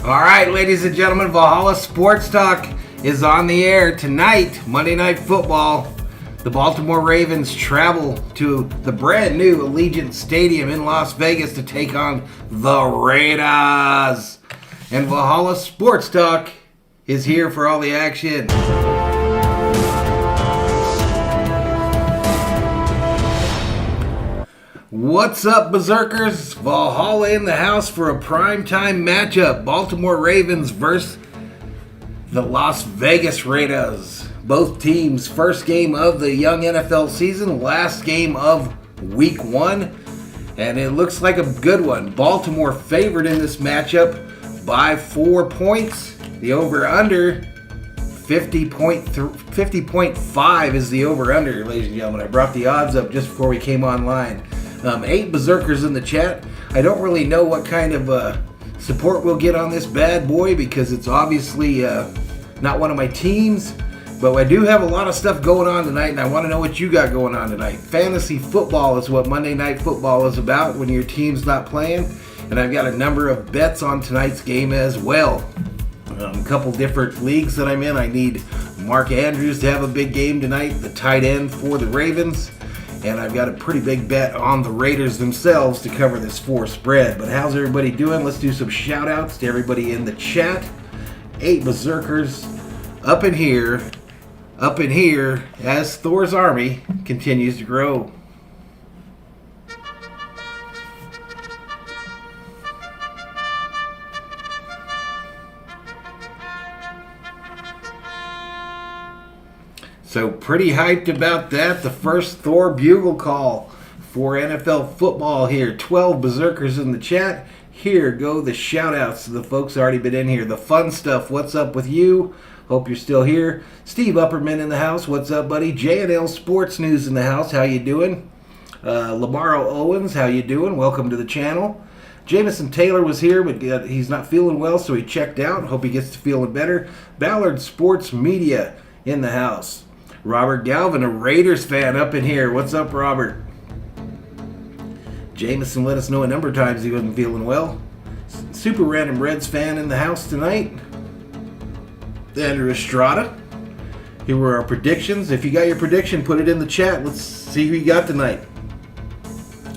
All right, ladies and gentlemen, Valhalla Sports Talk is on the air tonight. Monday Night Football. The Baltimore Ravens travel to the brand new Allegiant Stadium in Las Vegas to take on the Raiders. And Valhalla Sports Talk is here for all the action. What's up, Berzerkers? Valhalla in the house for a primetime matchup. Baltimore Ravens versus the Las Vegas Raiders. Both teams' first game of the young NFL season, last game of week 1. And it looks like a good one. Baltimore favored in this matchup by 4 points. The over-under, 50.5 is the over-under, ladies and gentlemen. I brought the odds up just before we came online. 8 Berzerkers in the chat. I don't really know what kind of support we'll get on this bad boy because it's obviously not one of my teams. But I do have a lot of stuff going on tonight, and I want to know what you got going on tonight. Fantasy football is what Monday Night Football is about when your team's not playing. And I've got a number of bets on tonight's game as well. A couple different leagues that I'm in. I need Mark Andrews to have a big game tonight, the tight end for the Ravens. And I've got a pretty big bet on the Raiders themselves to cover this 4 spread. But how's everybody doing? Let's do some shout outs to everybody in the chat. 8 Berzerkers up in here as Thor's army continues to grow. So pretty hyped about that. The first Thor bugle call for NFL football here. 12 Berzerkers in the chat. Here go the shout outs to the folks already been in here. The fun stuff. What's up with you? Hope you're still here. Steve Upperman in the house. What's up, buddy? J&L Sports News in the house. How you doing? Lamaro Owens. How you doing? Welcome to the channel. Jameson Taylor was here, but he's not feeling well, so he checked out. Hope he gets to feeling better. Ballard Sports Media in the house. Robert Galvin, a Raiders fan up in here. What's up, Robert? Jameson let us know a number of times he wasn't feeling well. Super Random Reds fan in the house tonight. Andrew Estrada. Here were our predictions. If you got your prediction, put it in the chat. Let's see who you got tonight.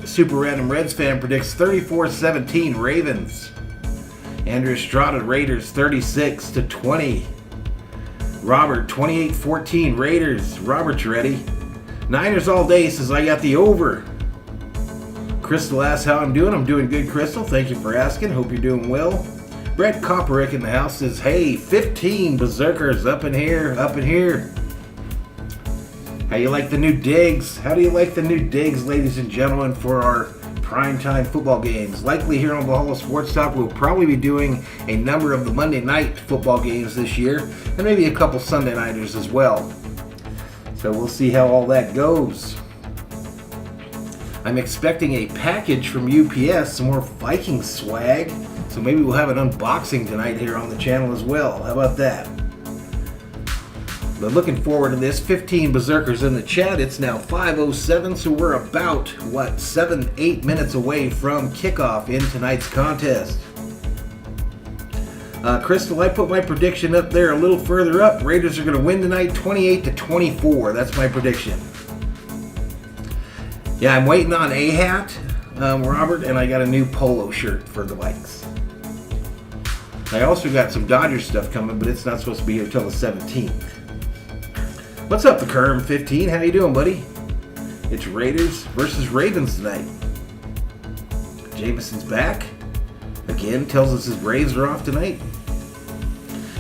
Super Random Reds fan predicts 34-17 Ravens. Andrew Estrada, Raiders 36-20. Robert, 28-14 Raiders. Robert's ready. Niners all day says I got the over. Crystal asks how I'm doing. I'm doing good, Crystal. Thank you for asking. Hope you're doing well. Brett Kopperick in the house says, hey, 15 Berzerkers up in here. How you like the new digs? How do you like the new digs, ladies and gentlemen, for our primetime football games? Likely here on Valhalla Sports Talk, we'll probably be doing a number of the Monday night football games this year, and maybe a couple Sunday nighters as well. So we'll see how all that goes. I'm expecting a package from UPS, some more Vikings swag, so maybe we'll have an unboxing tonight here on the channel as well. How about that? But looking forward to this. 15 Berzerkers in the chat. It's now 5:07, so we're about, 7-8 minutes away from kickoff in tonight's contest. Crystal, I put my prediction up there a little further up. Raiders are going to win tonight 28-24. That's my prediction. Yeah, I'm waiting on a hat, Robert, and I got a new polo shirt for the Vikes. I also got some Dodgers stuff coming, but it's not supposed to be here until the 17th. What's up, the Kerm 15? How you doing, buddy? It's Raiders versus Ravens tonight. Jameson's back. Again, tells us his Braves are off tonight.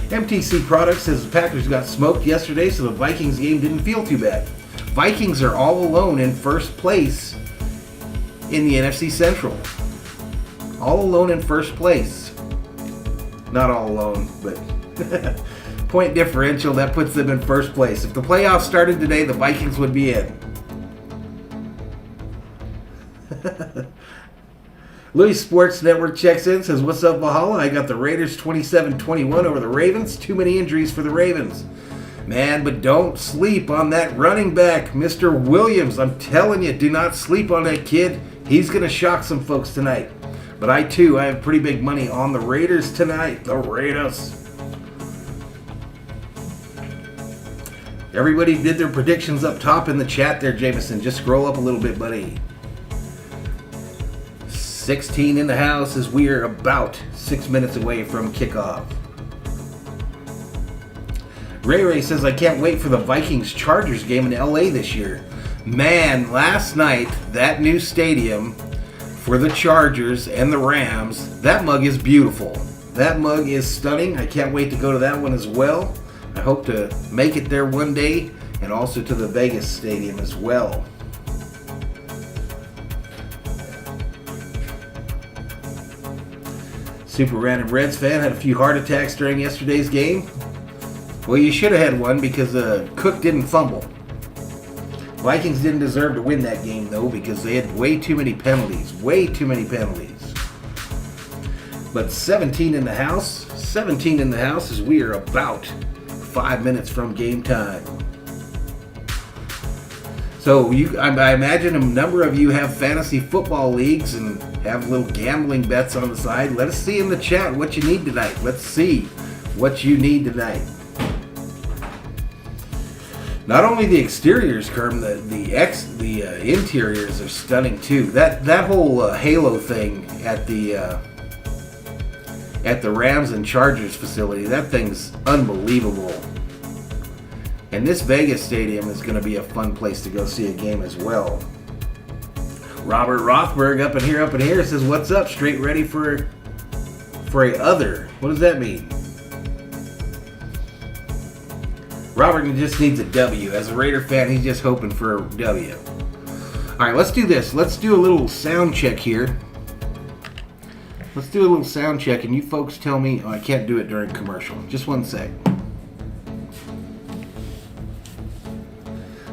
MTC Products says the Packers got smoked yesterday, so the Vikings game didn't feel too bad. Vikings are all alone in first place in the NFC Central. All alone in first place. Not all alone, but point differential, that puts them in first place. If the playoffs started today, the Vikings would be in. Louis Sports Network checks in, says, what's up, Valhalla? I got the Raiders 27-21 over the Ravens. Too many injuries for the Ravens. Man, but don't sleep on that running back, Mr. Williams. I'm telling you, do not sleep on that kid. He's going to shock some folks tonight. But I have pretty big money on the Raiders tonight. The Raiders. Everybody did their predictions up top in the chat there, Jameson. Just scroll up a little bit, buddy. 16 in the house as we are about 6 minutes away from kickoff. Ray says, I can't wait for the Vikings-Chargers game in LA this year. Man, last night, that new stadium for the Chargers and the Rams, that mug is beautiful. That mug is stunning. I can't wait to go to that one as well. I hope to make it there one day, and also to the Vegas Stadium as well. Super Random Reds fan had a few heart attacks during yesterday's game. Well, you should have had one because Cook didn't fumble. Vikings didn't deserve to win that game, though, because they had way too many penalties. Way too many penalties. But 17 in the house. 17 in the house as we are about 5 minutes from game time. So I imagine a number of you have fantasy football leagues and have little gambling bets on the side. Let us see in the chat what you need tonight. Let's see what you need tonight. Not only the exteriors, Kerm, the interiors are stunning too. That whole halo thing at the Rams and Chargers facility, that thing's unbelievable. And this Vegas stadium is going to be a fun place to go see a game as well. Robert Rothberg up in here says, "What's up? Straight ready for a other." What does that mean? Robert just needs a W. As a Raider fan, he's just hoping for a W. All right, let's do this. Let's do a little sound check here. Let's do a little sound check, and you folks tell me. Oh, I can't do it during commercial. Just one sec.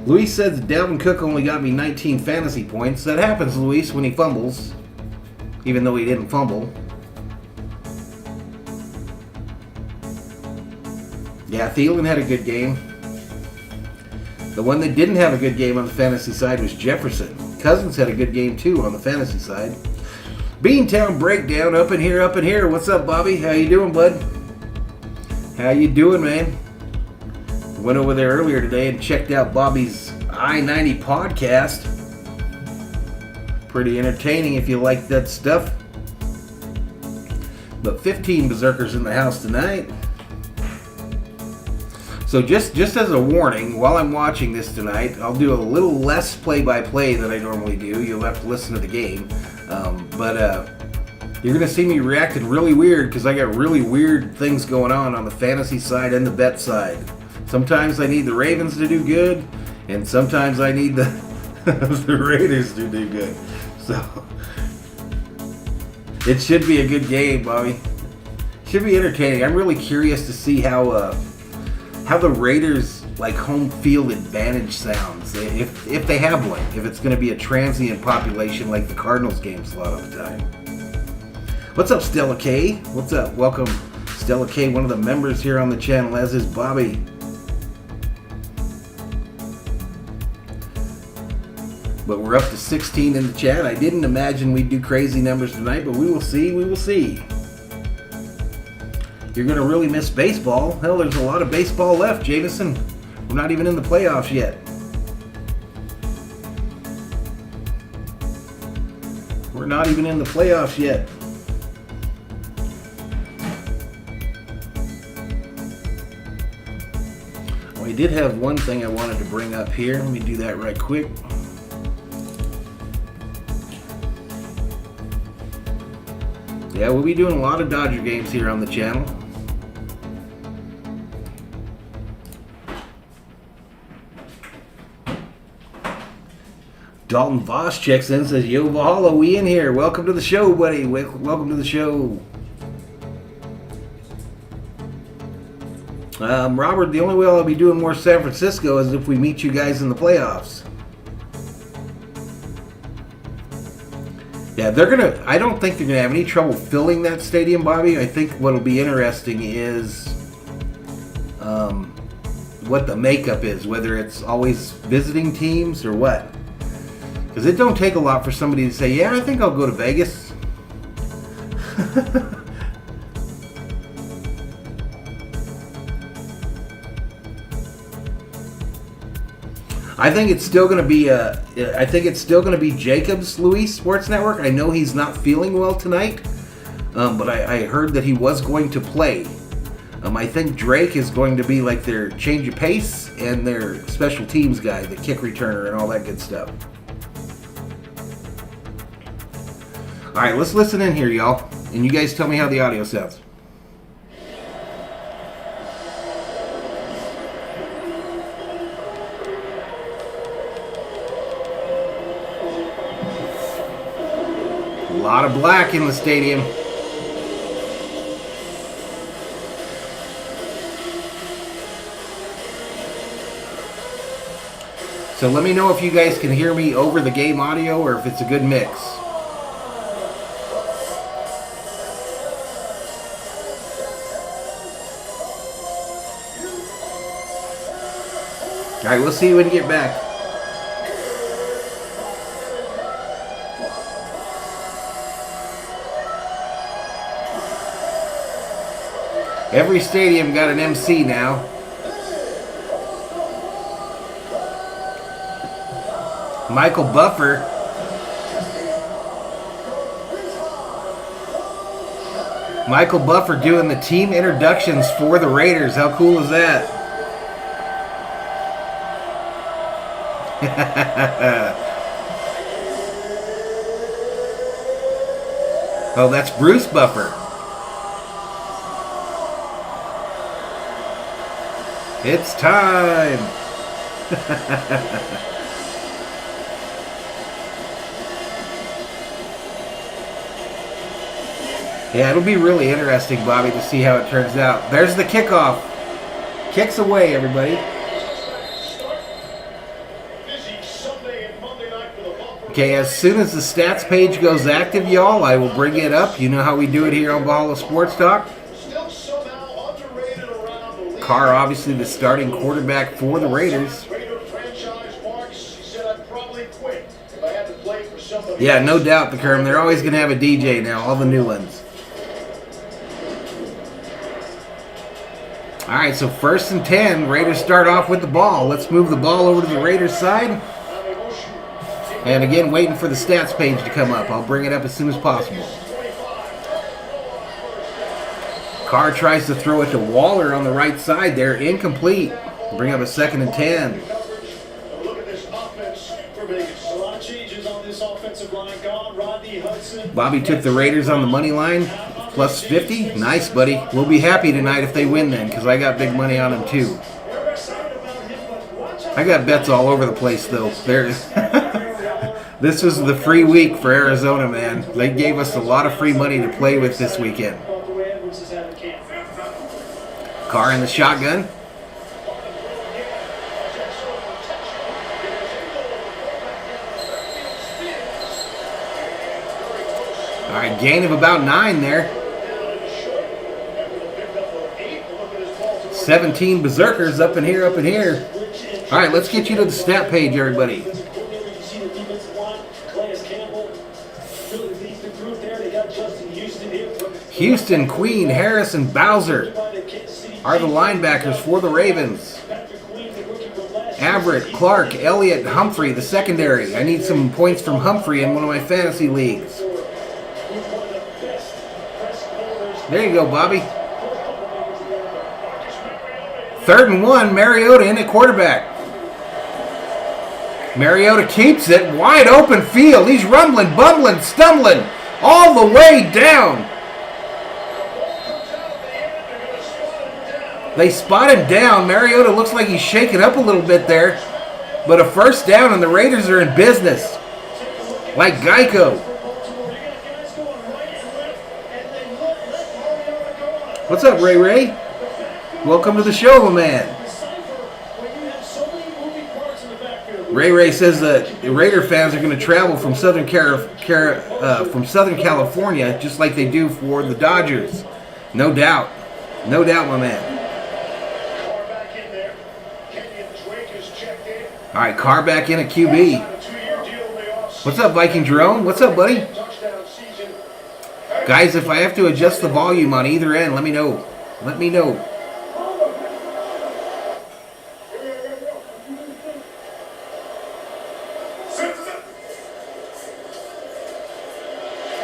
Luis says Dalvin Cook only got me 19 fantasy points. That happens, Luis, when he fumbles, even though he didn't fumble. Yeah, Thielen had a good game. The one that didn't have a good game on the fantasy side was Jefferson. Cousins had a good game too on the fantasy side. Beantown Breakdown up in here. What's up, Bobby? How you doing, bud? How you doing, man? Went over there earlier today and checked out Bobby's I-90 podcast. Pretty entertaining if you like that stuff. But 15 Berzerkers in the house tonight. So just as a warning, while I'm watching this tonight, I'll do a little less play-by-play than I normally do. You'll have to listen to the game. But you're going to see me reacting really weird because I got really weird things going on the fantasy side and the bet side. Sometimes I need the Ravens to do good, and sometimes I need the Raiders to do good. So it should be a good game, Bobby. Should be entertaining. I'm really curious to see how the Raiders home field advantage sounds, if they have one. If it's going to be a transient population like the Cardinals games a lot of the time. What's up, Stella K? What's up? Welcome, Stella K, one of the members here on the channel, as is Bobby. But we're up to 16 in the chat. I didn't imagine we'd do crazy numbers tonight, but we will see. We will see. You're going to really miss baseball. Hell, there's a lot of baseball left, Jameson. We're not even in the playoffs yet. We're not even in the playoffs yet. We did have one thing I wanted to bring up here. Let me do that right quick. Yeah, we'll be doing a lot of Dodger games here on the channel. Dalton Voss checks in, says, "Yo, Valhalla, we in here. Welcome to the show, buddy. Welcome to the show." Robert, the only way I'll be doing more San Francisco is if we meet you guys in the playoffs. Yeah, I don't think they're gonna have any trouble filling that stadium, Bobby. I think what'll be interesting is what the makeup is, whether it's always visiting teams or what. Because it don't take a lot for somebody to say, "Yeah, I think I'll go to Vegas." I think it's still going to be Jacob's Luis Sports Network. I know he's not feeling well tonight, but I heard that he was going to play. I think Drake is going to be like their change of pace and their special teams guy, the kick returner and all that good stuff. All right, let's listen in here, y'all, and you guys tell me how the audio sounds. A lot of black in the stadium. So let me know if you guys can hear me over the game audio or if it's a good mix. All right, we'll see you when you get back. Every stadium got an MC now. Michael Buffer. Michael Buffer doing the team introductions for the Raiders. How cool is that? Oh, that's Bruce Buffer. It's time. Yeah, it'll be really interesting, Bobby, to see how it turns out. There's the kickoff. Kicks away, everybody. Okay, as soon as the stats page goes active, y'all, I will bring it up. You know how we do it here on Valhalla Sports Talk. Carr, obviously the starting quarterback for the Raiders. Yeah, no doubt, the Kerm. They're always going to have a DJ now, all the new ones. All right, so 1st and 10. Raiders start off with the ball. Let's move the ball over to the Raiders side. And again, waiting for the stats page to come up. I'll bring it up as soon as possible. Carr tries to throw it to Waller on the right side there. Incomplete. Bring up a 2nd and 10. Bobby took the Raiders on the money line. Plus 50. Nice, buddy. We'll be happy tonight if they win then, because I got big money on them too. I got bets all over the place though. This was the free week for Arizona, man. They gave us a lot of free money to play with this weekend. Carr in the shotgun. All right, gain of about 9 there. 17 Berzerkers up in here, up in here. All right, let's get you to the stat page, everybody. Houston, Queen, Harris, and Bowser are the linebackers for the Ravens. Averett, Clark, Elliott, Humphrey, the secondary. I need some points from Humphrey in one of my fantasy leagues. There you go, Bobby. 3rd and 1, Mariota in at quarterback. Mariota keeps it. Wide open field. He's rumbling, bumbling, stumbling all the way down. They spot him down. Mariota looks like he's shaking up a little bit there. But a 1st down, and the Raiders are in business. Like Geico. What's up, Ray Ray? Welcome to the show, my man. Ray Ray says that the Raider fans are going to travel from Southern California just like they do for the Dodgers. No doubt. No doubt, my man. All right, Carr back in at QB. What's up, Viking Jerome? What's up, buddy? Guys, if I have to adjust the volume on either end, let me know. Let me know.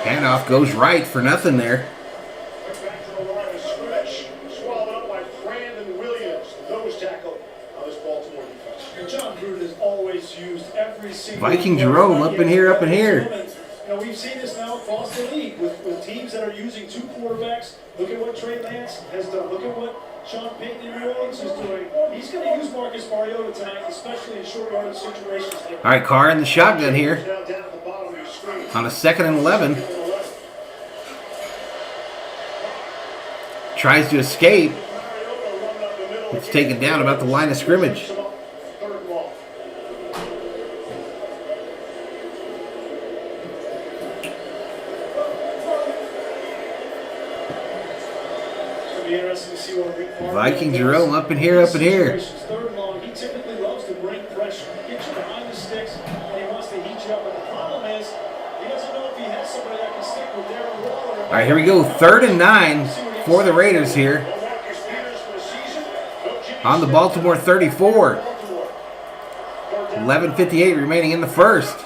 Handoff goes right for nothing there. Vikings roam up in here, up in here. You know, we've seen this now across the league with teams that are using two quarterbacks. Look at what Trey Lance has done. Look at what Sean Payton in New Orleans is doing. He's going to use Marcus Mariota tonight, especially in short yardage situations. All right, Carr in the shotgun here on a 2nd and 11. Tries to escape. It's taken down about the line of scrimmage. Vikings roam up in here, up in here. Third and long, he typically loves to bring pressure. He gets you behind the sticks, and he wants to heat you up. But the problem is, he doesn't know if he has somebody that can stick with Darren Waller. All right, here we go. 3rd and 9 for the Raiders here. On the Baltimore 34. 11:58 remaining in the first.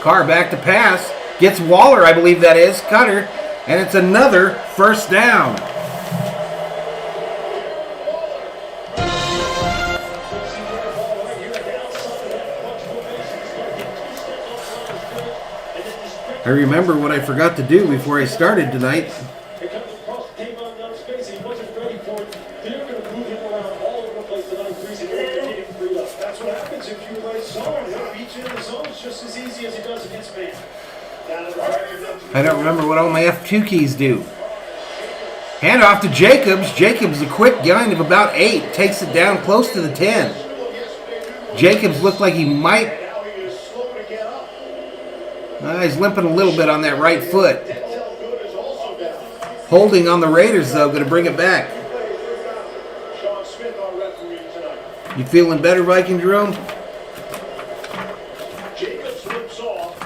Carr back to pass. Gets Waller, I believe that is. Cutter. And it's another first down. I remember what I forgot to do before I started tonight. That's what happens if you play zone. He'll beat you in the zones just as easy as he does against man. I don't remember what all my F2 keys do. Hand off to Jacobs. Jacobs, a quick gain of about 8. Takes it down close to the 10. Jacobs looked like he might. He's limping a little bit on that right foot. Holding on the Raiders, though, going to bring it back. You feeling better, Viking Jerome? Jacobs slips off.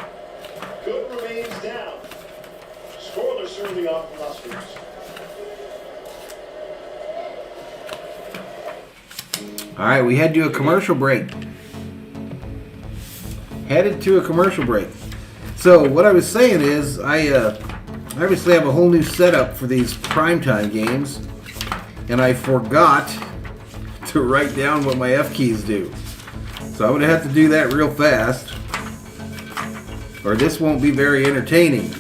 Good remains down. Scoreless certainly off the Huskers. All right, we head to a commercial break. Headed to a commercial break. So what I was saying is, I obviously have a whole new setup for these primetime games, and I forgot to write down what my F keys do. So I'm going to have to do that real fast, or this won't be very entertaining.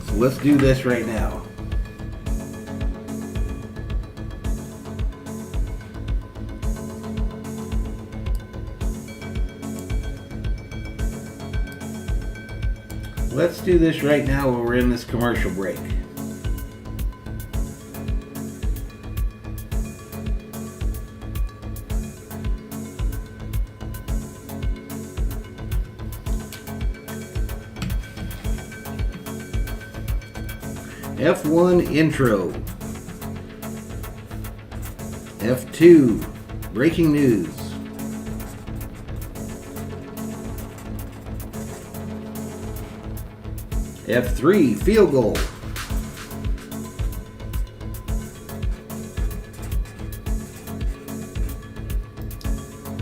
So let's do this right now. Let's do this right now while we're in this commercial break. F1 intro. F2 breaking news. F3 field goal.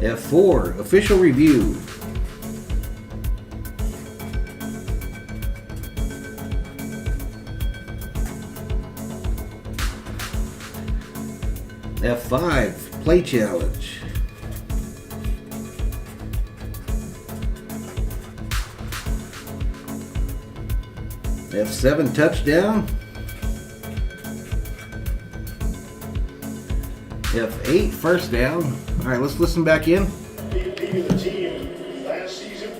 F4 official review. F5 play challenge. F7 touchdown. F8 first down. All right, let's listen back in. MVP of the team last season,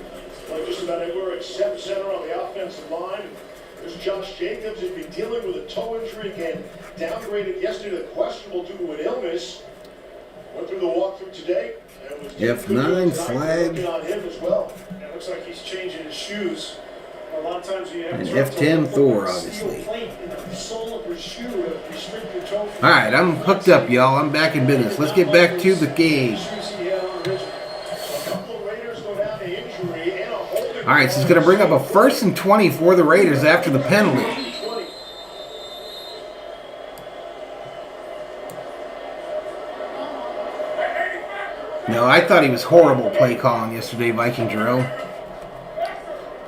played just about everywhere except center on the offensive line. There's Josh Jacobs, who's been dealing with a toe injury again, downgraded yesterday to questionable due to an illness. Went through the walkthrough today. And was F9 flag. On him as well. It looks like he's changing his shoes. A lot of times you have and F10 Thor, obviously. All right, I'm hooked up, y'all. I'm back in business. Let's get back to the game. All right, so it's going to bring up a 1st and 20 for the Raiders after the penalty. No, I thought he was horrible play calling yesterday, Viking Jerome.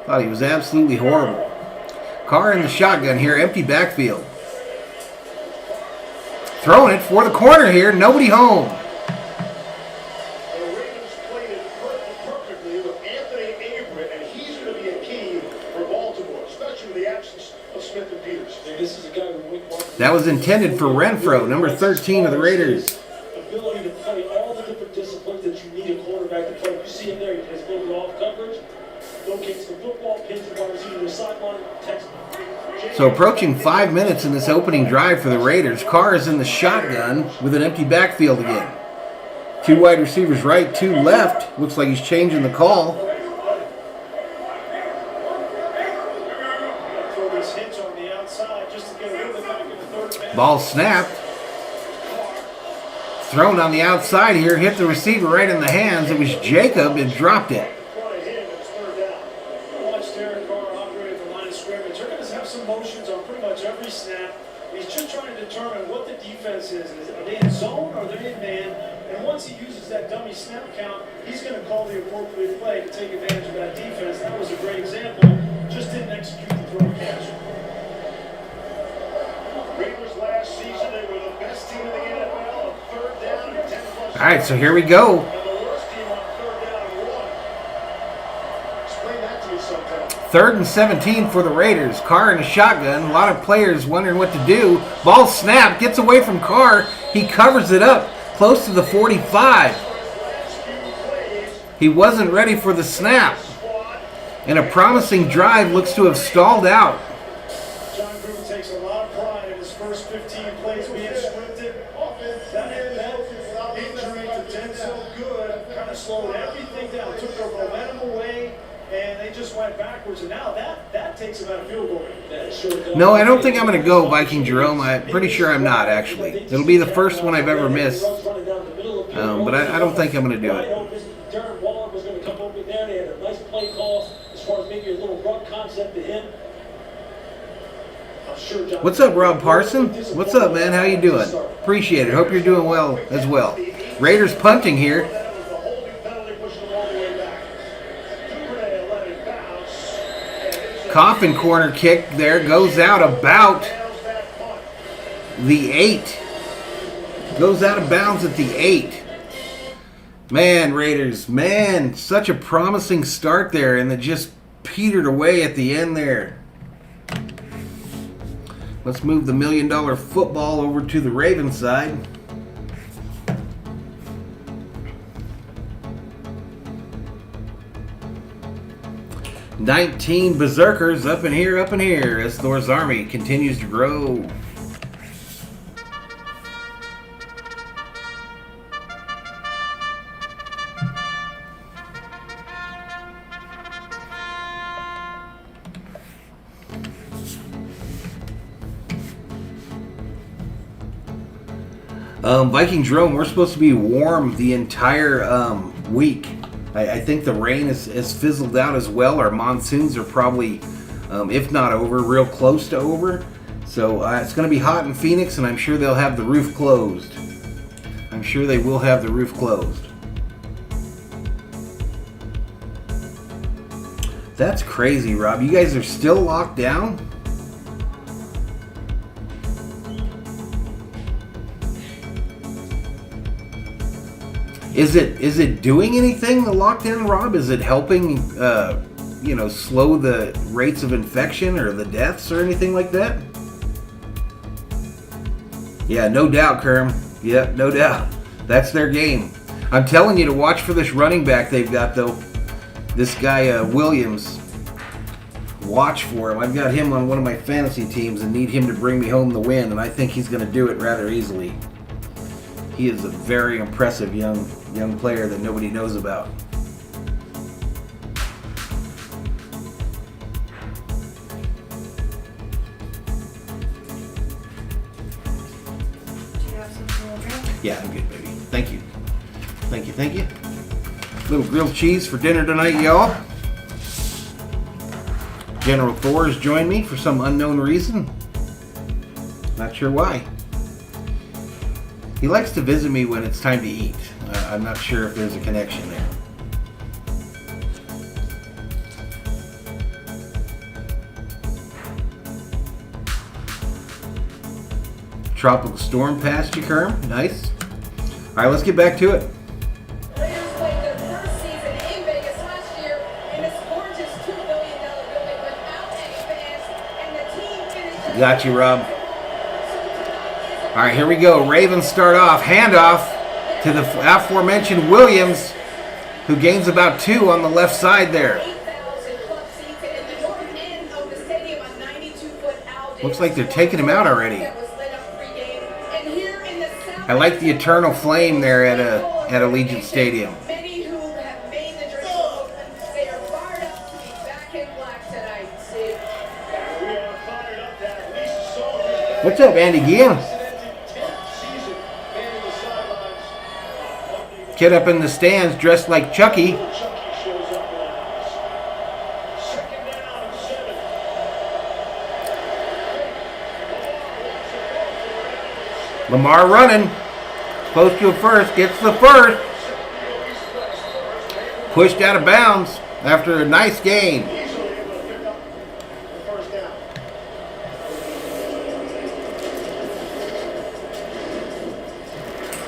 Thought he was absolutely horrible. Carr in the shotgun here, empty backfield. Throwing it for the corner here, nobody home. The Ravens played it perfectly with Anthony Averett, and he's going to be a key for Baltimore, especially with the absence of Smith and Peters. This is a guy who That was intended for Renfro, number 13 of the Raiders. Ability to play all the different disciplines that you need a quarterback to play. You see him there, he has a little bit off coverage, locates the football, pins the wide receiver to the sideline, text. So approaching 5 minutes in this opening drive for the Raiders. Carr is in the shotgun with an empty backfield again. 2 wide receivers right, 2 left. Looks like he's changing the call. Ball snapped. Thrown on the outside here, hit the receiver right in the hands. It was Jacob and dropped it. Watch Derek Carr operate at the line of scrimmage. They're going to have some motions on pretty much every snap. He's just trying to determine what the defense is. Are they in zone or are they in man? And once he uses that dummy snap count, he's going to call the appropriate play to take advantage of that defense. That was a great example. Just didn't execute the throw catch. Raiders last season, they were the best team in the NFL on 3rd down and 10+. All right, so here we go. And the worst team on 3rd down and 1. Explain that to you sometime. 3rd and 17 for the Raiders. Carr in a shotgun. A lot of players wondering what to do. Ball snapped. Gets away from Carr. He covers it up close to the 45. He wasn't ready for the snap. And a promising drive looks to have stalled out. John Gruden takes a lot of pride in his first 15 plays being scripted. That injury to Denzel Good kind of slowed everything down, took their momentum away, and they just went backwards. And now that takes about a field goal. No, I don't think I'm going to go Viking Jerome. I'm pretty sure I'm not, actually. It'll be the first one I've ever missed. But I don't think I'm going to do it. Darren Waller was going to come over there. They had a nice play call as far as maybe a little run concept to him. What's up, Rob Parson? What's up, man? How you doing? Appreciate it. Hope you're doing well as well. Raiders punting here. Coffin corner kick there. Goes out about the 8. Goes out of bounds at the 8. Man, Raiders. Man, such a promising start there. And it just petered away at the end there. Let's move the $1 million football over to the Ravens side. $19 Berzerkers up in here as Thor's army continues to grow. Viking Jerome, we're supposed to be warm the entire week. I think the rain has fizzled out as well. Our monsoons are probably, if not over, real close to over. So it's going to be hot in Phoenix, and I'm sure they'll have the roof closed. I'm sure they will have the roof closed. That's crazy, Rob. You guys are still locked down? Is it doing anything, the lockdown, Rob? Is it helping, slow the rates of infection or the deaths or anything like that? Yeah, no doubt, Kerm. Yeah, no doubt. That's their game. I'm telling you to watch for this running back they've got, though. This guy, Williams. Watch for him. I've got him on one of my fantasy teams and need him to bring me home the win, and I think he's going to do it rather easily. He is a very impressive young player that nobody knows about. Do you have something to drink? Yeah, I'm good, baby. Thank you. Thank you. Little grilled cheese for dinner tonight, y'all. General Thor has joined me for some unknown reason. Not sure why. He likes to visit me when it's time to eat. I'm not sure if there's a connection there. Tropical storm passed you, Kerm. Nice. All right, let's get back to it. Raiders played their first season in Vegas last year in this gorgeous $2 billion building without any fans, and the team finished. Got you, Rob. All right, here we go. Ravens start off. Handoff to the aforementioned Williams, who gains about 2 on the left side there. 8,000 club seats, and in the north end of the stadium, a 92-foot owl. Looks like they're taking him out already. That was lit up pregame. And here in the south, I like the eternal flame there at Allegiant Stadium. many who have made the journey to Oakland, they are fired up to be back in black tonight. See? We are fired up that at least Soldiers What's up, Andy Gill? 10th season manning the sidelines. Kid up in the stands dressed like Chucky. Chucky shows up in the house. Second down and 7. Lamar running. Close to a first. Gets the first. Pushed out of bounds after a nice gain. Easily able to pick up the first down.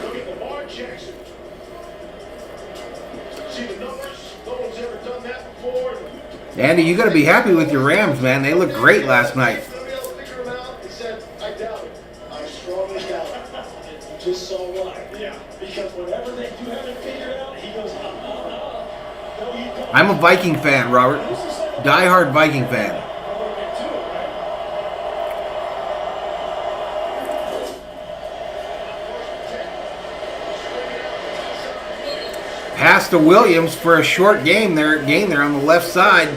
Look at Lamar Jackson. See the numbers? No one's ever done that before. Andy, you got to be happy with your Rams, man. They looked great last night. He's gonna be able to figure them out. He said, I doubt it. I strongly doubt it. Just so why? Yeah, because whatever they do have it figured out, he goes, No, you don't. I'm a Viking fan, Robert. Die-hard Viking fan. A little bit too, right? Pass to Williams for a short gain there on the left side.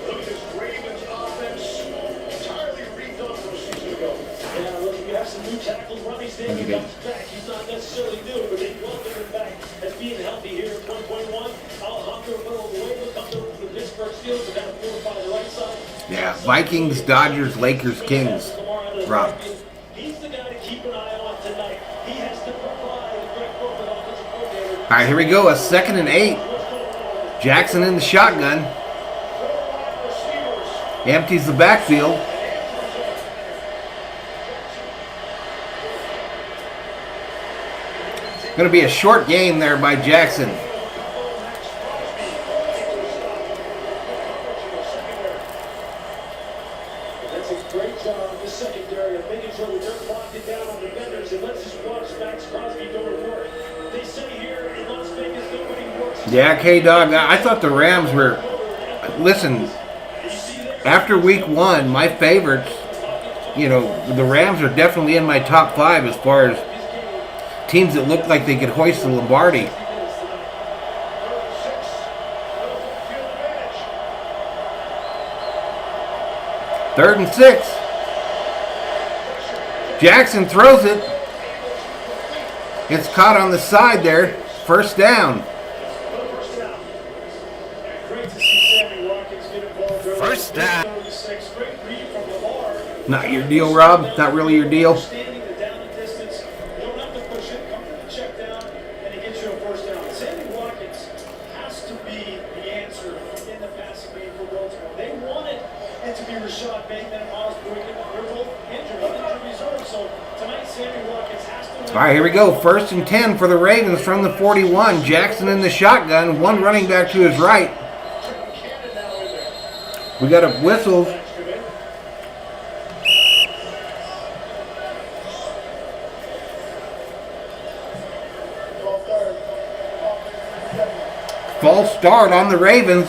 Look at this Ravens offense. Entirely redone from a season ago. Yeah, look, you have some new tackles. Ronnie Stanley comes back. He's not necessarily new, but they welcome him back as being healthy here in 2021. Alejandro Villanueva comes over from the Pittsburgh Steelers to kind of fortify the right side. Yeah, Vikings, Dodgers, Lakers, Kings. Rob. He's the guy to keep an eye on tonight. He has to provide a great corporate offensive coordinator. All right, here we go. A 2nd and 8. Jackson in the shotgun. Empties the backfield. Going to be a short game there by Jackson. That's a great job in the secondary of making sure that they're locking down on defenders. And let's just watch Max Crosby go to work. They say here in Las Vegas, nobody works. Yeah, K-Dog, I thought the Rams were... Listen, after week 1, my favorites, the Rams are definitely in my top 5 as far as teams that look like they could hoist the Lombardi. Third and 6. Jackson throws it. It's caught on the side there. First down. Great to see Sammy Watkins get involved early. First down. Great read from Lamar. Not your deal, Rob. Not really your deal. Standing the down and distance. You don't have to push it. Come to the check down, and it gets you a first down. Sammy Watkins has to be the answer in the passing game for Baltimore. They wanted it to be Rashad Bateman and Miles Boykin. They're both injured on injury reserve. So tonight, Sammy Watkins has to win. All right, here we go. 1st and 10 for the Ravens from the 41. Jackson in the shotgun. One running back to his right. We got a whistle. False start on the Ravens.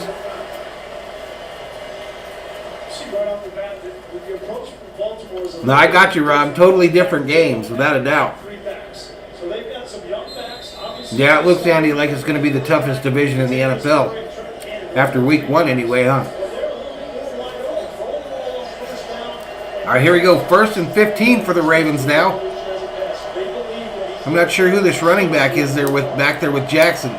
See right off the bat that with the approach from Baltimore is a No, I got you, Rob. Totally different games, without a doubt. 3 backs. So they've got some young backs. Obviously, Yeah, it looks, Andy, like it's going to be the toughest division in the NFL. After week 1 anyway, huh? All right, here we go. 1st and 15 for the Ravens now. I'm not sure who this running back is there back there with Jackson.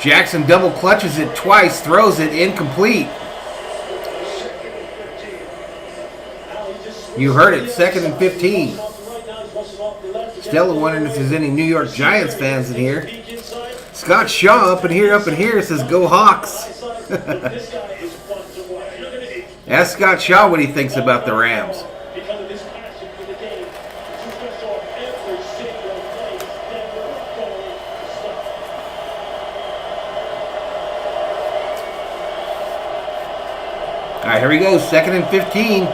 Jackson double clutches it twice, throws it incomplete. You heard it, 2nd and 15. Stella wondering if there's any New York Giants fans in here. Scott Shaw up in here says, "Go Hawks." Ask Scott Shaw what he thinks about the Rams. All right, here we go, 2nd and 15.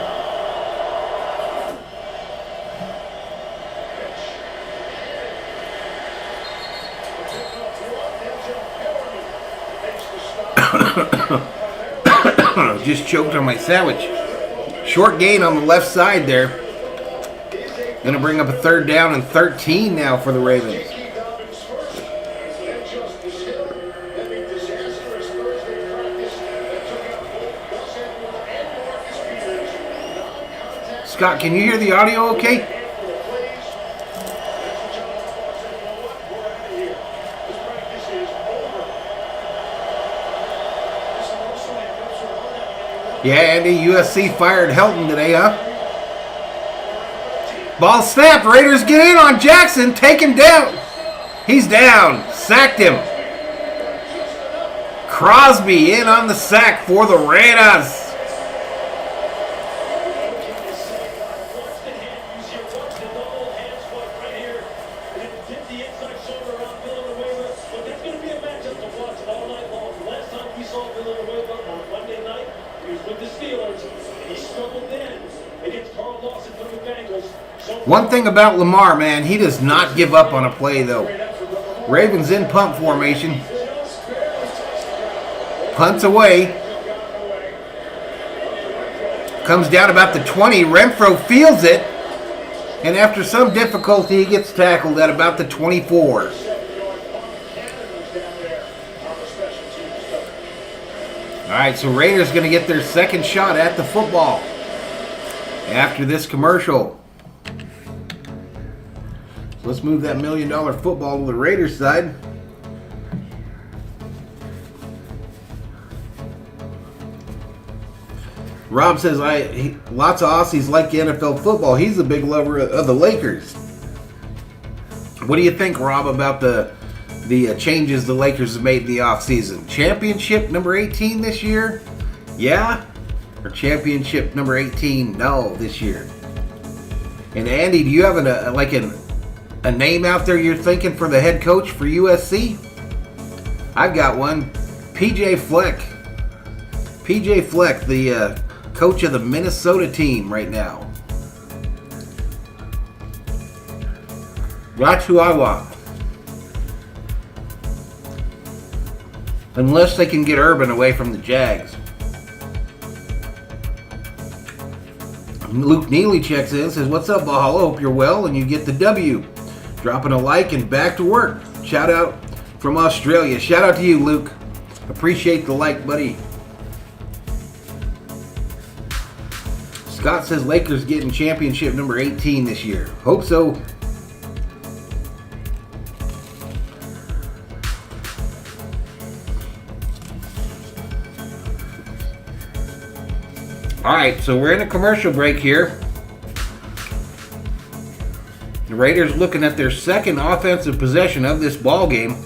Just choked on my sandwich. Short gain on the left side there. Gonna bring up a 3rd down and 13 now for the Ravens. Scott, can you hear the audio okay? Yeah, Andy, USC fired Helton today, huh? Ball snapped. Raiders get in on Jackson. Take him down. He's down. Sacked him. Crosby in on the sack for the Raiders. One thing about Lamar, man, he does not give up on a play, though. Ravens in punt formation. Punts away. Comes down about the 20. Renfro fields it. And after some difficulty, he gets tackled at about the 24. All right, so Raiders going to get their 2nd shot at the football after this commercial. Let's move that $1 million football to the Raiders side. Rob says, lots of Aussies like the NFL football. He's a big lover of the Lakers. What do you think, Rob, about the changes the Lakers have made in the offseason? Championship number 18 this year? Yeah? Or championship number 18? No, this year. And Andy, do you have a name out there you're thinking for the head coach for USC? I've got one. PJ Fleck. PJ Fleck, the coach of the Minnesota team right now. That's who I want. Unless they can get Urban away from the Jags. Luke Neely checks in, says, "What's up, Valhalla? Hope you're well and you get the W." Dropping a like and back to work. Shout out from Australia. Shout out to you, Luke. Appreciate the like, buddy. Scott says Lakers getting championship number 18 this year. Hope so. All right, so we're in a commercial break here. The Raiders looking at their 2nd offensive possession of this ball game.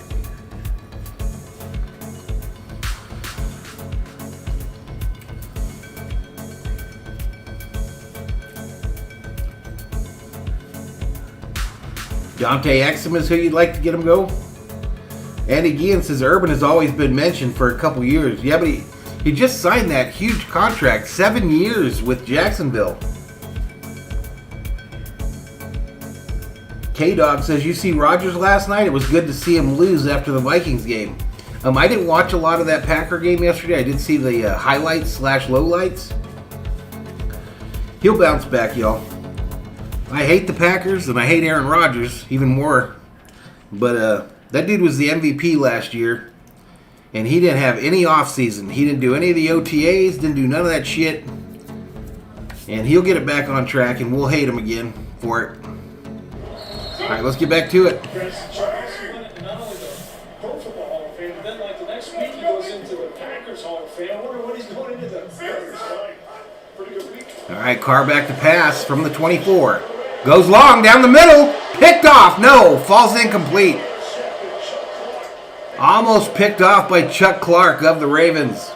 Dante Exum is who you'd like to get him go. Andy Guillen says Urban has always been mentioned for a couple years. Yeah, but he just signed that huge contract, 7 years with Jacksonville. K-Dog says, "You see Rodgers last night? It was good to see him lose after the Vikings game." I didn't watch a lot of that Packer game yesterday. I did see the highlights/lowlights. He'll bounce back, y'all. I hate the Packers, and I hate Aaron Rodgers even more. But that dude was the MVP last year, and he didn't have any offseason. He didn't do any of the OTAs, didn't do none of that shit. And he'll get it back on track, and we'll hate him again for it. All right, let's get back to it. Chris Charles, not only the Pro Football Hall of Fame, but then like All right, Carr back to pass from the 24. Goes long down the middle. Picked off. No, falls incomplete. Almost picked off by Chuck Clark of the Ravens.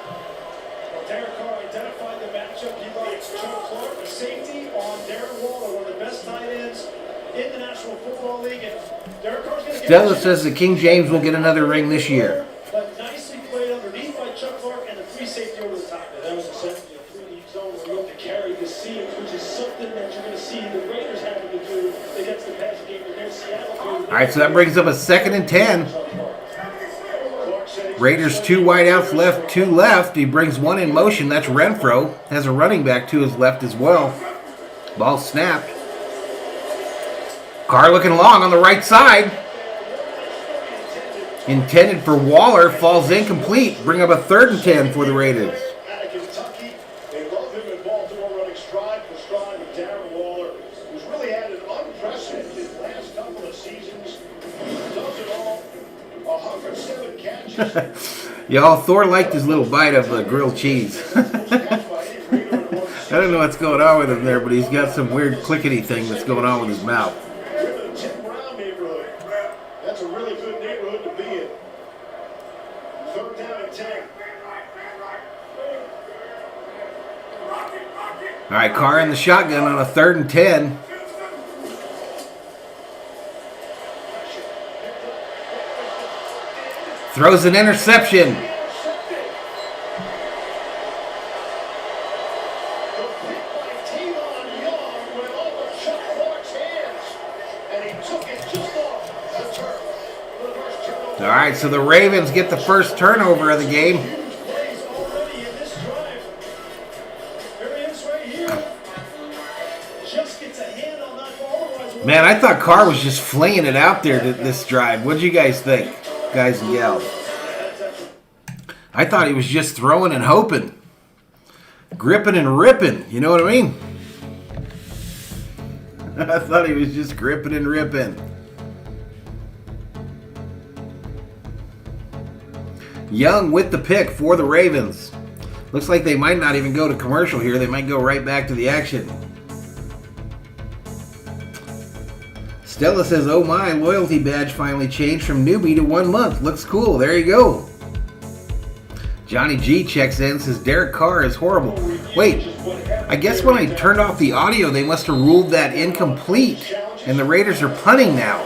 Derek Carr identified the matchup. He likes Chuck Clark, a safety on Darren Waller, one of the best tight ends in the National Football League. And Derek Carr's going to get Stella says that King James will get another ring this year. But nicely played underneath by Chuck Clark and the free safety over the top. That was essentially a 3-deep zone where you have to carry the seams, which is something that you're going to see the Raiders having to do against the passing game in their Seattle. All right, so that brings up a 2nd and 10. Raiders 2 wideouts left, 2 left. He brings 1 in motion. That's Renfro. Has a running back to his left as well. Ball snapped. Carr looking long on the right side. Intended for Waller. Falls incomplete. Bring up a 3rd and 10 for the Raiders. Out of Kentucky, they love him in Baltimore, running stride for stride with Darren Waller, who's really had an unprecedented last couple of seasons. Does it all. 107 catches. Y'all, Thor liked his little bite of grilled cheese. I don't know what's going on with him there, but he's got some weird clickety thing that's going on with his mouth. We're in the Tim Brown neighborhood. That's a really good neighborhood to be in. 3rd down and 10. All right, Carr in the shotgun on a 3rd and 10. Throws an interception. All right, so the Ravens get the first turnover of the game. Man, I thought Carr was just flinging it out there this drive. What did you guys think, guys and gals? I thought he was just throwing and hoping. Gripping and ripping. You know what I mean? I thought he was just gripping and ripping. Young with the pick for the Ravens. Looks like they might not even go to commercial here. They might go right back to the action. Stella says, oh my, loyalty badge finally changed from newbie to 1 month. Looks cool. There you go. Johnny G checks in, says Derek Carr is horrible. Wait, I guess when I turned off the audio, they must have ruled that incomplete. And the Raiders are punting now.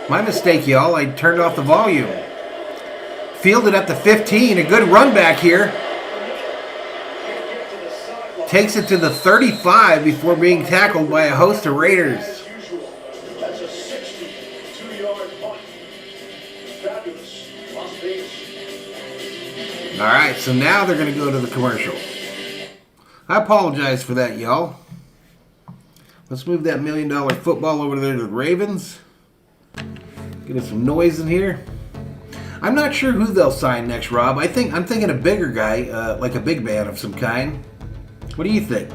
My mistake, y'all. I turned off the volume. Fielded at the 15. A good run back here. Takes it to the 35 before being tackled by a host of Raiders. That's a 62-yard punt. Fabulous. Las Vegas. All right, so now they're going to go to the commercial. I apologize for that, y'all. Let's move that $1 million football over there to the Ravens. Get us some noise in here. I'm not sure who they'll sign next, Rob. I'm thinking a bigger guy, like a big man of some kind. What do you think?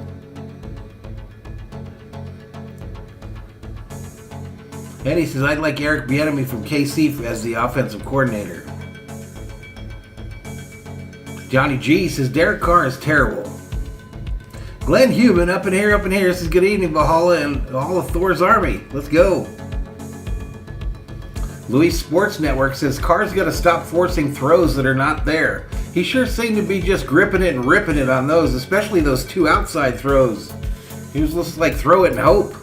Eddie says, I'd like Eric Bieniemy from KC as the offensive coordinator. Johnny G says, Derek Carr is terrible. Glenn Human, up in here, says, good evening, Valhalla and all of Thor's army. Let's go. Louis Sports Network says, Carr's got to stop forcing throws that are not there. He sure seemed to be just gripping it and ripping it on those, especially those 2 outside throws. He was just like throw it and hope.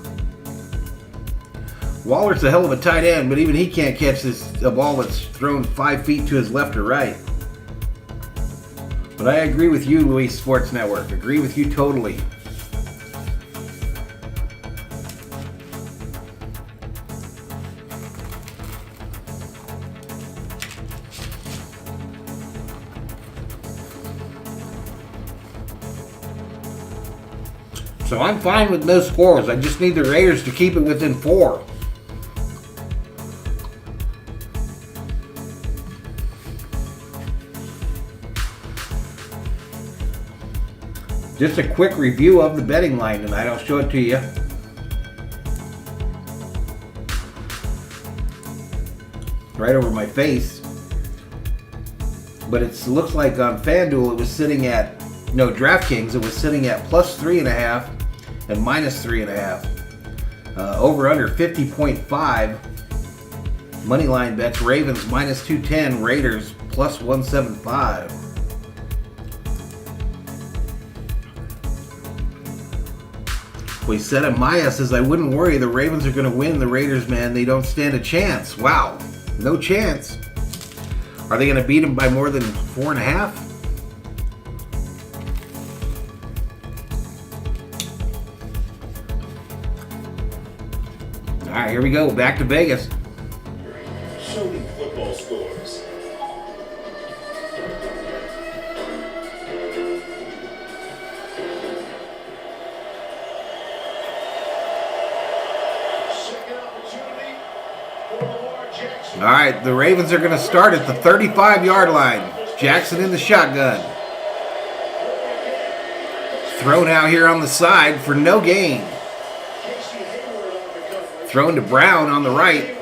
Waller's a hell of a tight end, but even he can't catch a ball that's thrown 5 feet to his left or right. But I agree with you, Louis Sports Network. Agree with you totally. So I'm fine with no scores. I just need the Raiders to keep it within 4. Just a quick review of the betting line tonight. I'll show it to you. Right over my face. But it looks like on FanDuel it was sitting at no, DraftKings, it was sitting at plus 3.5 and minus 3.5. Over under 50.5. Moneyline bets, Ravens minus 210, Raiders plus 175. We said it, Maya says, I wouldn't worry, the Ravens are going to win. The Raiders, man, they don't stand a chance. Wow, no chance. Are they going to beat them by more than 4.5? All right, here we go. Back to Vegas. Show me football scores. Second opportunity for Lamar Jackson. All right, the Ravens are going to start at the 35-yard line. Jackson in the shotgun. Thrown out here on the side for no gain. Thrown to Brown on the right.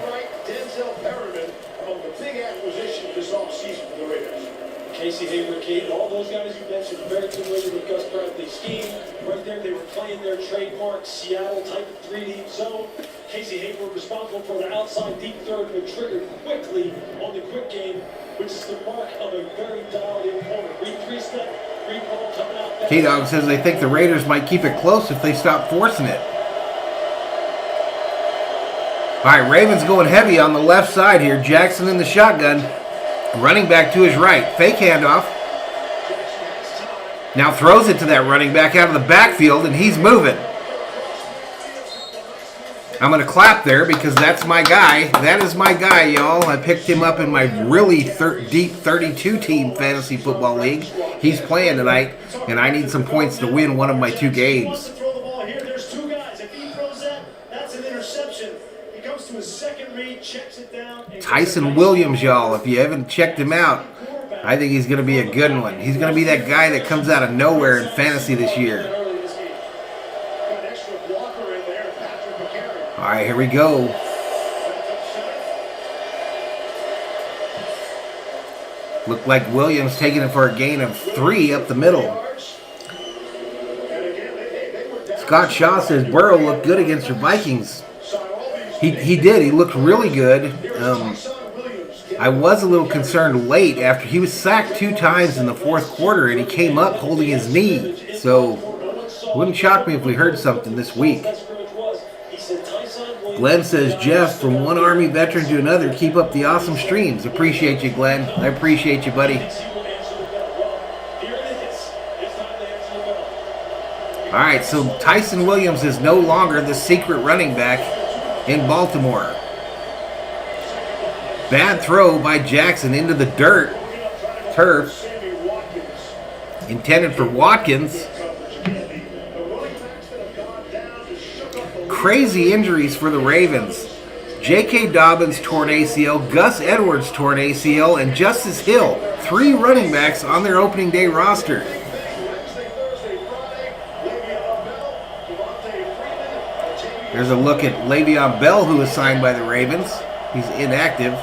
Casey Hayward, Kate, all those guys you mentioned, very familiar with Gus Bradley's scheme. Right there, they were playing their trademark Seattle type of 3-deep zone. Casey Hayward responsible for the outside deep third, but triggered quickly on the quick game, which is the mark of a very dialed-in opponent. Read 3-step, read ball coming out. K-Dog says they think the Raiders might keep it close if they stop forcing it. All right, Ravens going heavy on the left side here. Jackson in the shotgun. Running back to his right. Fake handoff. Now throws it to that running back out of the backfield, and he's moving. I'm going to clap there because that's my guy. That is my guy, y'all. I picked him up in my really deep 32-team fantasy football league. He's playing tonight, and I need some points to win one of my 2 games. Tyson Williams, y'all. If you haven't checked him out, I think he's going to be a good one. He's going to be that guy that comes out of nowhere in fantasy this year. All right, here we go. Looked like Williams taking it for a gain of 3 up the middle. Scott Shaw says Burrow looked good against the Vikings. He did. He looked really good. I was a little concerned late after he was sacked 2 times in the 4th quarter, and he came up holding his knee. So, wouldn't shock me if we heard something this week. Glenn says, Jeff, from one Army veteran to another, keep up the awesome streams. Appreciate you, Glenn. I appreciate you, buddy. All right, so Tyson Williams is no longer the secret running back in Baltimore. Bad throw by Jackson into the turf. Intended for Watkins. Crazy injuries for the Ravens. J.K. Dobbins torn ACL, Gus Edwards torn ACL, and Justice Hill. 3 running backs on their opening day roster. There's a look at Le'Veon Bell, who was signed by the Ravens. He's inactive.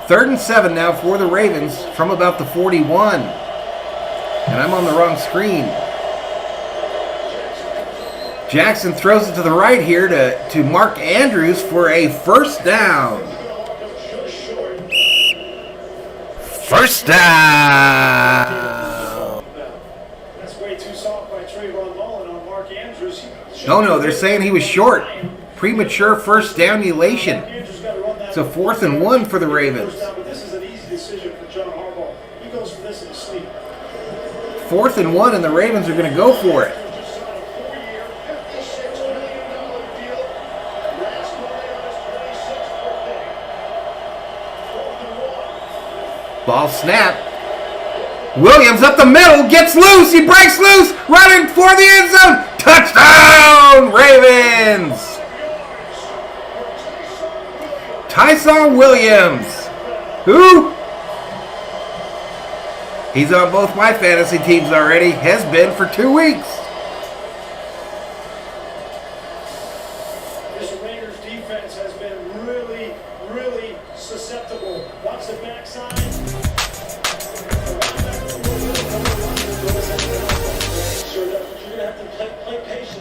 3rd and 7 now for the Ravens from about the 41. And I'm on the wrong screen. Jackson throws it to the right here to Mark Andrews for a first down. First down. That's way too soft by Trayvon Mullen on Mark Andrews. No, they're saying he was short. Premature first down elation. It's a 4th and 1 for the Ravens. This is an easy decision for John Harbaugh. He goes for this in his sleep. 4th and 1, and the Ravens are going to go for it. Ball snap. Williams up the middle, gets loose, he breaks loose, running for the end zone. Touchdown, Ravens! Tyson Williams. Who? He's on both my fantasy teams already. Has been for 2 weeks. This Raiders defense has been really, really susceptible. Watch the backside.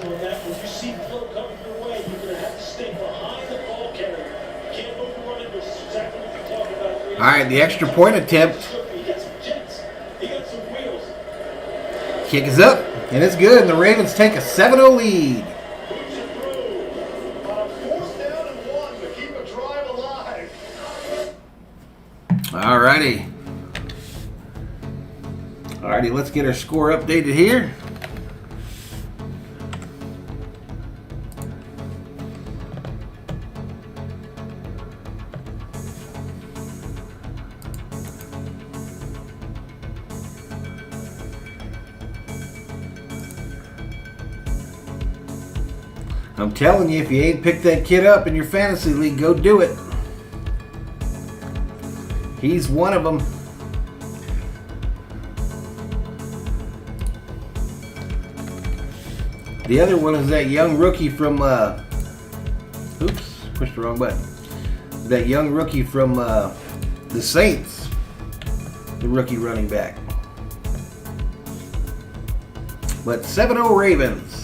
on that. When you see flow coming your way, you're going to have to stay behind the ball carrier. You can't overrun it, which is exactly what you're talking about. All right, the extra point attempt. He got some jets. He got some wheels. Kick is up, and it's good, and the Ravens take a 7-0 lead. Moves it through. On a 4th down and 1 to keep a drive alive. All righty. All righty, let's get our score updated here. I'm telling you, if you ain't picked that kid up in your fantasy league, go do it. He's one of them. The other one is that young rookie from, oops, pushed the wrong button. That young rookie from the Saints, the rookie running back. But 7-0 Ravens.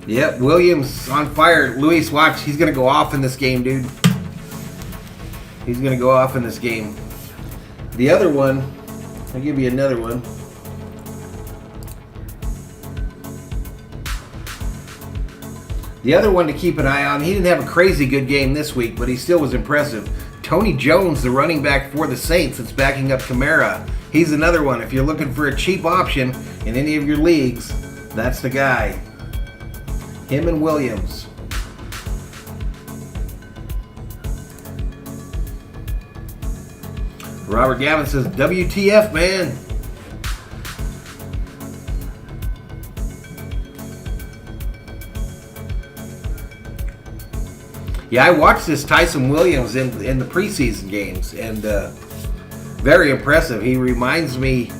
Yep, Williams on fire. Luis, watch. He's going to go off in this game, dude. He's going to go off in this game. The other one, I'll give you another one. The other one to keep an eye on, he didn't have a crazy good game this week, but he still was impressive. Tony Jones, the running back for the Saints, that's backing up Kamara. He's another one. If you're looking for a cheap option in any of your leagues, that's the guy. Him and Williams. Robert Gavin says, WTF, man. Yeah, I watched this Tyson Williams in the preseason games, and very impressive. He reminds me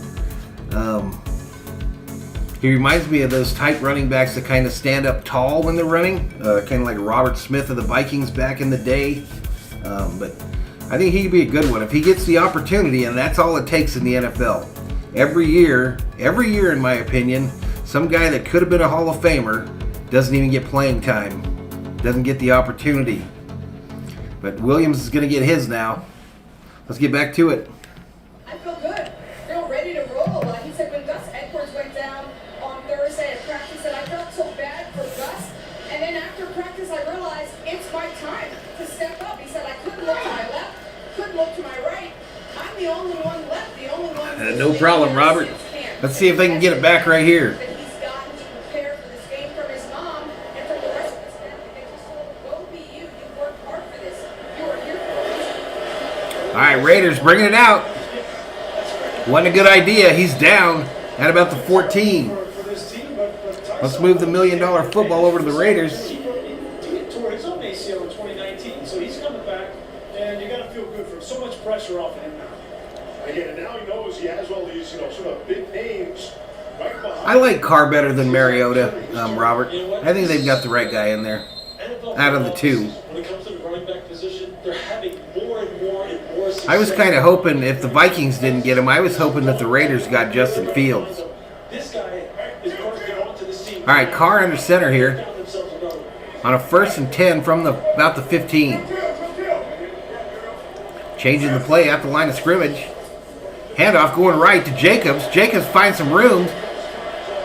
of those type running backs that kind of stand up tall when they're running, kind of like Robert Smith of the Vikings back in the day. But I think he could be a good one if he gets the opportunity, and that's all it takes in the NFL. Every year, in my opinion, some guy that could have been a Hall of Famer doesn't even get playing time, doesn't get the opportunity. But Williams is going to get his now. Let's get back to it. I feel good. Feel ready to roll. He said when Gus Edwards went down on Thursday at practice, and I felt so bad for Gus. And then after practice, I realized it's my time to step up. He said I couldn't look to my left, couldn't look to my right. I'm the only one left, the only one. No problem, Robert. Let's see if they can get it back right here. That he's gotten to prepare for this game from his mom and from the rest of his family. They just told him, go be you. You worked hard for this. You are here for a reason. All right, Raiders bringing it out. Wasn't a good idea. He's down at about the 14. Let's move the $1 million football over to the Raiders. He tore his own ACL in 2019, so he's coming back, and you got to feel good for him. So much pressure off of him now. Again, and now he knows he has all these, sort of big names right behind. I like Carr better than Mariota, Robert. I think they've got the right guy in there. Out of the two. When it comes to the running back position, they're having more and more success. I was kind of hoping if the Vikings didn't get him, I was hoping that the Raiders got Justin Fields. This guy is going to get onto the scene. All right, Carr under center here on a 1st and 10 from about the 15. Changing the play at the line of scrimmage. Handoff going right to Jacobs. Jacobs finds some room,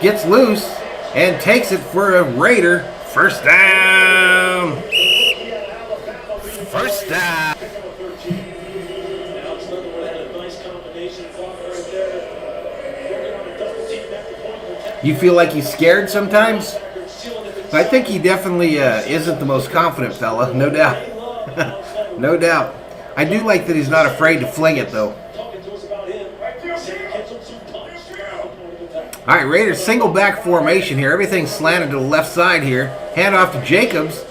gets loose, and takes it for a Raider. First down. First down. You feel like he's scared sometimes? I think he definitely isn't the most confident fella, no doubt. No doubt. I do like that he's not afraid to fling it, though. All right, Raiders single back formation here. Everything's slanted to the left side here. Hand off to Jacobs.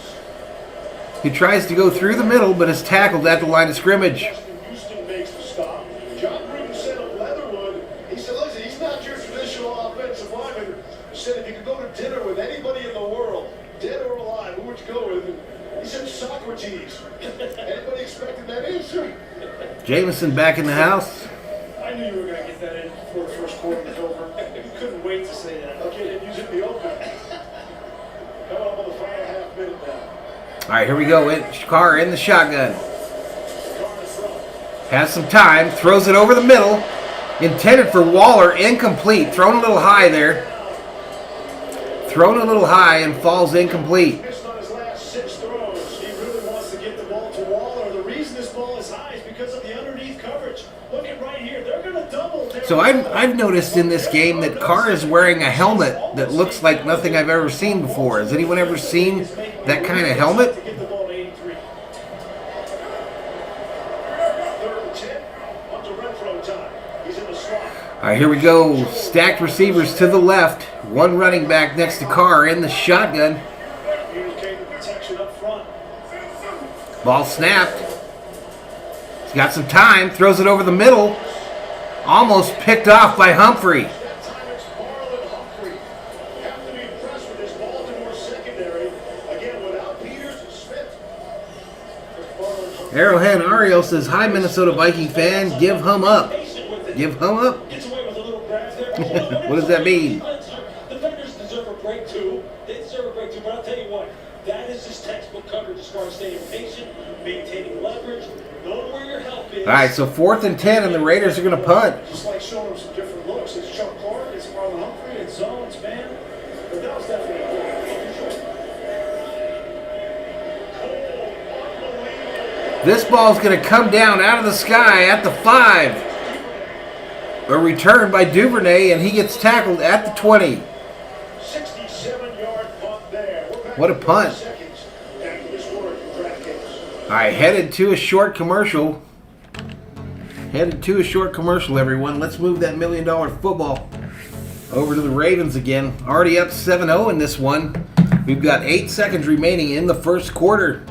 He tries to go through the middle, but is tackled at the line of scrimmage. Houston makes the stop. John Gruden said of Leatherwood, he said, listen, he's not your traditional offensive lineman. He said, if you could go to dinner with anybody in the world, dead or alive, who would you go with? And he said, Socrates. Anybody expected that answer? Jameson back in the house. I knew you were going to get that in. before the first quarter was over. You couldn't wait to say that. Okay, didn't use it in the open. Coming up on the final half minute now. All right, here we go. Carr in the shotgun. Has some time. Throws it over the middle. Intended for Waller. Incomplete. Thrown a little high there. Thrown a little high and falls incomplete. Missed on his last 6 throws. He really wants to get the ball to Waller. The reason this ball is high is because of the underneath coverage. Look at right here. They're going to double. So I've noticed in this game that Carr is wearing a helmet that looks like nothing I've ever seen before. Has anyone ever seen that kind of helmet? To get the ball to 83. 3rd and 10. Up to retro time. He's in the slot. All right, here we go. Stacked receivers to the left. One running back next to Carr in the shotgun. Communicate the protection up front. Ball snapped. He's got some time. Throws it over the middle. Almost picked off by Humphrey. That time it's Marlon Humphrey. Have to be impressed with this Baltimore secondary. Again, without Peters and Smith. Arrowhead Ariel says, "Hi, Minnesota Viking fan. Give hum up." Patient with it. Give hum up? Gets away with a little grab there. What does that mean? Defenders deserve a break too. They deserve a break too. But I'll tell you what, that is just textbook coverage as far as staying patient, maintaining leverage, knowing where your help is. All right, so 4th and 10, and the Raiders are going to punt. Just like showing them some different looks. It's Chuck Clark, it's Marlon Humphrey, it's zones, man. But that was definitely a goal. This ball's going to come down out of the sky at the 5. A return by Duvernay, and he gets tackled at the 20. 67-yard punt there. We're back What a to 30 punt. seconds after this word from DraftKings. All right, headed to a short commercial. Headed to a short commercial, everyone. Let's move that $1 million football over to the Ravens again. Already up 7-0 in this one. We've got 8 seconds remaining in the first quarter.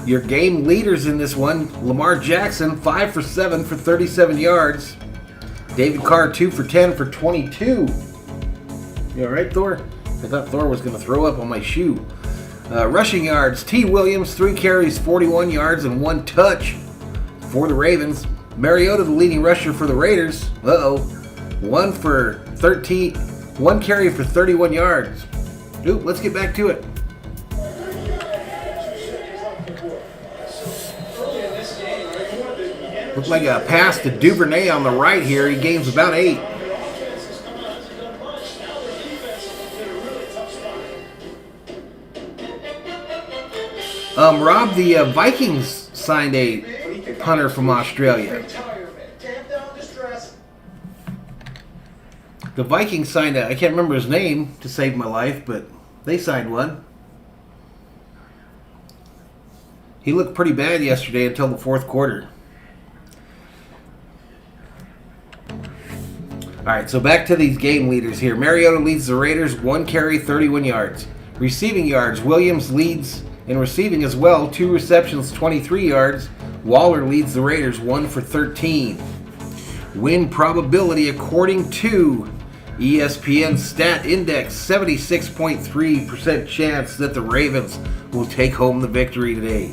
Your game leaders in this one, Lamar Jackson, 5 for 7 for 37 yards. David Carr, 2 for 10 for 22. You all right, Thor? I thought Thor was going to throw up on my shoe. Rushing yards, T. Williams, 3 carries, 41 yards, and 1 touch for the Ravens. Mariota, the leading rusher for the Raiders. 1 carry for 31 yards. Ooh, let's get back to it. Looks like a pass to Duvernay on the right here. He gains about 8. Rob, the Vikings signed a punter from Australia. The Vikings signed I can't remember his name to save my life, but they signed one. He looked pretty bad yesterday until the 4th quarter. All right, so back to these game leaders here. Mariota leads the Raiders, 1 carry, 31 yards. Receiving yards, Williams leads in receiving as well, 2 receptions, 23 yards. Waller leads the Raiders, 1 for 13. Win probability according to ESPN Stat Index, 76.3% chance that the Ravens will take home the victory today.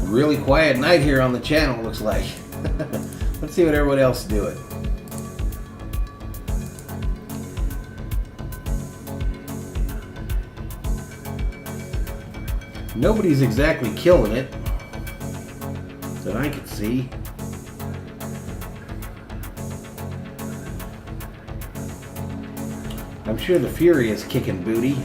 Really quiet night here on the channel, looks like. Let's see what everyone else is doing. Nobody's exactly killing it that I can see. I'm sure the Fury is kicking booty.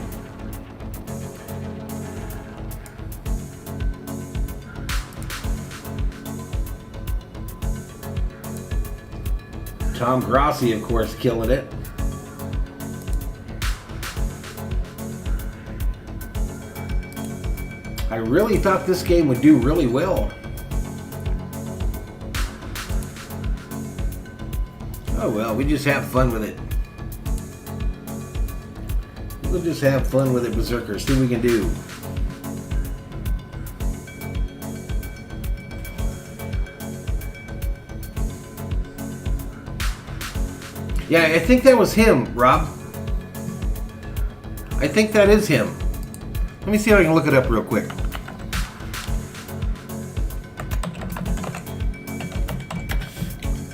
Tom Grossi, of course, killing it. I really thought this game would do really well. Oh well, we just have fun with it. We'll just have fun with it, Berzerkers. See what we can do. Yeah, I think that was him, Rob. I think that is him. Let me see if I can look it up real quick.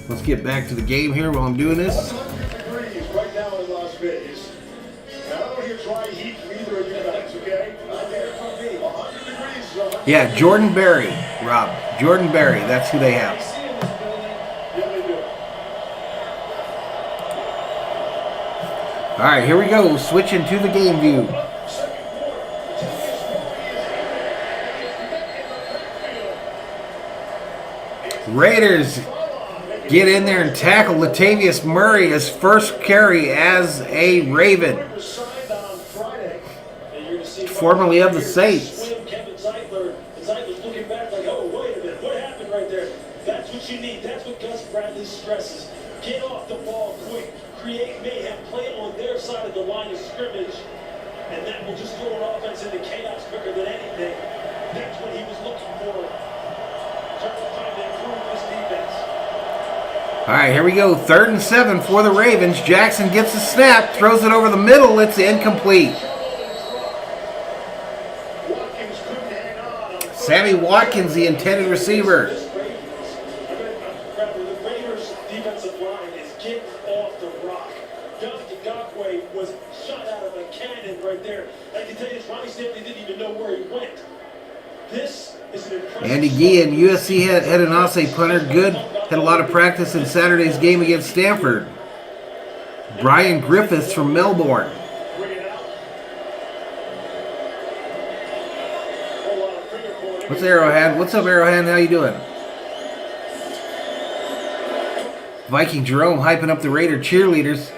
Let's get back to the game here while I'm doing this. 100 degrees right now in Las Vegas. Now, I don't hear dry heat from either of you guys, okay? Not there from me. 100 degrees. Yeah, Jordan Berry, Rob. Jordan Berry, that's who they have. Yeah, they do. All right, here we go. Switching to the game view. Raiders get in there and tackle Latavius Murray, his first carry as a Raven, formerly of the Saints. Zeitler's looking back like, oh, wait a minute, what happened right there? That's what you need. That's what Gus Bradley stresses. Get off the ball quick. Create mayhem. Play on their side of the line of scrimmage. And that will just throw an offense into chaos quicker than anything. That's what he was looking for. Trying to improve this defense. All right, here we go. 3rd and 7 for the Ravens. Jackson gets the snap, throws it over the middle. It's incomplete. Sammy Watkins, the intended receiver. The Raiders' defensive line is getting off the rock. Jonathan Gakwe was shot out of a cannon right there. I can tell you, Ronnie Stanley didn't even know where he went. This is an impressive. Andy Guillen, USC head and Aussie punter, good. Had a lot of practice in Saturday's game against Stanford. Brian Griffiths from Melbourne. What's Arrowhead? What's up, Arrowhead? How you doing? Viking Jerome hyping up the Raider cheerleaders.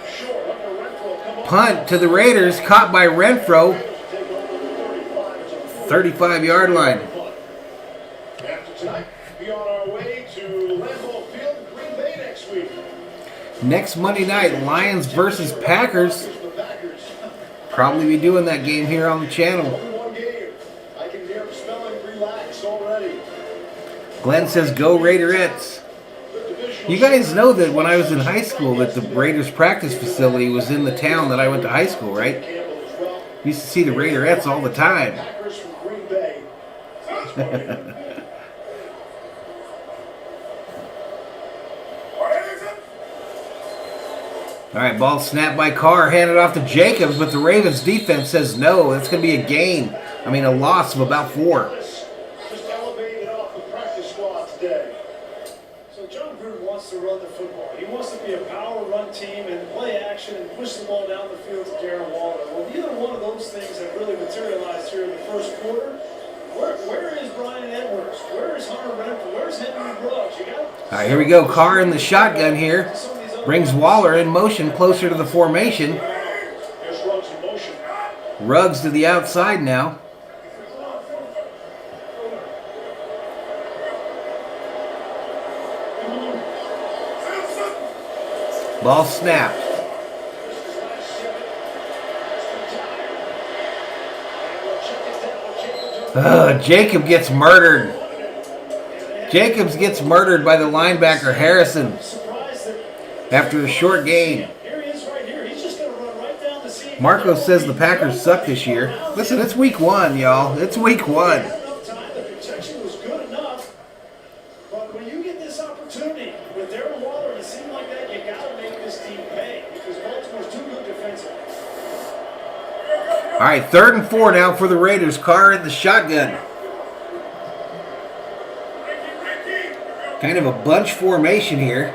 Punt to the Raiders, caught by Renfro. 35-yard line. After tonight, be on our way to Lambeau Field in Green Bay next week. Next Monday night, Lions versus Packers. Probably be doing that game here on the channel. One game. I can hear them spelling relax already. Glenn says, go Raiderettes. You guys know that when I was in high school that the Raiders practice facility was in the town that I went to high school, right? Used to see the Raiderettes all the time. Packers from Green Bay. All right, ball snapped by Carr, handed off to Jacobs, but the Ravens defense says no. It's going to be a gain. A loss of about 4. Just elevated off the practice squad today. So John Gruden wants to run the football. He wants to be a power run team and play action and push the ball down the field to Darren Waller. Well, neither one of those things have really materialized here in the first quarter. Where is Brian Edwards? Where is Hunter Renfrow? Where's Henry Ruggs? All right, here we go. Carr in the shotgun here. Brings Waller in motion closer to the formation. There's Ruggs in motion. Ruggs to the outside now. Ball snapped. Jacob gets murdered. Jacobs gets murdered by the linebacker Harrison after a short gain. Marco says the Packers suck this year. Listen, it's week 1, y'all. It's week 1. But when you get this opportunity with Darren Waller and it seems like that, you got to make this team pay because Baltimore's too good defensively. All right, 3rd and 4 now for the Raiders. Carr in the shotgun. Kind of a bunch formation here.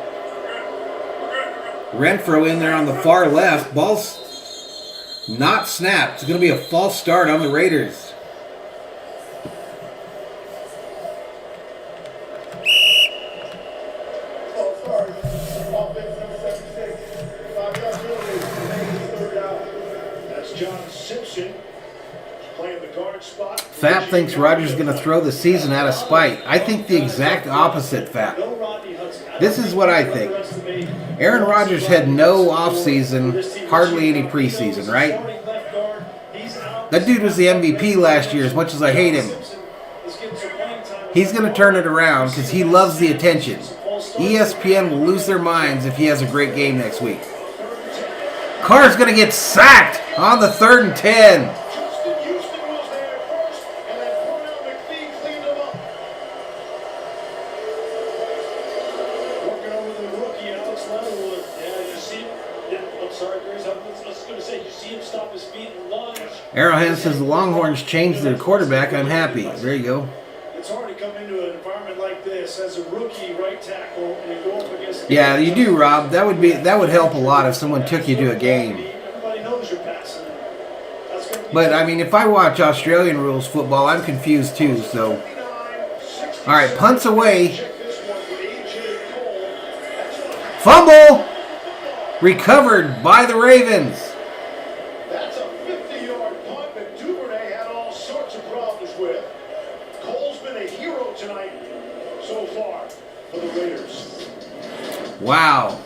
Renfrow in there on the far left. Ball's not snapped. It's going to be a false start on the Raiders. That's John Simpson playing the guard spot. Fap thinks Rodgers is going to throw the season out of spite. I think the exact opposite, Fap. This is what I think. Aaron Rodgers had no offseason, hardly any preseason, right? That dude was the MVP last year, as much as I hate him. He's going to turn it around because he loves the attention. ESPN will lose their minds if he has a great game next week. Carr's going to get sacked on the 3rd and 10. Justin Houston was there first, and then Cornell McPhee cleaned him up. Working over the rookie, Alex Leatherwood. Yeah, you see him. Yeah, I'm sorry, Grace. I was going to say, you see him stop his feet and lunge. Arrowhead says the Longhorns changed their quarterback. I'm happy. There you go. It's hard to come into an environment like this as a rookie right tackle and you go up against. Yeah, you do, Rob. That would help a lot if someone took you to a game. Everybody knows you're passing. That's gonna be But I mean, if I watch Australian rules football, I'm confused too. So, all right, punts away. Fumble recovered by the Ravens. That's a 50-yard punt that Duvernay had all sorts of problems with. Cole's been a hero tonight so far for the Raiders. Wow,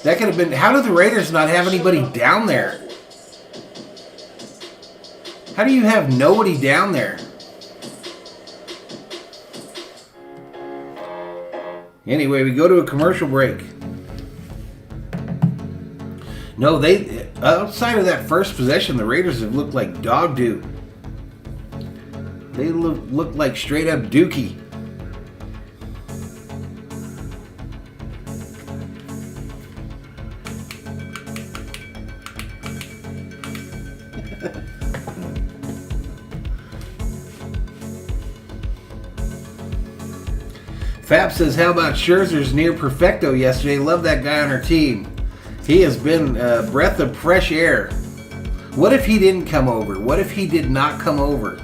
that could have been. How do the Raiders not have anybody down there? How do you have nobody down there? Anyway, we go to a commercial break. No, they outside of that first possession, the Raiders have looked like dog doo. They look like straight up dookie. Fab says, how about Scherzer's near perfecto yesterday? Love that guy on our team. He has been a breath of fresh air. What if he didn't come over? What if he did not come over?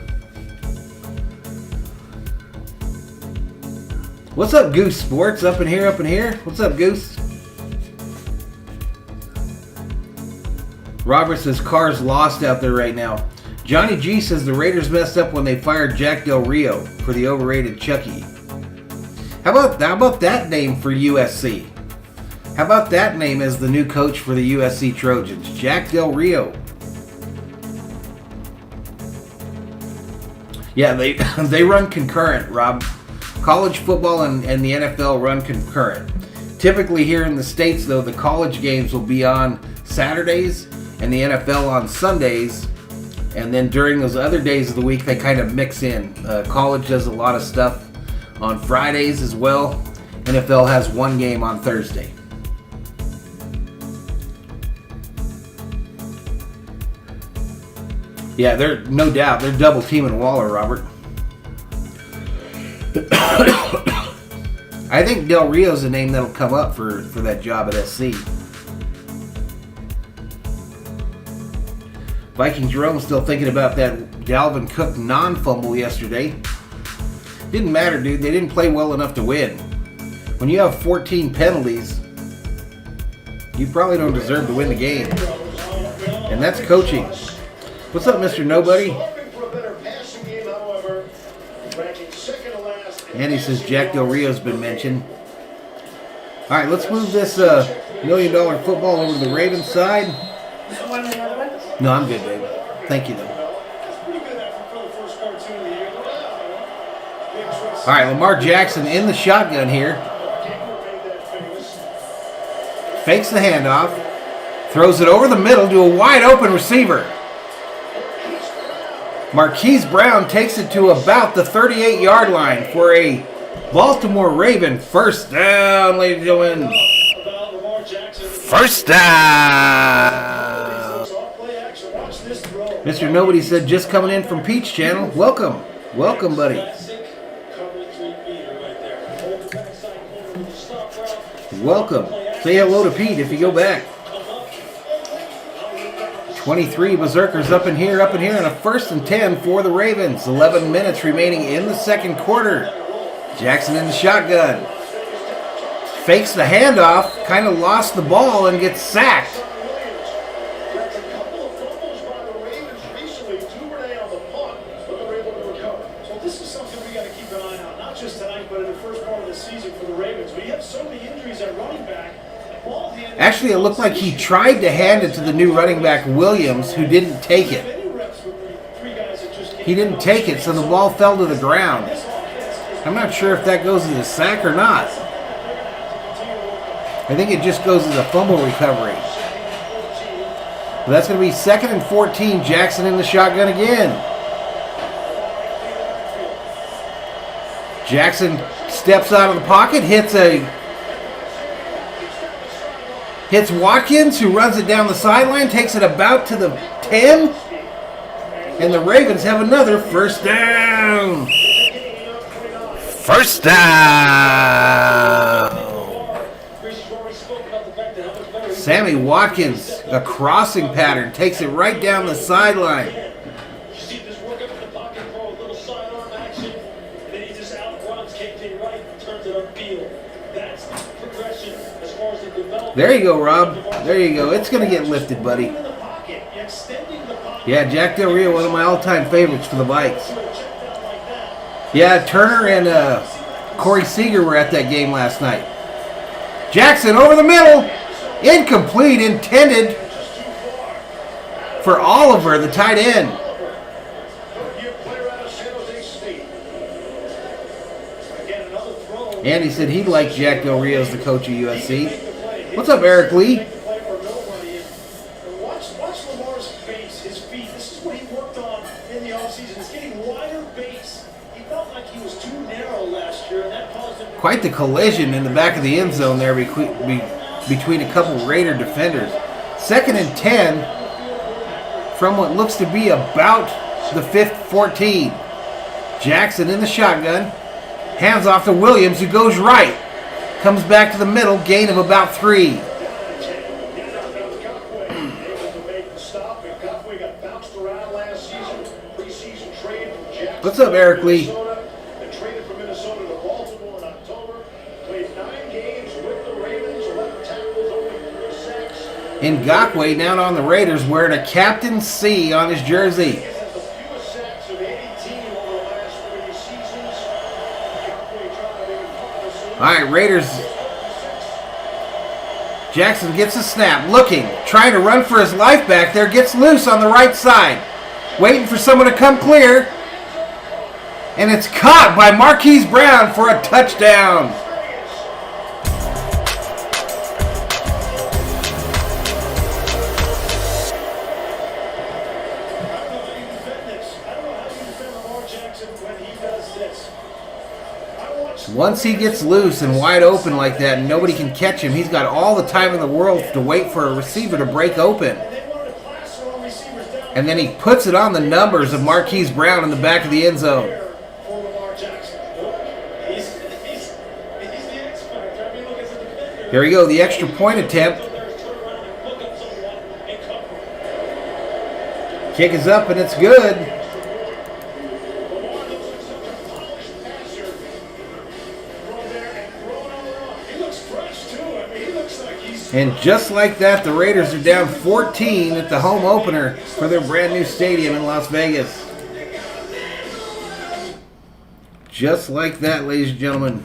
What's up, Goose Sports? Up in here, up in here. What's up, Goose? Robert says, Carr's lost out there right now. Johnny G says the Raiders messed up when they fired Jack Del Rio for the overrated Chucky. How about that name for USC? How about that name as the new coach for the USC Trojans? Jack Del Rio. Yeah, they run concurrent, Rob. College football and the NFL run concurrent. Typically here in the States, though, the college games will be on Saturdays and the NFL on Sundays. And then during those other days of the week, they kind of mix in. College does a lot of stuff on Fridays as well. NFL has one game on Thursday. Yeah, they're no doubt. They're double teaming Waller, Robert. I think Del Rio's a name that'll come up for that job at SC. Vikings Jerome still thinking about that Dalvin Cook non-fumble yesterday. Didn't matter, dude. They didn't play well enough to win. When you have 14 penalties, you probably don't deserve to win the game. And that's coaching. What's up, Mr. Nobody? Andy says Jack Del Rio's been mentioned. All right, let's move this $1 million football over to the Ravens side. No, I'm good, babe. Thank you, though. All right, Lamar Jackson in the shotgun here. Fakes the handoff. Throws it over the middle to a wide open receiver. Marquise Brown takes it to about the 38-yard line for a Baltimore Raven first down, ladies and gentlemen. First down. Mr. Nobody said just coming in from Peach Channel. Welcome. Welcome, buddy. Welcome. Say hello to Pete if you go back. 23 Berzerkers up in here, and a 1st and 10 for the Ravens. 11 minutes remaining in the second quarter. Jackson in the shotgun. Fakes the handoff, kind of lost the ball and gets sacked. Well, this is something we got to keep an eye on, not just tonight, but in the first part of the season for the Ravens. We have so many injuries at running back. Actually, it looked like he tried to hand it to the new running back, Williams, who didn't take it. He didn't take it, so the ball fell to the ground. I'm not sure if that goes as a sack or not. I think it just goes as a fumble recovery. But that's going to be 2nd and 14. Jackson in the shotgun again. Jackson steps out of the pocket, hits Watkins, who runs it down the sideline, takes it about to the 10, and the Ravens have another first down. First down. Sammy Watkins, a crossing pattern, takes it right down the sideline. There you go, Rob. There you go. It's going to get lifted, buddy. Yeah, Jack Del Rio, one of my all-time favorites for the Vikes. Yeah, Turner and Corey Seager were at that game last night. Jackson over the middle. Incomplete, intended for Oliver, the tight end. Andy said he liked Jack Del Rio as the coach of USC. What's up, Eric Lee? Watch Lamar's base, his feet. This is what he worked on in the offseason. It's getting wider base. He felt like he was too narrow last year, and that caused him... Quite the collision in the back of the end zone there between a couple Raider defenders. 2nd and 10 from what looks to be about the 5th 14. Jackson in the shotgun. Hands off to Williams, who goes right. Comes back to the middle, gain of about 3. What's up, Eric Lee? Traded from Minnesota to Baltimore in October. Played 9 games with the Ravens, 11 tackles, only 3 sacks. Ngakoue down on the Raiders wearing a Captain C on his jersey. He has the fewest sacks of any team over the last 3 seasons. Ngakoue trying to make it. All right, Raiders. Jackson gets a snap, looking, trying to run for his life back there, gets loose on the right side. Waiting for someone to come clear. And it's caught by Marquise Brown for a touchdown. Once he gets loose and wide open like that and nobody can catch him, he's got all the time in the world to wait for a receiver to break open. And then he puts it on the numbers of Marquise Brown in the back of the end zone. Here we go, the extra point attempt. Kick is up and it's good. And just like that, the Raiders are down 14 at the home opener for their brand new stadium in Las Vegas. Just like that, ladies and gentlemen.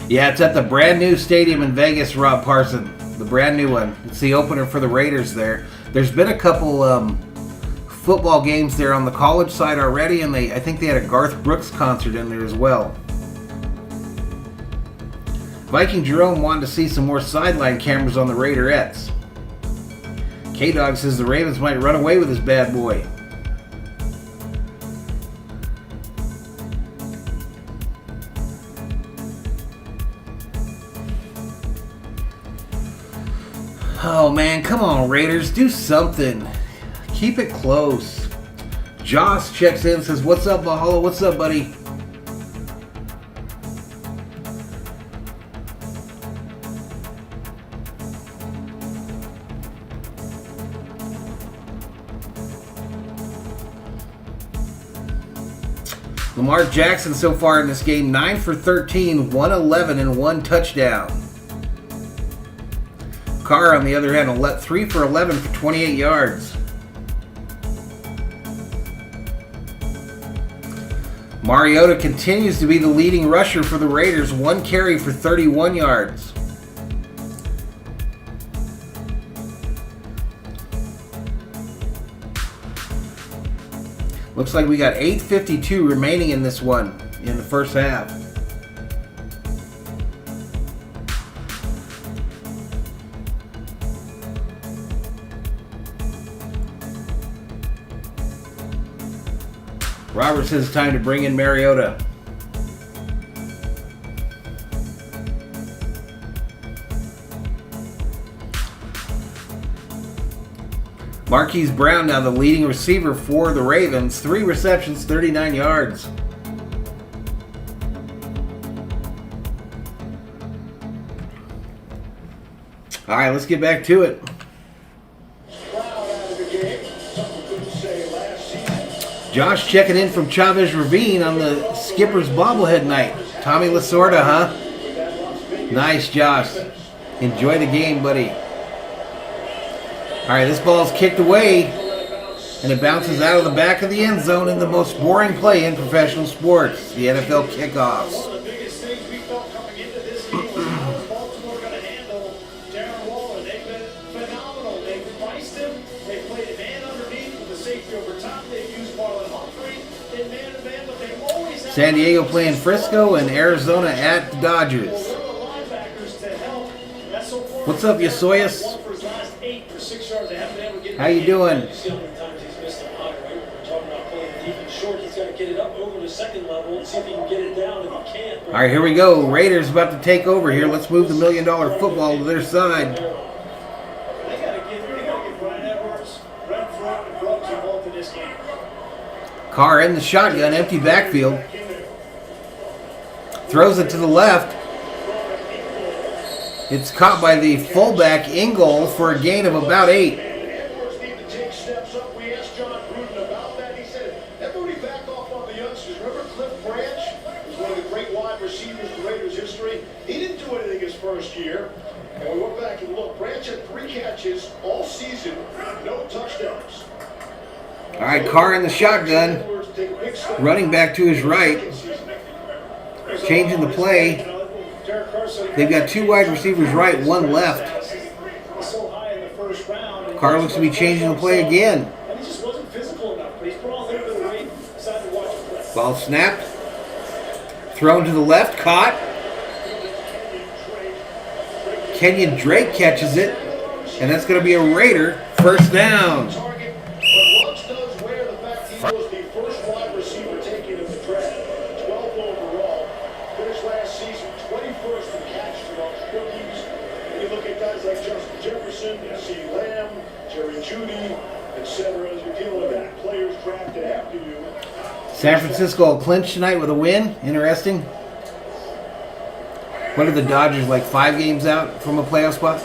Yeah, it's at the brand new stadium in Vegas, Rob Parson. The brand new one. It's the opener for the Raiders there. There's been a couple football games there on the college side already, and I think they had a Garth Brooks concert in there as well. Viking Jerome wanted to see some more sideline cameras on the Raiderettes. K-Dog says the Ravens might run away with this bad boy. Oh man, come on Raiders, do something. Keep it close. Joss checks in, says, "What's up, Valhalla? What's up, buddy?" Lamar Jackson so far in this game, 9 for 13, 111 and 1 touchdown. Carr, on the other hand, 3 for 11 for 28 yards. Mariota continues to be the leading rusher for the Raiders, 1 carry for 31 yards. Looks like we got 8:52 remaining in this one in the first half. Robert says it's time to bring in Mariota. Marquise Brown now the leading receiver for the Ravens. 3 receptions, 39 yards. All right, let's get back to it. Josh checking in from Chavez Ravine on the Skipper's bobblehead night. Tommy Lasorda, huh? Nice, Josh. Enjoy the game, buddy. All right, this ball's kicked away, and it bounces out of the back of the end zone in the most boring play in professional sports, the NFL kickoffs. One of the biggest things we felt coming into this game was how is Baltimore going to handle Darren Waller. They've been phenomenal. They've priced him. They played man underneath with the safety over top. They've used Marlon Humphrey in man-to-man, but they've always had San Diego playing Frisco and Arizona at the Dodgers. What's up, Yasoyas? How you doing? All right, here we go. Raiders about to take over here. Let's move the $1 million football to their side. Carr in the shotgun, empty backfield. Throws it to the left. It's caught by the fullback Ingle for a gain of about 8. Edwards need to take steps up. We asked John Gruden about that. He said, everybody back off on the youngsters. Remember Cliff Branch? He was one of the great wide receivers in Raiders history. He didn't do anything his first year. And we went back and looked. Branch had 3 catches all season, no touchdowns. All right, Carr in the shotgun. Running back to his right. Changing the play. They've got 2 wide receivers right, 1 left. Carr looks to be changing the play again. Ball snapped. Thrown to the left, caught. Kenyon Drake catches it. And that's going to be a Raider. First down. San Francisco will clinch tonight with a win. Interesting. What are the Dodgers, like 5 games out from a playoff spot?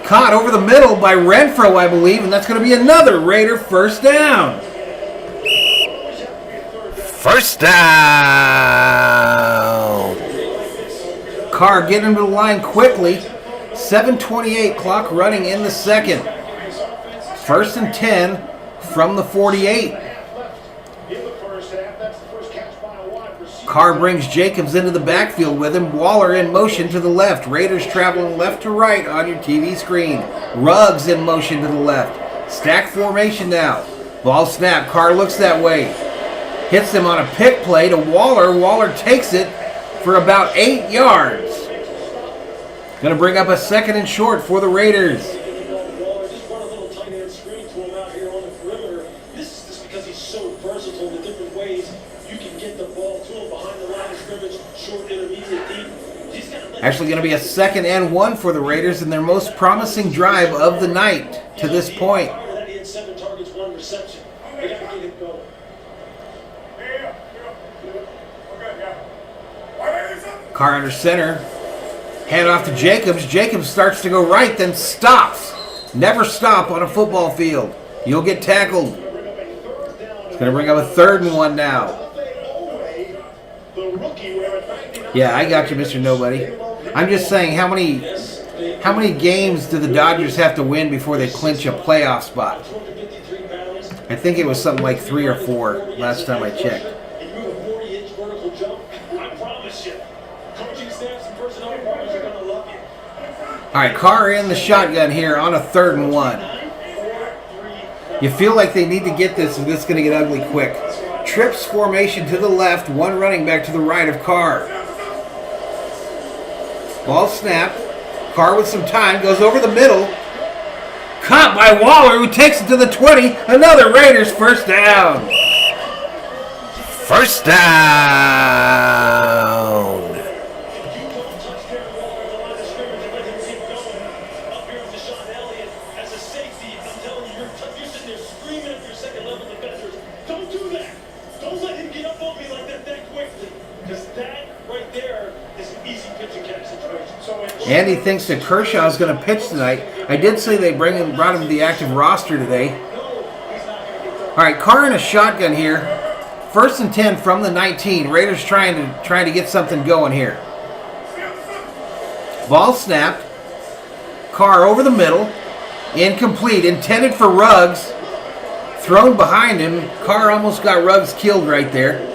Caught over the middle by Renfro, I believe, and that's going to be another Raider first down. First down. Carr getting him to the line quickly. 7:28 clock running in the second. 1st and 10 from the 48. Carr brings Jacobs into the backfield with him. Waller in motion to the left. Raiders traveling left to right on your TV screen. Ruggs in motion to the left. Stack formation now. Ball snap. Carr looks that way. Hits him on a pick play to Waller. Waller takes it for about 8 yards. Going to bring up a 2nd and short for the Raiders. Actually going to be a 2nd and 1 for the Raiders in their most promising drive of the night to this point. Carr under center. Hand off to Jacobs. Jacobs starts to go right, then stops. Never stop on a football field. You'll get tackled. It's going to bring up a 3rd and 1 now. Yeah, I got you, Mr. Nobody. I'm just saying, how many games do the Dodgers have to win before they clinch a playoff spot? I think it was something like 3 or 4 last time I checked. All right, Carr in the shotgun here on a 3rd and 1. You feel like they need to get this, and this is going to get ugly quick. Trips formation to the left, one running back to the right of Carr. Ball snapped. Carr with some time, goes over the middle. Caught by Waller, who takes it to the 20. Another Raiders first down. First down. Andy thinks that Kershaw is going to pitch tonight. I did say they brought him to the active roster today. All right, Carr in a shotgun here. 1st and 10 from the 19. Raiders trying to get something going here. Ball snapped. Carr over the middle. Incomplete. Intended for Ruggs. Thrown behind him. Carr almost got Ruggs killed right there.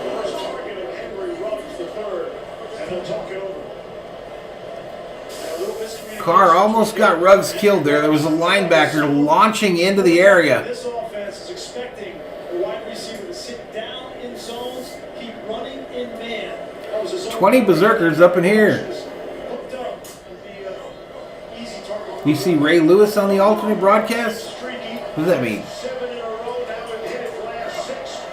Carr almost got Ruggs killed there. There was a linebacker launching into the area. This offense is expecting the wide receiver to sit down in zones, keep running in man. 20 Berzerkers up in here. You see Ray Lewis on the alternate broadcast? What does that mean?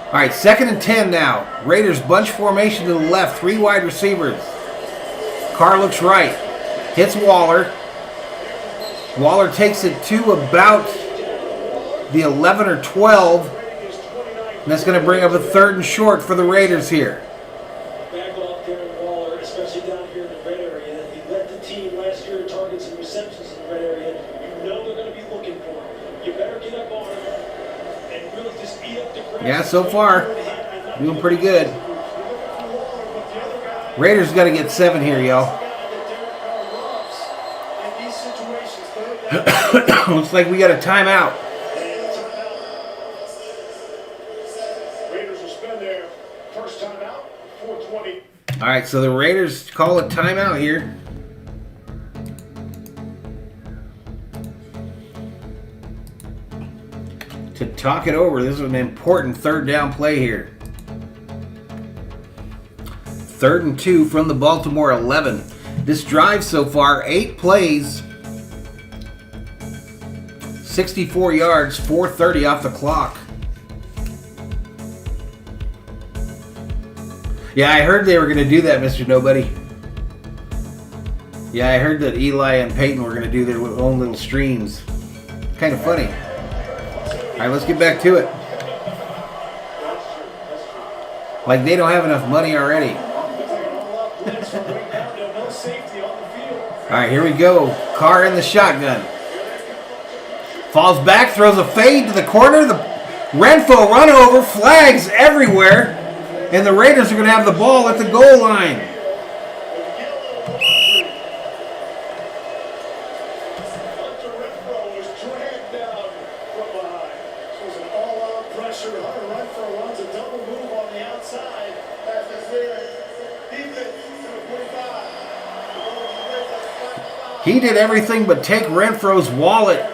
All right, 2nd and 10 now. Raiders bunch formation to the left, 3 wide receivers. Carr looks right, hits Waller. Waller takes it to about the 11 or 12. And that's going to bring up a 3rd and short for the Raiders here. Back off Darren Waller, especially down here in the red area. He led the team last year in targets and receptions in the red area. You know they're going to be looking for him. You better get up on him and really just eat up the grass. Yeah, so far, doing pretty good. Raiders got to get 7 here, y'all. Looks like we got a timeout. Raiders will spend their first timeout, 4:20. All right, so the Raiders call a timeout here. To talk it over, this is an important 3rd down play here. 3rd and 2 from the Baltimore 11. This drive so far, 8 plays. 64 yards, 4:30 off the clock. Yeah, I heard they were going to do that, Mr. Nobody. Yeah, I heard that Eli and Peyton were going to do their own little streams. Kind of funny. All right, let's get back to it. Like they don't have enough money already. All right, here we go. Carr in the shotgun. Falls back, throws a fade to the corner. The Renfro run over, flags everywhere. And the Raiders are going to have the ball at the goal line. He did everything but take Renfro's wallet.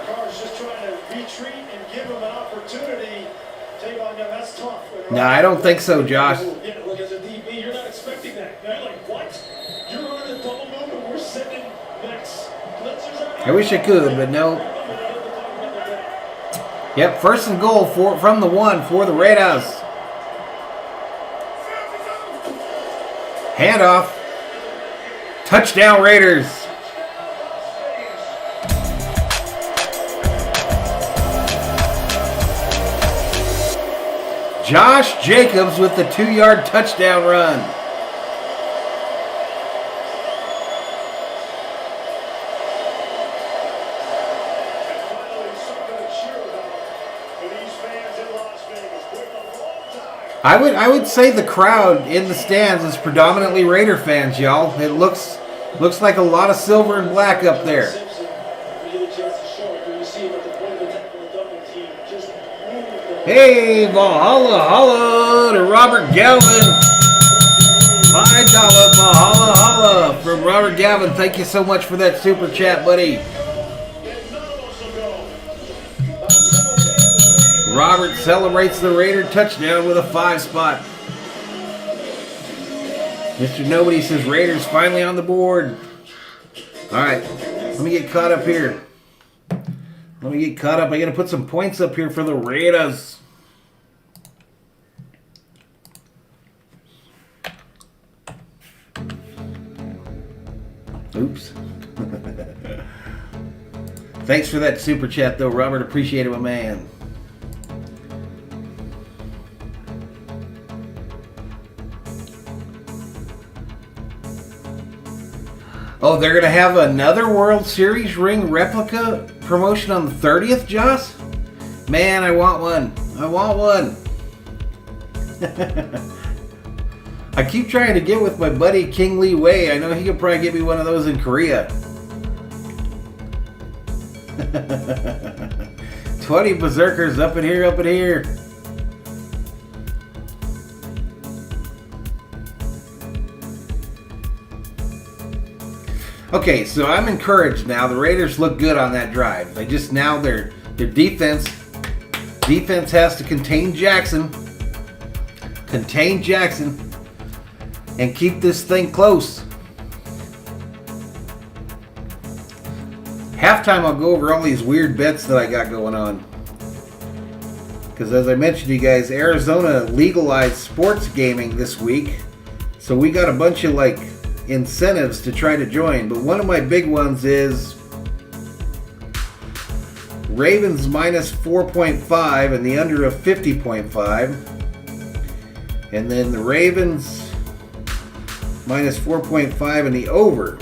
No, I don't think so, Josh. Yeah, look, as a DB, you're not expecting that. You're like, what? You're running a double move and we're sending next blitzers out. I wish I could, but no. Yep, 1st and goal from the 1 for the Raiders. Handoff. Touchdown, Raiders. Josh Jacobs with the 2-yard touchdown run. I would say the crowd in the stands is predominantly Raider fans, y'all. It looks like a lot of silver and black up there. Hey, Valhalla, holla to Robert Galvin. $5 Valhalla, holla from Robert Galvin. Thank you so much for that super chat, buddy. Robert celebrates the Raider touchdown with a 5 spot. Mr. Nobody says Raiders finally on the board. All right, let me get caught up here. I got to put some points up here for the Raiders. Oops. Thanks for that super chat, though, Robert. Appreciate it, my man. Oh, they're going to have another World Series ring replica promotion on the 30th, Joss? Man, I want one. I keep trying to get with my buddy King Lee Wei. I know he could probably get me one of those in Korea. 20 Berzerkers up in here. Okay, so I'm encouraged now. The Raiders look good on that drive. They just now their defense has to contain Jackson, and keep this thing close. Halftime, I'll go over all these weird bets that I got going on. Because as I mentioned to you guys, Arizona legalized sports gaming this week. So we got a bunch of incentives to try to join. But one of my big ones is Ravens minus 4.5 and the under of 50.5. And then the Ravens minus 4.5 and the over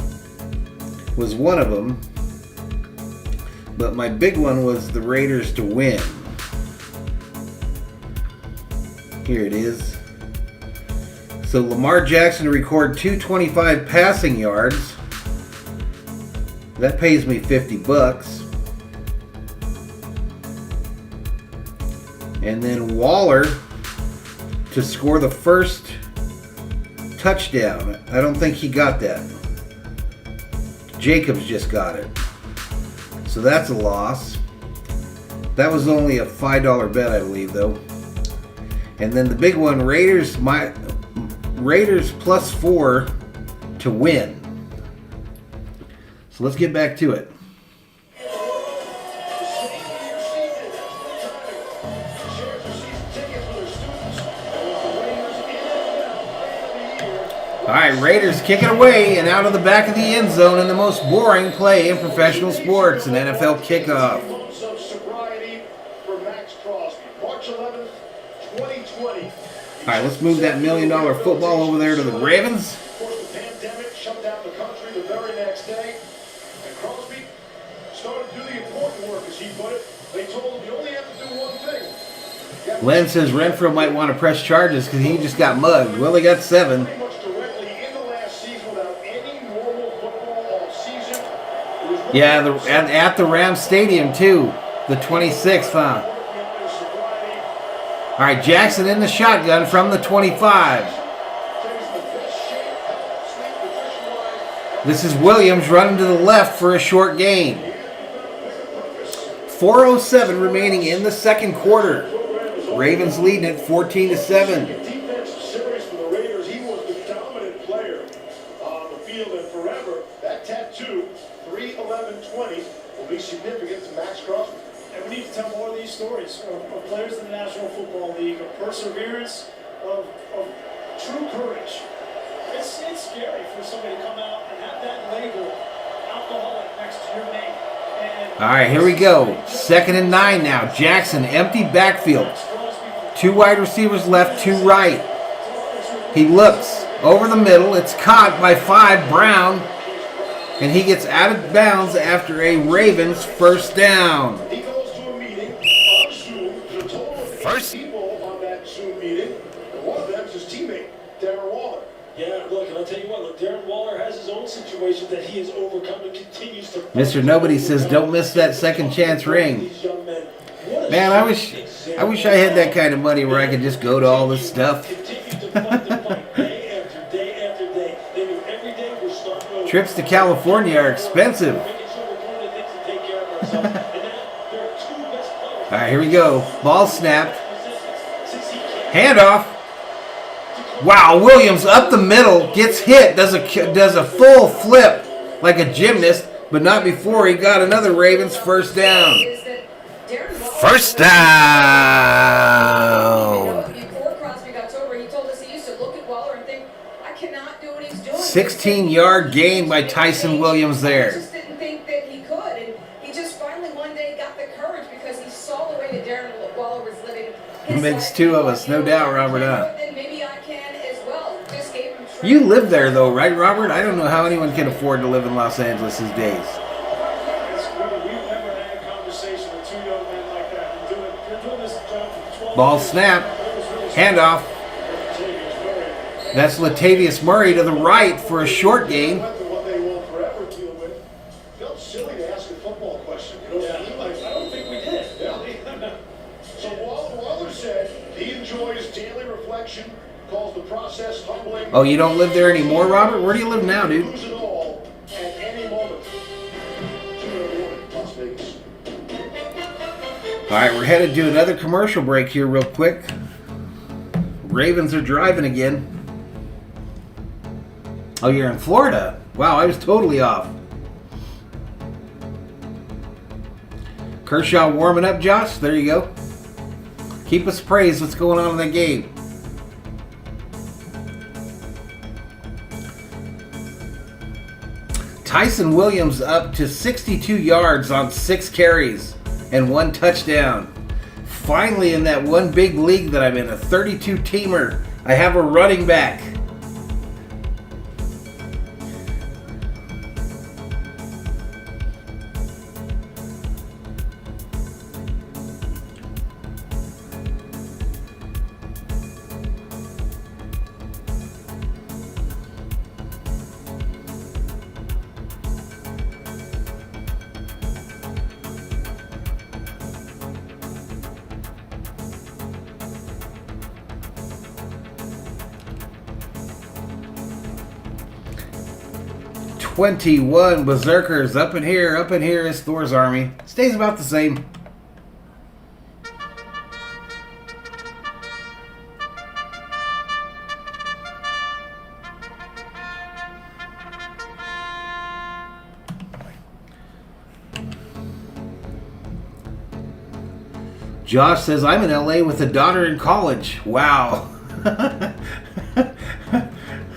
was one of them. But my big one was the Raiders to win. Here it is. So Lamar Jackson to record 225 passing yards. That pays me $50. And then Waller to score the first touchdown. I don't think he got that. Jacobs just got it. So that's a loss. That was only a $5 bet, I believe, though. And then the big one, Raiders plus 4 to win. So let's get back to it. All right, Raiders kick it away and out of the back of the end zone in the most boring play in professional sports, an NFL kickoff. All right, let's move that $1 million football over there to the Ravens. Of course, the pandemic shut down the country the very next day, and Crosby started to do the important work, as he put it. They told him you only have to do one thing. Len says Renfro might want to press charges because he just got mugged. Well, he got 7. Pretty much directly into last season without any normal football all season. Yeah, at the Rams Stadium, too. The 26th, huh? All right, Jackson in the shotgun from the 25. This is Williams running to the left for a short gain. 4:07 remaining in the second quarter. Ravens leading it 14-7. Defensive series for the Raiders. He was the dominant player on the field, and forever that tattoo, 3-11-20, will be significant to Max Crosby. And we need to tell more of these stories of players in the National Football League, of perseverance, of true courage. It's scary for somebody to come out and have that label, alcoholic, next to your name. All right, here we go. 2nd and 9 now. Jackson, empty backfield. 2 wide receivers left, 2 right. He looks over the middle. It's caught by 5, Brown. And he gets out of bounds after a Ravens first down. He goes to a meeting on Zoom. There's a total of 8 people on that Zoom meeting, and one of them is his teammate, Darren Waller. Yeah, look, and I'll tell you what, Darren Waller has his own situation that he has overcome and continues to... Mr. Nobody says, don't miss that second chance ring. Man, I wish I had that kind of money where I could just go to all this stuff. Trips to California are expensive. All right, here we go. Ball snapped. Handoff. Wow, Williams up the middle, gets hit, does a full flip like a gymnast, but not before he got another Ravens first down. First down. Before Crosby got over, he told us he used to look at Waller and think, I cannot do what he's doing. 16-yard gain by Tyson Williams there. He just didn't think that he could, and he just finally one day got the courage because he saw the way that Darren Waller was living. It makes two of us, no doubt, Robert. Then maybe I can as well. Just gave him training. You live there, though, right, Robert? I don't know how anyone can afford to live in Los Angeles these days. We've never had a conversation with two young men like that. They're doing this job for 12 Ball years. snap. Handoff. That's Latavius Murray to the right for a short gain. What they will forever deal with. Felt silly to ask a football question. You know what I mean? Like, I don't think we did. yeah. So Waller said he enjoys daily reflection, calls the process humbling. Oh, you don't live there anymore, Robert? Where do you live now, dude? Lose it all at any moment. 2-1, Las Vegas. All right, we're headed to another commercial break here real quick. Ravens are driving again. Oh, you're in Florida. Wow, I was totally off. Kershaw warming up, Josh. There you go. Keep us appraised what's going on in the game. Tyson Williams up to 62 yards on 6 carries and 1 touchdown. Finally, in that one big league that I'm in, a 32-teamer, I have a running back. "21 Berzerkers up in here is Thor's army." Stays about the same. Josh says, "I'm in LA with a daughter in college." Wow.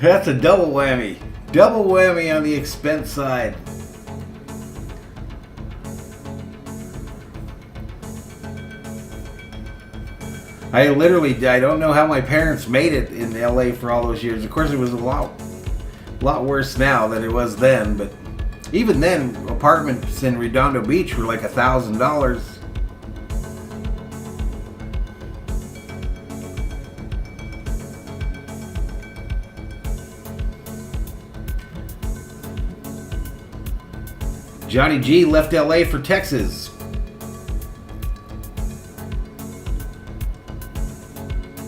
That's a double whammy. Double whammy on the expense side. I don't know how my parents made it in LA for all those years. Of course, it was a lot worse now than it was then, but even then, apartments in Redondo Beach were like $1,000. Johnny G left LA for Texas.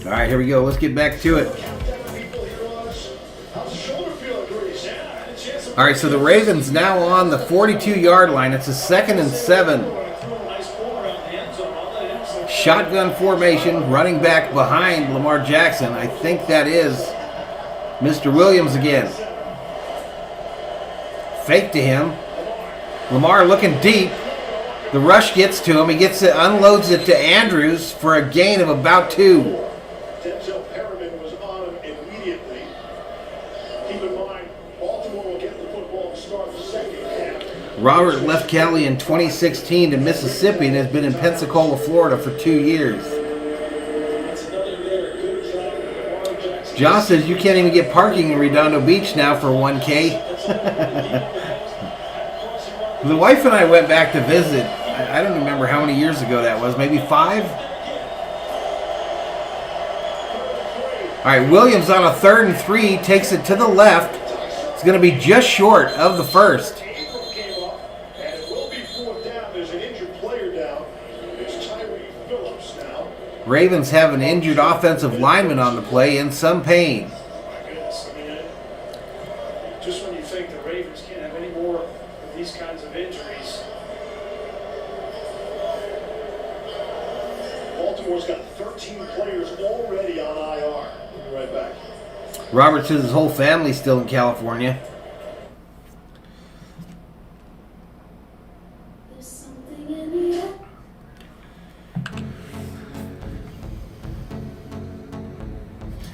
All right, here we go. Let's get back to it. All right, so the Ravens now on the 42-yard line. It's a 2nd and 7. Shotgun formation, running back behind Lamar Jackson. I think that is Mr. Williams again. Fake to him. Lamar looking deep. The rush gets to him. He gets it, unloads it to Andrews for a gain of about 2. Denzel Perriman was on him immediately. Keep in mind, Baltimore will get the football to start the second half. Robert left Cali in 2016 to Mississippi and has been in Pensacola, Florida for 2 years. Josh says you can't even get parking in Redondo Beach now for $1K. The wife and I went back to visit. I don't remember how many years ago that was. Maybe 5? All right, Williams on a 3rd and 3 takes it to the left. It's going to be just short of the first. Ravens have an injured offensive lineman on the play in some pain. Just when you think the Ravens can't have any more of these kinds of injuries. Baltimore's got 13 players already on IR. We'll be right back. Robert says his whole family's still in California. There's something in the air.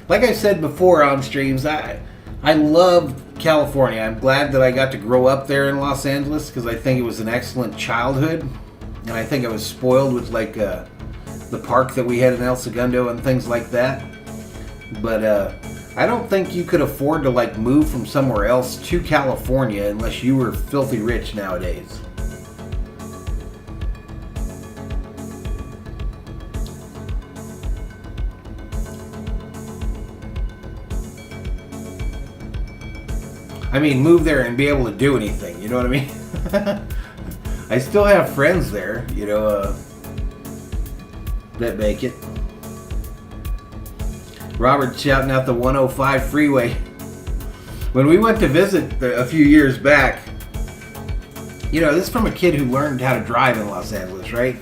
Like I said before on streams, I love California. I'm glad that I got to grow up there in Los Angeles because I think it was an excellent childhood. And I think I was spoiled with like the park that we had in El Segundo and things like that. But I don't think you could afford to like move from somewhere else to California unless you were filthy rich nowadays. I mean, move there and be able to do anything, you know what I mean? I still have friends there, you know, that make it. Robert shouting out the 105 freeway. When we went to visit a few years back, you know, this is from a kid who learned how to drive in Los Angeles, right?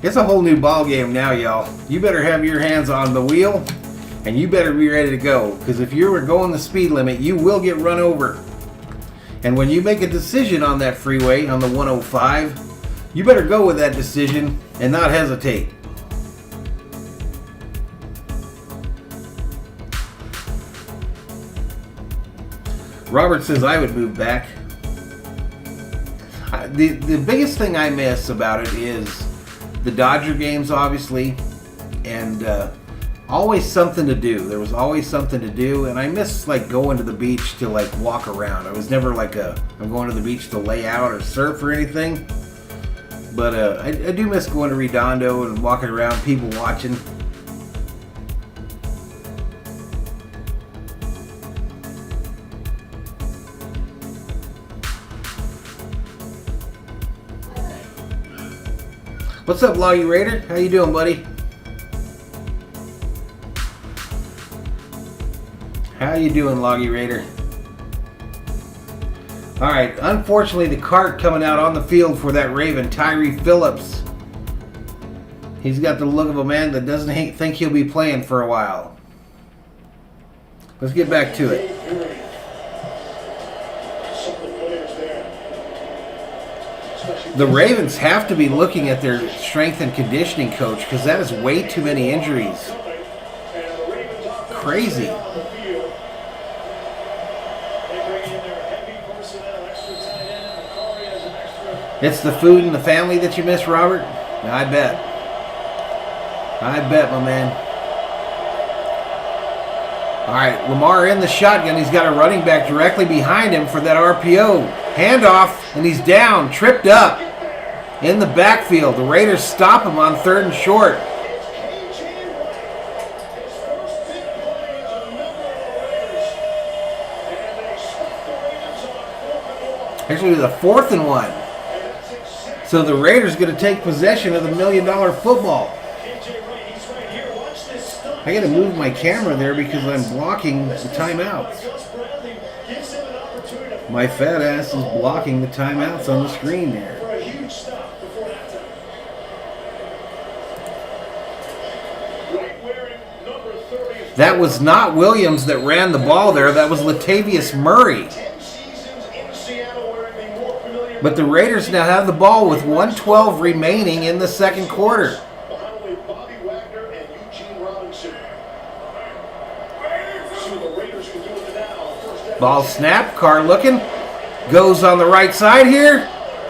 It's a whole new ball game now, y'all. You better have your hands on the wheel. And you better be ready to go, because if you were going the speed limit, you will get run over. And when you make a decision on that freeway, on the 105, you better go with that decision and not hesitate. Robert says I would move back. The biggest thing I miss about it is the Dodger games, obviously, and always something to do. There was always something to do, and I miss like going to the beach to like walk around. I was never like I'm going to the beach to lay out or surf or anything. But I do miss going to Redondo and walking around, people watching. What's up, Loggy Raider? How you doing, buddy? How you doing, Loggy Raider? Alright, unfortunately the cart coming out on the field for that Raven, Tyree Phillips. He's got the look of a man that doesn't think he'll be playing for a while. Let's get back to it. The Ravens have to be looking at their strength and conditioning coach because that is way too many injuries. Crazy. It's the food and the family that you miss, Robert? I bet. I bet, my man. All right, Lamar in the shotgun. He's got a running back directly behind him for that RPO. Handoff, and he's down, tripped up in the backfield. The Raiders stop him on 3rd and short. Actually, it was a 4th and 1. So the Raiders going to take possession of the $1 million football. I got to move my camera there because I'm blocking the timeouts. My fat ass is blocking the timeouts on the screen there. That was not Williams that ran the ball there. That was Latavius Murray. But the Raiders now have the ball with 1:12 remaining in the second quarter. Ball snap, Carr looking. Goes on the right side here.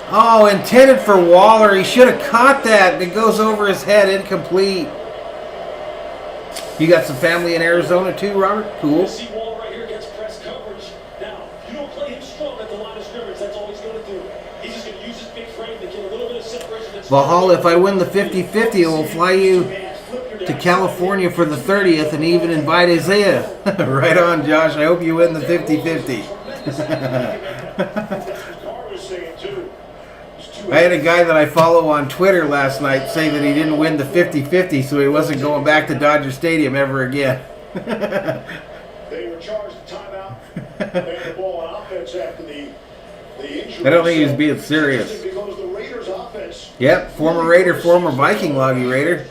Oh, intended for Waller. He should have caught that. And it goes over his head, incomplete. You got some family in Arizona too, Robert? Cool. Valhalla, if I win the 50-50, I will fly you to California for the 30th and even invite Isaiah. Right on, Josh. I hope you win the 50-50. I had a guy that I follow on Twitter last night say that he didn't win the 50-50, so he wasn't going back to Dodger Stadium ever again. They were charged a timeout. They ball on offense after the injury. I don't think he was being serious. Because the Raiders offense this. Yep, former Raider, former Viking, Loggy Raider.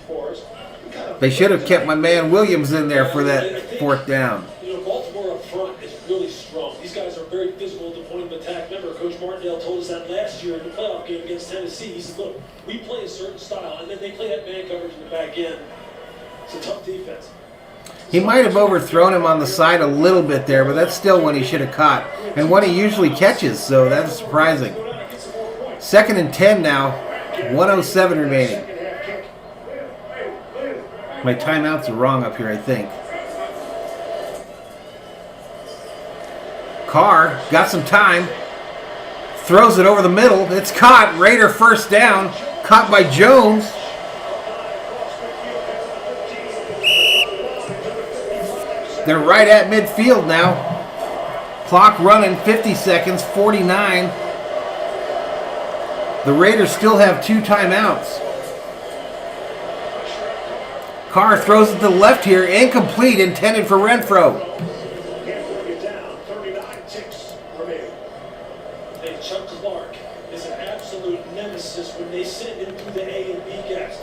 They should have kept my man Williams in there for that fourth down. You know, Baltimore up front is really strong. These guys are very physical at the point of attack. Remember, Coach Martindale told us that last year in the playoff game against Tennessee. He said, look, we play a certain style, and then they play that man coverage in the back end. It's a tough defense. He might have overthrown him on the side a little bit there, but that's still one he should have caught. And one he usually catches, so that's surprising. 2nd and 10 now. 1:07 remaining. My timeouts are wrong up here, I think. Carr got some time. Throws it over the middle. It's caught. Raider first down. Caught by Jones. They're right at midfield now. Clock running, 50 seconds, 49. The Raiders still have 2 timeouts. Carr throws it to the left here, incomplete, intended for Renfro. Hey, Chuck Clark is an absolute nemesis when they send him through the A and B gaps.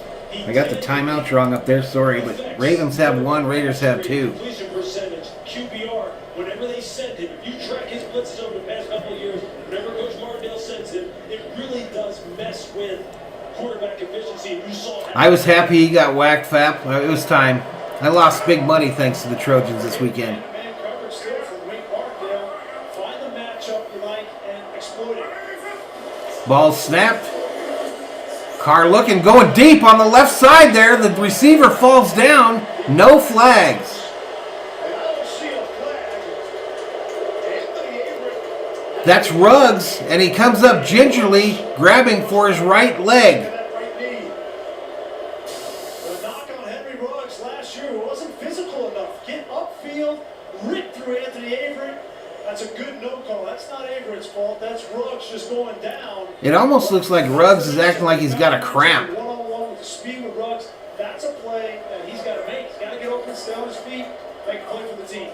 I got the timeouts wrong up there, sorry, but Ravens have 1, Raiders have 2. Completion percentage, QBR, whenever they send him, if you track his blitzes over the past couple of years, whenever Coach Martindale sends him, it really does mess with quarterback efficiency. And you saw that. I was happy he got whacked, Fap. It was time. I lost big money thanks to the Trojans this weekend. Man coverage still from Wink Martindale. Find the matchup you like and exploit it. Ball snapped. Carr looking, going deep on the left side there. The receiver falls down. No flags. That's Ruggs, and he comes up gingerly, grabbing for his right leg. The knock on Henry Ruggs last year wasn't physical enough. Get upfield, rip through Anthony Averett. That's a good no call. That's not Averett's fault. That's Ruggs just going down. It almost looks like Ruggs is acting like he's got a cramp. One-on-one with the speed with Ruggs. That's a play that he's got to make. He's got to get open, stay on his feet, make a play for the team.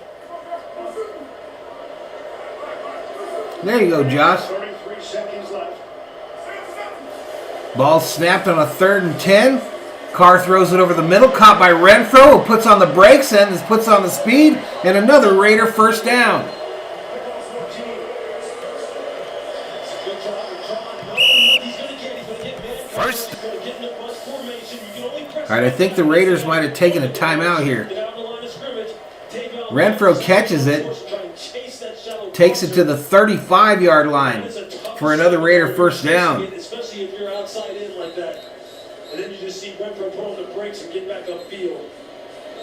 There you go, Josh. 33 seconds left. Ball snapped on a 3rd and 10. Carr throws it over the middle, caught by Renfro, who puts on the brakes and puts on the speed, and another Raider first down. First. All right, I think the Raiders might have taken a timeout here. Renfro catches it, takes it to the 35-yard line for another Raider first down. Especially if you're outside in like that. And then you just see Renfro put on the brakes and get back upfield.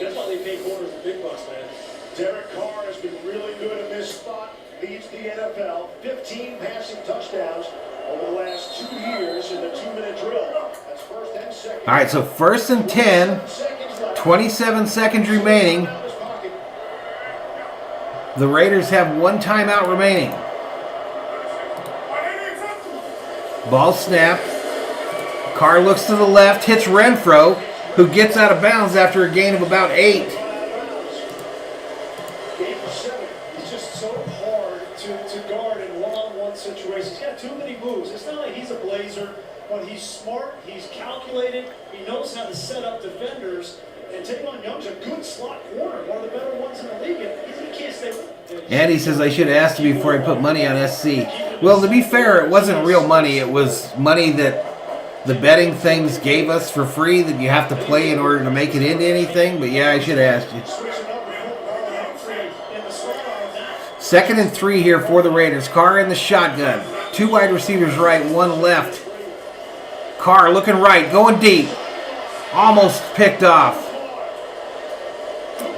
That's why they pay corners the big bucks, man. Derek Carr has been really good in this spot. Leads the NFL. 15 passing touchdowns over the last 2 years in the 2-minute drill. That's 1st and 2nd. All right, so 1st and 10, 27 seconds remaining. The Raiders have 1 timeout remaining. Ball snapped. Carr looks to the left, hits Renfro, who gets out of bounds after a gain of about 8. He's just so hard to guard in one-on-one situations. He's got too many moves. It's not like he's a blazer, but he's smart, he's calculated, he knows how to set up defenders. And Tavon Young's a good slot corner, one of the better ones in the league. He can't stay with him. Andy says I should have asked you before I put money on SC. Well, to be fair, it wasn't real money. It was money that the betting things gave us for free that you have to play in order to make it into anything. But yeah, I should have asked you. 2nd and 3 here for the Raiders. Carr in the shotgun. 2 wide receivers right, 1 left. Carr looking right, going deep. Almost picked off.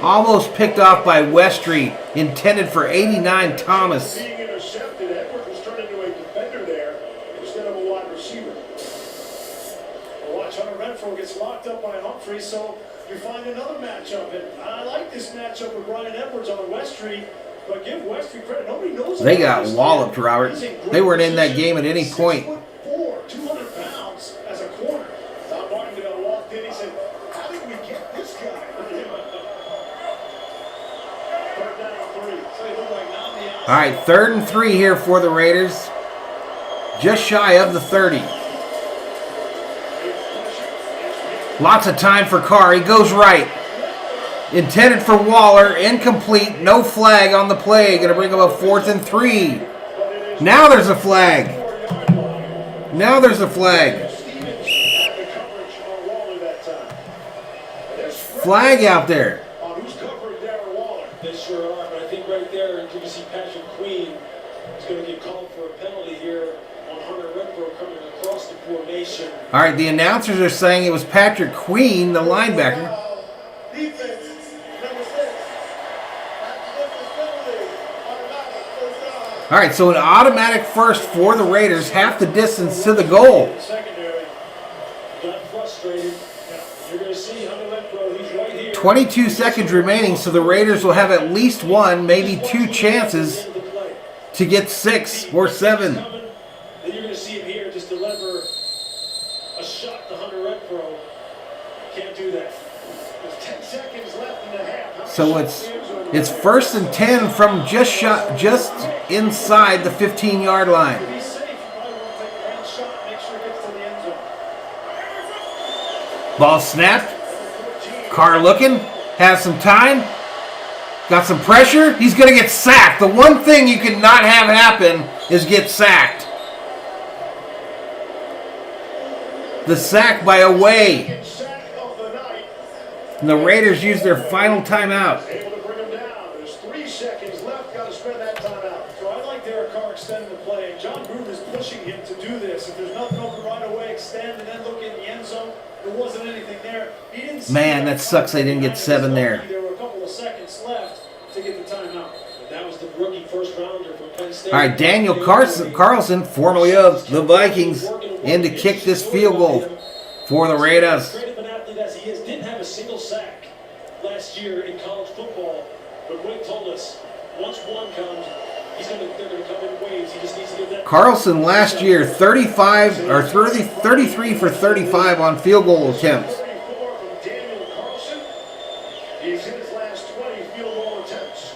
Almost picked off by Westry, intended for 89 Thomas. Being intercepted, Edwards was turned into a defender there instead of a wide receiver. Well, watch Hunter Renfro gets locked up by Humphrey, so you find another matchup. And I like this matchup with Brian Edwards on Westry, but give Westry credit. Nobody knows. They got walloped, Robert. They weren't in that game at any point. 6'4", 200 pounds as a corner. Tom Martindale walked in, he said, how did we get this guy? All right, 3rd and 3 here for the Raiders. Just shy of the 30. Lots of time for Carr. He goes right. Intended for Waller. Incomplete. No flag on the play. Going to bring up a 4th and 3. Now there's a flag. Now there's a flag. Flag out there. Who's covering Darren Waller? They sure are, but I think right there, you can see Patrick Queen is going to get called for a penalty here on Hunter Renfrow coming across the formation. All right, the announcers are saying it was Patrick Queen, the linebacker. Defense, number 6. All right, so an automatic first for the Raiders, half the distance to the goal. Secondary got frustrated. You're going to see Hunter Renfrow, he's right here. 22 seconds remaining, so the Raiders will have at least one, maybe two chances to get 6 or 7. Then you're going to see him here just deliver a shot to Hunter Renfrow. Can't do that. There's 10 seconds left in the half. So it's 1st and 10 from just inside the 15-yard line. To be safe, you probably want to take a round shot, make sure it gets to the end zone. Ball snapped. Carr looking. Has some time. Got some pressure. He's going to get sacked. The one thing you cannot have happen is get sacked. The sack by Away. And the Raiders use their final timeout. Able to bring him down. There's 3 seconds left. Got to spend that timeout. So I like Derek Carr extending the play. John Gruden is pushing him to do this. If there's nothing open right away, extend and then look in the end zone. There wasn't anything there. He didn't see Man, that sucks they didn't get 7 there. There were a couple of seconds left to get the timeout. And that was the rookie first rounder from Penn State. All right, Daniel Carlson, formerly of the Vikings, in to kick this field goal for the Raiders. Great of an athlete as he is, didn't have a single sack last year in college football. But Wade told us, once one comes, they're going to come in waves. He just needs to give that. Carlson last year, 33 for 35 on field goal attempts. 34 from Daniel Carlson. He's hit his last 20 field goal attempts.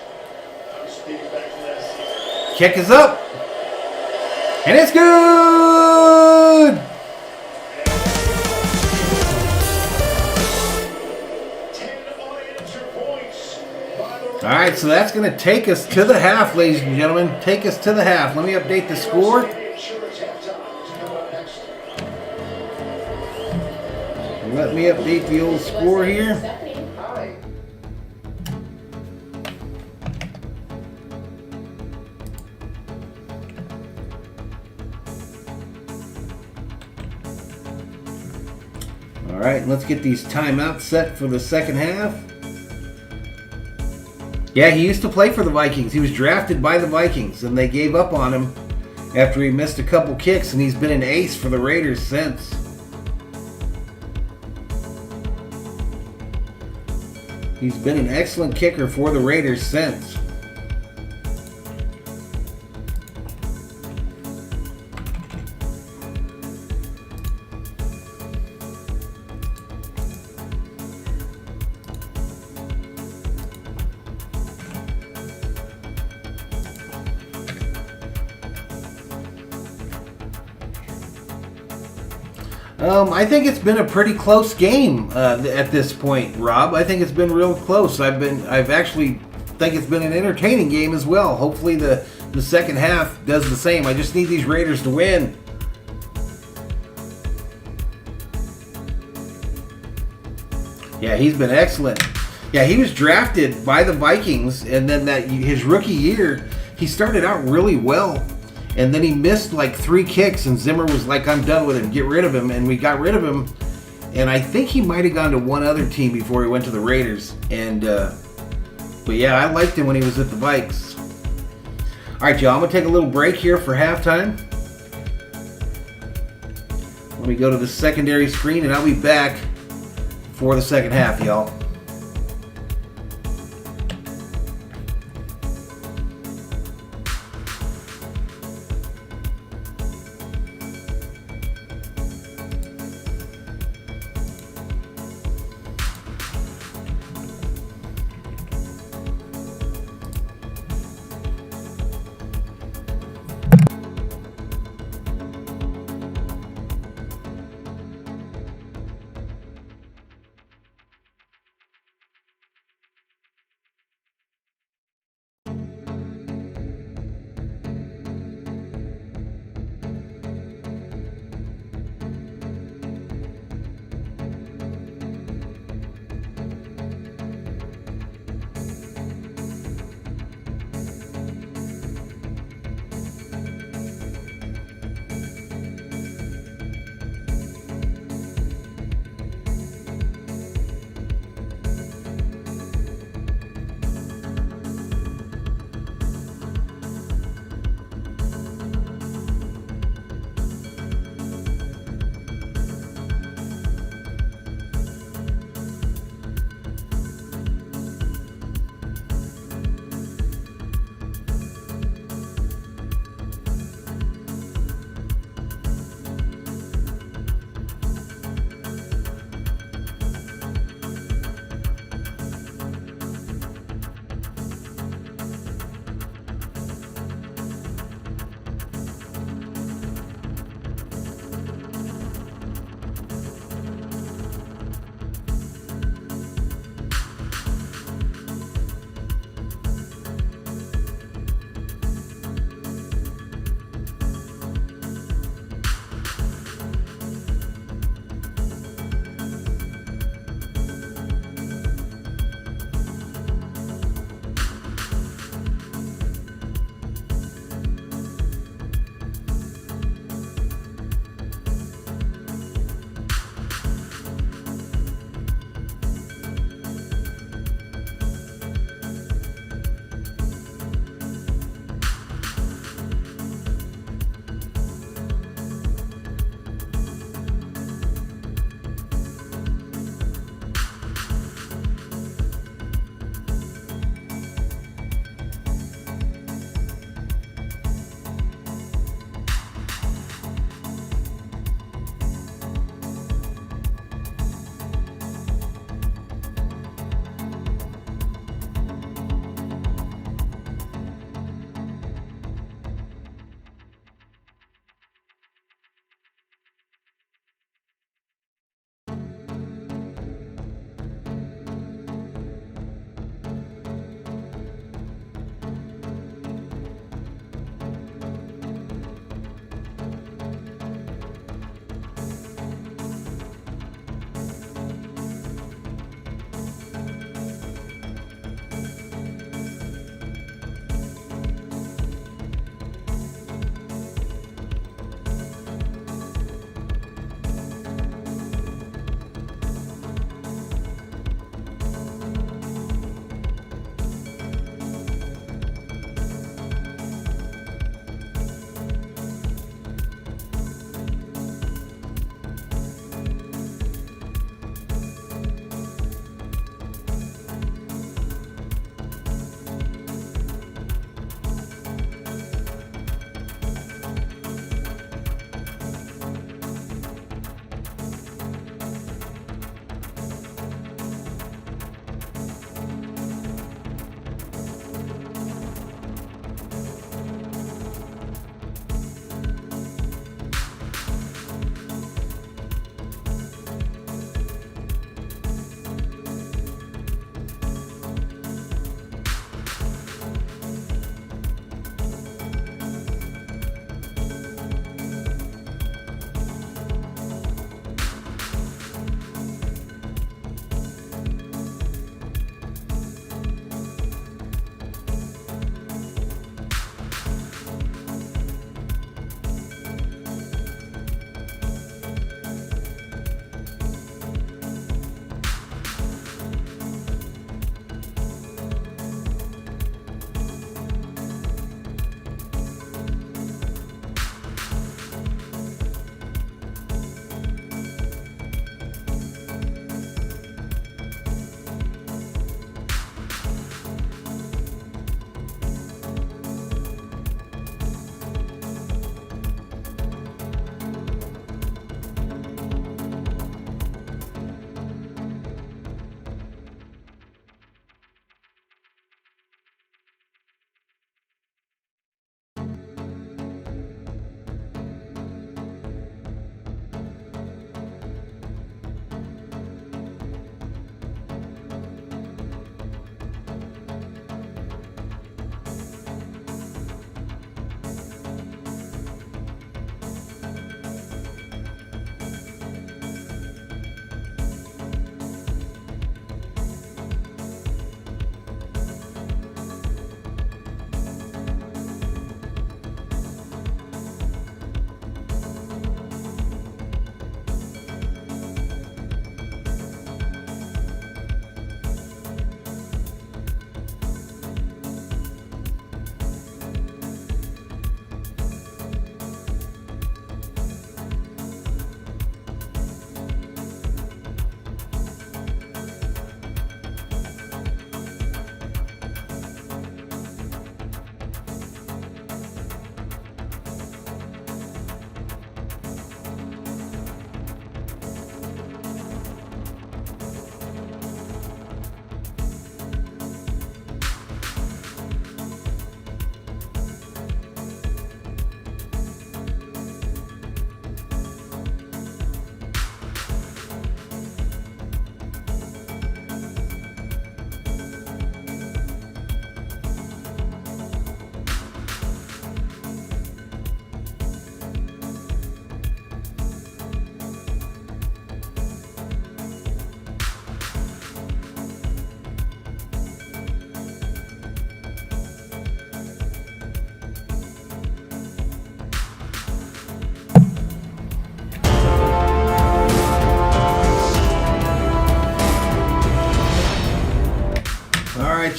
I'm speaking back from last season. Kick is up. And it's good. 10 unanswered points by the All right, so that's going to take us to the half, ladies and gentlemen. Take us to the half. Let me update the score. Insurance halftime is coming up next. Let me update the old score here. Hi. All right, let's get these timeouts set for the second half. Yeah, he used to play for the Vikings. He was drafted by the Vikings, and they gave up on him after he missed a couple kicks, and he's been an ace for the Raiders since. He's been an excellent kicker for the Raiders since. I think it's been a pretty close game at this point, Rob. I think it's been real close. I've actually think it's been an entertaining game as well. Hopefully the second half does the same. I just need these Raiders to win. Yeah, he's been excellent. Yeah, he was drafted by the Vikings, and then his rookie year, he started out really well. And then he missed like 3 kicks, and Zimmer was like, I'm done with him. Get rid of him. And we got rid of him. And I think he might have gone to one other team before he went to the Raiders. And but yeah, I liked him when he was at the Vikes. All right, y'all, I'm going to take a little break here for halftime. Let me go to the secondary screen, and I'll be back for the second half, y'all.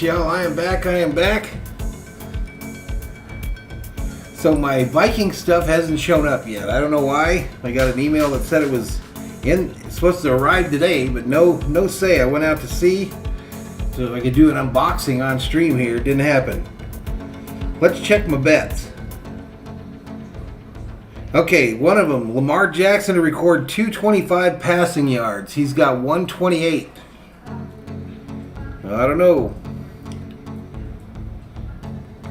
y'all. I am back. So my Viking stuff hasn't shown up yet. I don't know why. I got an email that said it was it's supposed to arrive today, but no say. I went out to see so I could do an unboxing on stream here. It didn't happen. Let's check my bets. Okay, one of them, Lamar Jackson to record 225 passing yards. He's got 128. I don't know.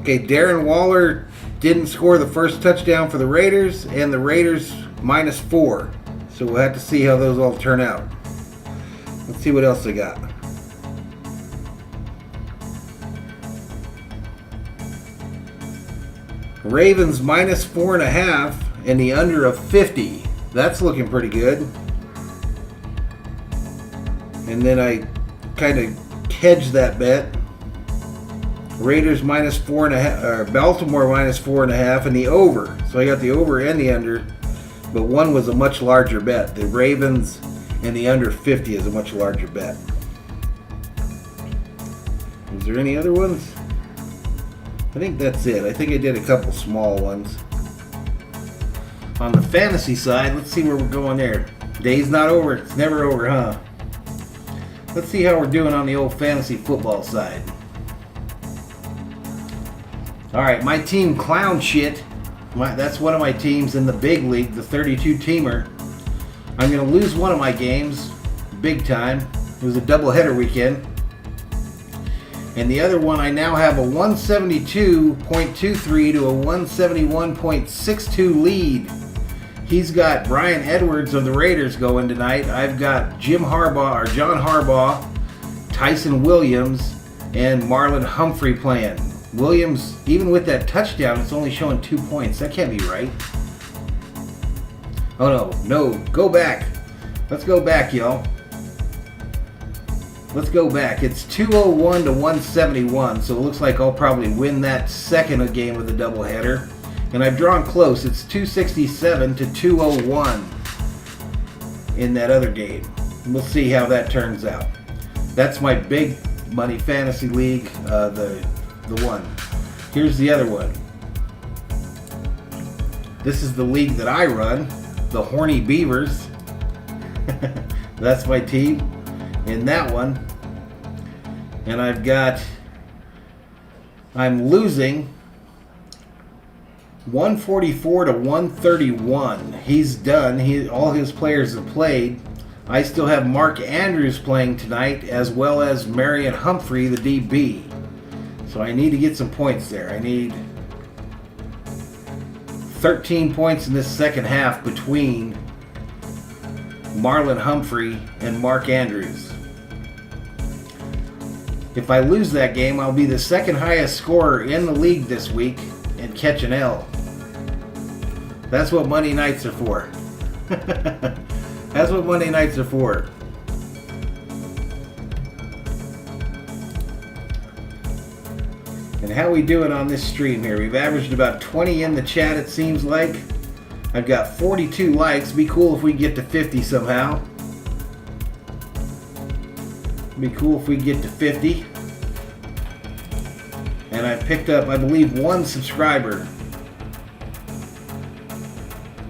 Okay, Darren Waller didn't score the first touchdown for the Raiders, and the Raiders -4. So we'll have to see how those all turn out. Let's see what else they got. Ravens -4.5 and the under of 50. That's looking pretty good. And then I kind of hedged that bet. Raiders -4.5, or Baltimore -4.5, and the over. So I got the over and the under, but one was a much larger bet. The Ravens and the under 50 is a much larger bet. Is there any other ones? I think that's it. I think I did a couple small ones. On the fantasy side, let's see where we're going there. Day's not over. It's never over, huh? Let's see how we're doing on the old fantasy football side. Alright, my team Clown Shit. That's one of my teams in the big league, the 32-teamer. I'm going to lose one of my games, big time. It was a doubleheader weekend. And the other one, I now have a 172.23 to a 171.62 lead. He's got Brian Edwards of the Raiders going tonight. I've got John Harbaugh, Tyson Williams, and Marlon Humphrey playing. Williams, even with that touchdown, it's only showing 2 points. That can't be right. Oh no, go back. Let's go back, y'all. Let's go back. It's 201 to 171, so it looks like I'll probably win that second game of the doubleheader. And I've drawn close. It's 267 to 201 in that other game. We'll see how that turns out. That's my big money fantasy league, the one. Here's the other one. This is the league that I run, the Horny Beavers. That's my team in that one. And I'm losing 144 to 131. He's done. All his players have played. I still have Mark Andrews playing tonight, as well as Marion Humphrey, the DB. So I need to get some points there. I need 13 points in this second half between Marlon Humphrey and Mark Andrews. If I lose that game, I'll be the second highest scorer in the league this week and catch an L. That's what Monday nights are for. That's what Monday nights are for. And how we doing on this stream here? We've averaged about 20 in the chat, it seems like. I've got 42 likes. Be cool if we get to 50 somehow. Be cool if we get to 50. And I picked up, I believe, one subscriber.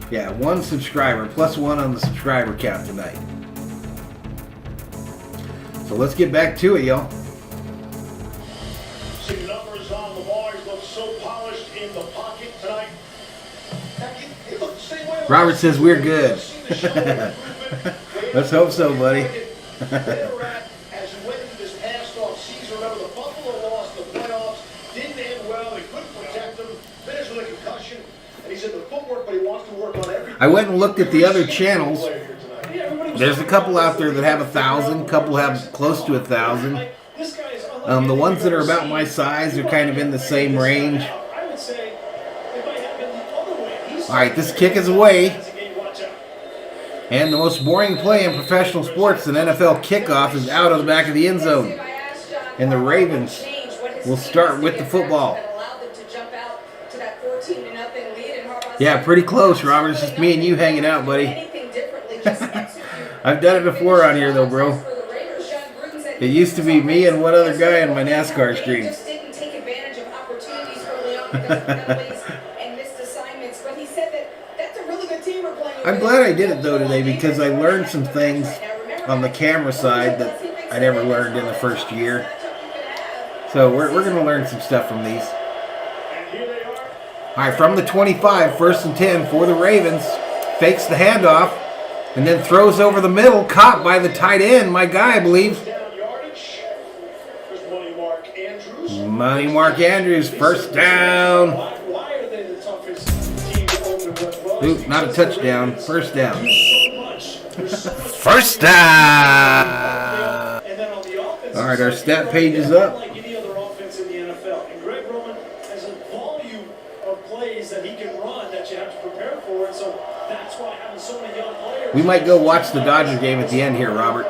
Yeah, one subscriber, plus one on the subscriber count tonight. So let's get back to it, y'all. See numbers on the bars look so polished in the pocket tonight. He looked the same way. Robert says we're good. Let's hope so, buddy. As you went into this past off season, remember the Buffalo lost the playoffs, didn't end well, they couldn't protect them, finished with a concussion, and he said the footwork, but he wants to work on everything. I went and looked at the other channels. There's a couple out there that have 1,000, couple have close to 1,000. The ones that are about my size are kind of in the same range. Alright, this kick is away. And the most boring play in professional sports, an NFL kickoff, is out of the back of the end zone. And the Ravens will start with the football. Yeah, pretty close, Robert. It's just me and you hanging out, buddy. I've done it before on here, though, bro. It used to be me and one other guy in my NASCAR stream. Just didn't take advantage of opportunities early on because of penalties and missed assignments. But he said that that's a really good team we're playing with. I'm glad I did it though today because I learned some things on the camera side that I never learned in the first year. So we're going to learn some stuff from these. All right, from the 25, 1st and 10 for the Ravens. Fakes the handoff and then throws over the middle, caught by the tight end, my guy, I believe. Money Mark Andrews, first down. Oop, not a touchdown, first down. First down. All right, our stat page is up. We might go watch the Dodger game at the end here, Robert.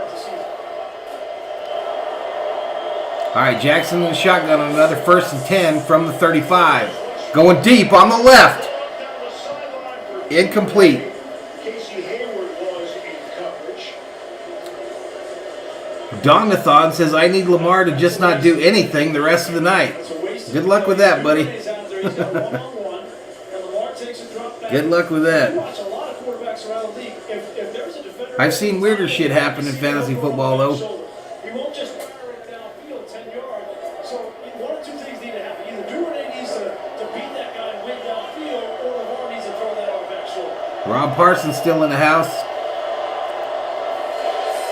All right, Jackson in the shotgun on another 1st and 10 from the 35. Going deep on the left. Incomplete. Dongathon says, I need Lamar to just not do anything the rest of the night. Good luck with that, buddy. Good luck with that. I've seen weirder shit happen in fantasy football, though. He won't just fire it downfield 10 yards. So one or two things need to happen. Either Duvernay needs to beat that guy and win downfield, or Lamar needs to throw that out back shoulder. Rob Parsons still in the house.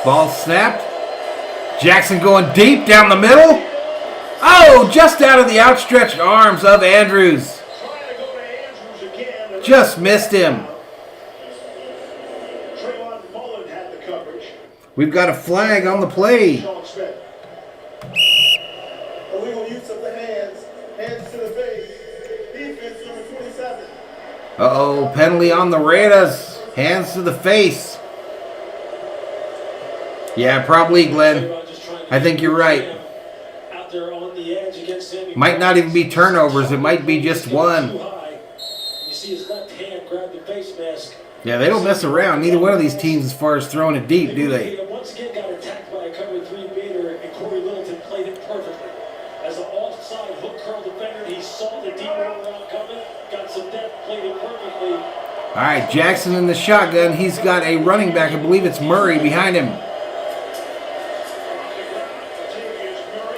Ball snapped. Jackson going deep down the middle. Oh, just out of the outstretched arms of Andrews. Just missed him. We've got a flag on the play. Illegal use of the hands. Hands to the face. Defense number 27. Uh-oh, penalty on the Raiders. Hands to the face. Yeah, probably, Glenn. I think you're right. Might not even be turnovers. It might be just one. Yeah, they don't mess around. Neither one of these teams as far as throwing it deep, do they? Once again got attacked by a cover 3 beater, and Corey Littleton played it perfectly. As an offside hook curl defender, he saw the deep route coming, got some depth, played it perfectly. All right, Jackson in the shotgun. He's got a running back. I believe it's Murray behind him.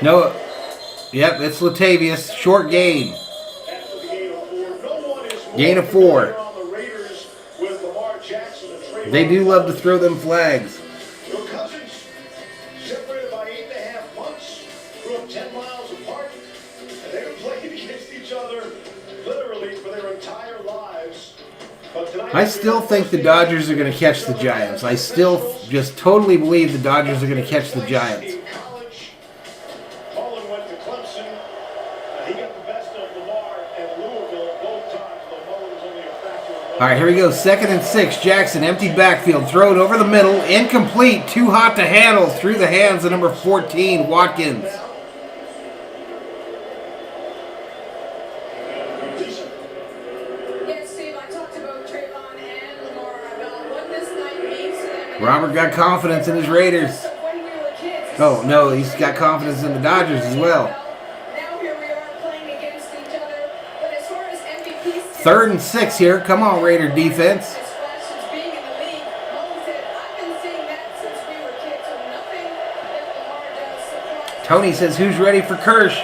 No. Yep, it's Latavius. Short gain. Gain of 4. They do love to throw them flags. Your cousins, separated by 8.5 months, grew up 10 miles apart, and they've played against each other literally for their entire lives. But tonight, I still think the Dodgers are going to catch the Giants. I still just totally believe the Dodgers are going to catch the Giants. Mullen went to Clemson. He got the best of Lamar and Louisville both times, though Mullen was only a factor of 1. All right, here we go. 2nd and 6. Jackson, empty backfield. Throw it over the middle. Incomplete. Too hot to handle. Through the hands of number 14, Watkins. Yes, Steve, I talked about Trayvon and Lamar about what this night means to them. Robert got confidence in his Raiders. When we were kids, Oh, no, he's got confidence in the Dodgers as well. now here we are playing against each other. But as far as MVPs, 3rd and 6 here. Come on, Raider defense. as flash as being in the league, Mullen said, I've been seeing that since we were kids, so nothing that Lamar does surprises. Tony says, who's ready for Kirsch?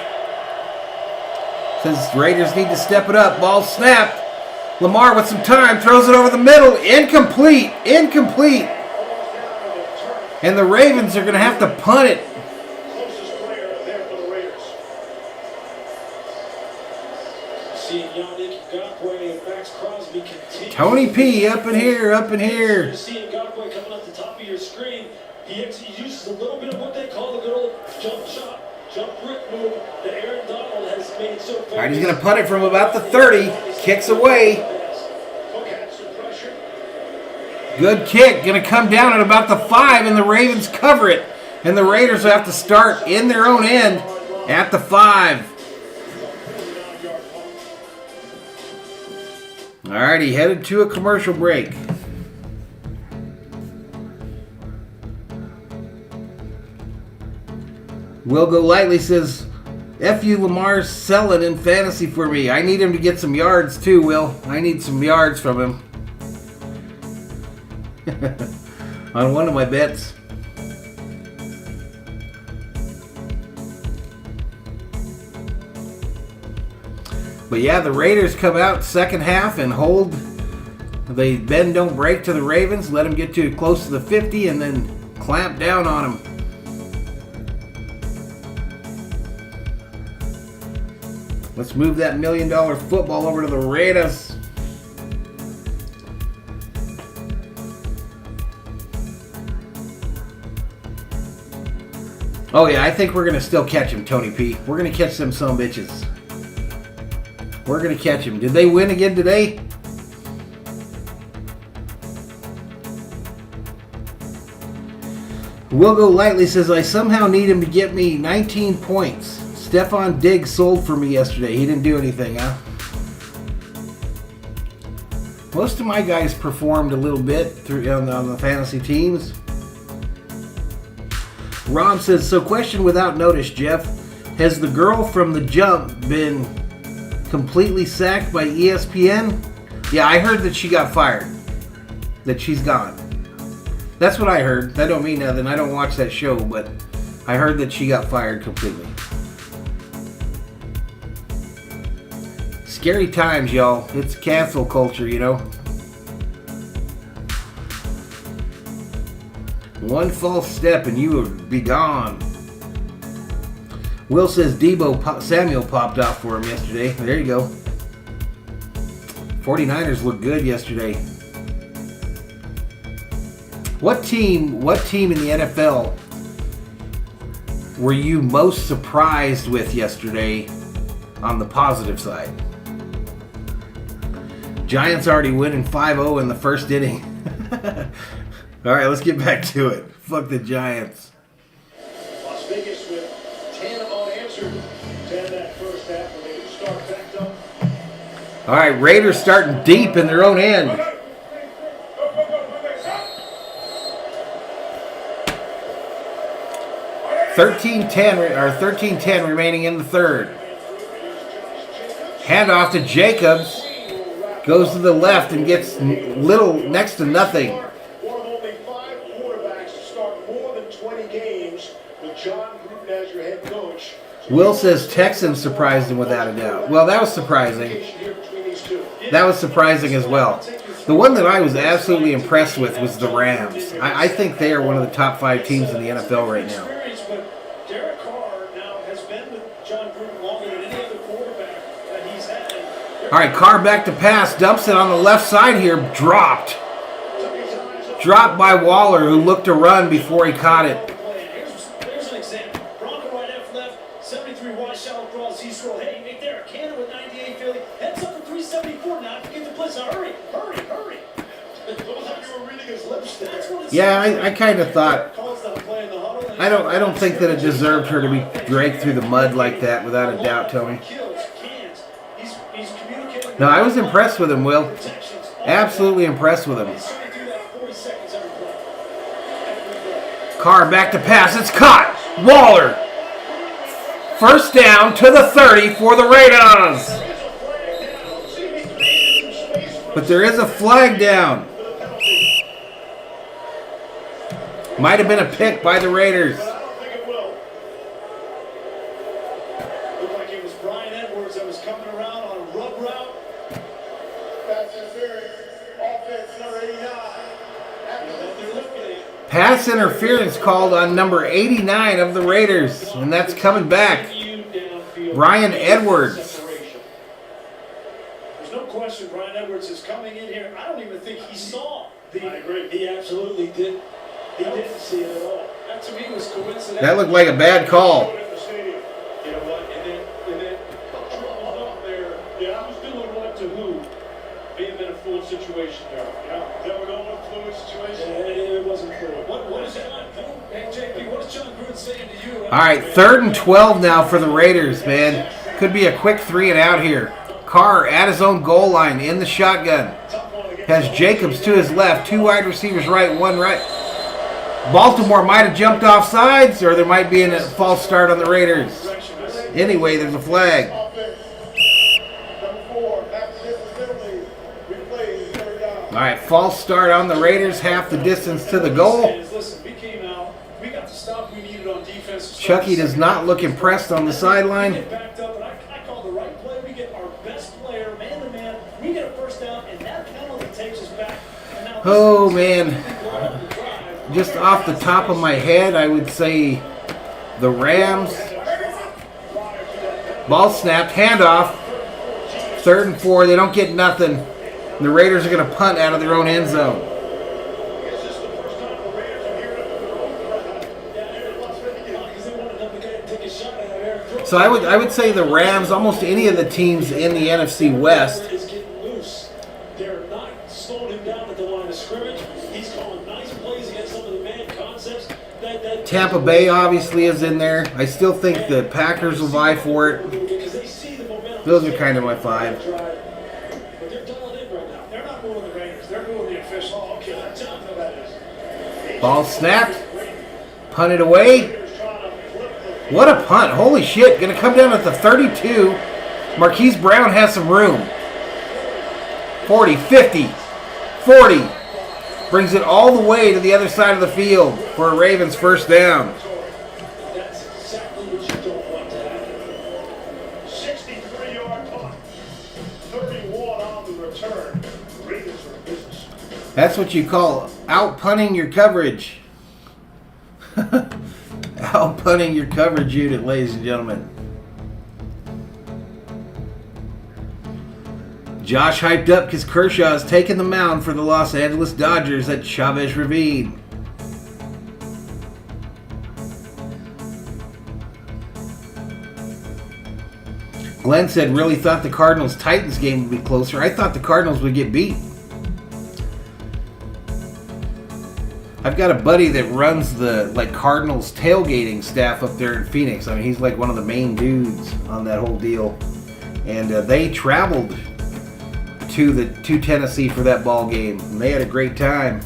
Says Raiders need to step it up. Ball snapped. Lamar with some time. Throws it over the middle. Incomplete. Incomplete. And the Ravens are going to have to punt it. Closest player there for the Raiders. Seeing Yannick Ngakoue and Max Crosby continue. Tony P. up in here. Up in here. Seeing Ngakoue coming up the top of your screen, he uses a little bit of what they call the good old jump shot, jump root move that Aaron Donald has made so famous. All right, he's going to punt it from about the 30. Kicks away. Hook had some pressure. Good kick. Going to come down at about the 5, and the Ravens cover it. And the Raiders will have to start in their own end at the 5. All righty, headed to a commercial break. Will Go Lightly says, F you, Lamar's selling in fantasy for me. I need him to get some yards too, Will. I need some yards from him. On one of my bets. But yeah, the Raiders come out second half and hold. They bend, don't break to the Ravens. Let them get too close to the 50 and then clamp down on them. Let's move that $1 million football over to the Raiders. Oh yeah, I think we're going to still catch him, Tony P. We're going to catch them son of bitches. We're going to catch him. Did they win again today? Will Go Lightly says, I somehow need him to get me 19 points. Stephon Diggs sold for me yesterday. He didn't do anything, huh? Most of my guys performed a little bit through on the fantasy teams. Ron says, so question without notice, Jeff. Has the girl from The Jump been completely sacked by ESPN? Yeah, I heard that she got fired. That she's gone. That's what I heard. That don't mean nothing. I don't watch that show, but I heard that she got fired completely. Scary times, y'all. It's cancel culture, you know. One false step and you would be gone. Will says Samuel popped off for him yesterday. There you go. 49ers looked good yesterday. What team in the NFL were you most surprised with yesterday on the positive side? Giants already winning 5-0 in the first inning. All right, let's get back to it. Fuck the Giants. Las Vegas with 10 unanswered. 10 that first half when they start back up. All right, Raiders starting deep in their own end. 13-10 remaining in the third. Handoff to Jacobs. Goes to the left and gets next to nothing. One of only 5 quarterbacks to start more than 20 games with John Gruden as your head coach. Will says Texans surprised him without a doubt. Well, that was surprising. That was surprising as well. The one that I was absolutely impressed with was the Rams. I think they are one of the top 5 teams in the NFL right now. All right, Carr back to pass. Dumps it on the left side here. Dropped. Dropped by Waller, who looked to run before he caught it. Here's an example. Bronco right half left, 73 wide shallow cross, east roll. Hey, right there. Cannon with 98 Philly. Heads up to 374 now. Get the blitz. Hurry. Yeah, I kind of thought. I don't think that it deserved her to be dragged through the mud like that, without a doubt, Tony. No, I was impressed with him, Will. Absolutely impressed with him. Carr back to pass. It's caught. Waller. First down to the 30 for the Raiders. But there is a flag down. Might have been a pick by the Raiders. Pass interference called on number 89 of the Raiders, and that's coming back. Ryan Edwards. There's no question Ryan Edwards is coming in here. I don't even think he saw. I agree. He absolutely did. He didn't see it at all. That to me was coincidental. That looked like a bad call. You know what? And then up there. Yeah, I was doing what to who? May have been a fluid situation there. Yeah, that would all fluid situation. It wasn't fluid. What is that? Hey, JP, what is John Gruden saying to you? All right, 3rd and 12 now for the Raiders, man. Could be a quick 3 and out here. Carr at his own goal line in the shotgun. Has Jacobs to his left, 2 wide receivers right, 1 right. Baltimore might have jumped off sides, or there might be a false start on the Raiders. Anyway, there's a flag. All right, false start on the Raiders, half the distance to the goal. Listen, we came out. We got the stop we needed on defense. Chucky does not look impressed on the sideline. We get backed up, and I call the right play. We get our best player, man to man. We get a first down, and that penalty takes us back. Oh, man. Just off the top of my head, I would say the Rams. Ball snapped, handoff. 3rd and 4. They don't get nothing. The Raiders are going to punt out of their own end zone. So I would say the Rams, almost any of the teams in the NFC West. Is getting loose. They're not slowing him down at the line of scrimmage. He's calling nice plays against some of the man concepts. Tampa Bay obviously is in there. I still think the Packers will vie for it. Those are kind of my 5. But they're dialed in right now. They're not moving the Raiders. They're moving the official. Oh, okay, that's how that is. Ball snapped. Punted away. What a punt. Holy shit. Going to come down at the 32. Marquise Brown has some room. 40, 50, 40. Brings it all the way to the other side of the field for a Ravens first down. That's exactly what you don't want to happen. 63-yard punt. 31 on the return. Ravens are in business. That's what you call out-punting your coverage. Out-punting your coverage unit, ladies and gentlemen. Josh hyped up because Kershaw is taking the mound for the Los Angeles Dodgers at Chavez Ravine. Glenn said, really thought the Cardinals-Titans game would be closer. I thought the Cardinals would get beat. I've got a buddy that runs the Cardinals tailgating staff up there in Phoenix. I mean, he's like one of the main dudes on that whole deal. And they traveled to Tennessee for that ball game, and they had a great time.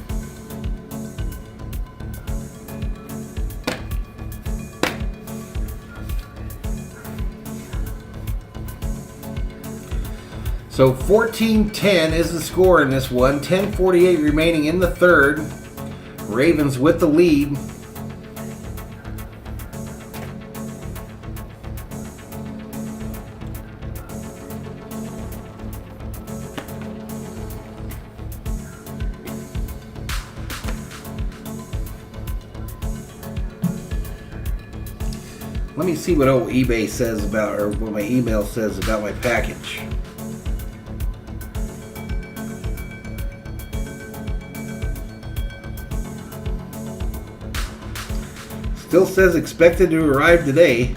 So 14-10 is the score in this one. 10:48 remaining in the third. Ravens with the lead. Let me see what old eBay says about, or what my email says about my package. Still says expected to arrive today.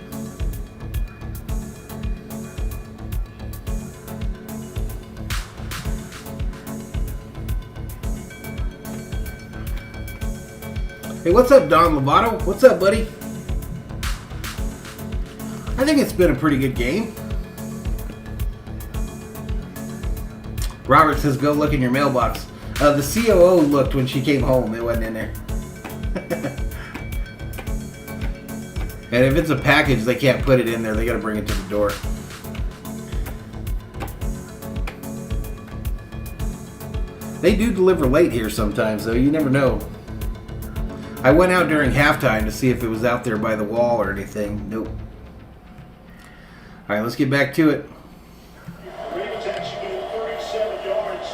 Hey, what's up, Don Lovato? What's up, buddy? I think it's been a pretty good game. Robert says, go look in your mailbox. The COO looked when she came home. It wasn't in there. And if it's a package, they can't put it in there. They got to bring it to the door. They do deliver late here sometimes, though. You never know. I went out during halftime to see if it was out there by the wall or anything. Nope. All right, let's get back to it. Ravens actually getting 37 yards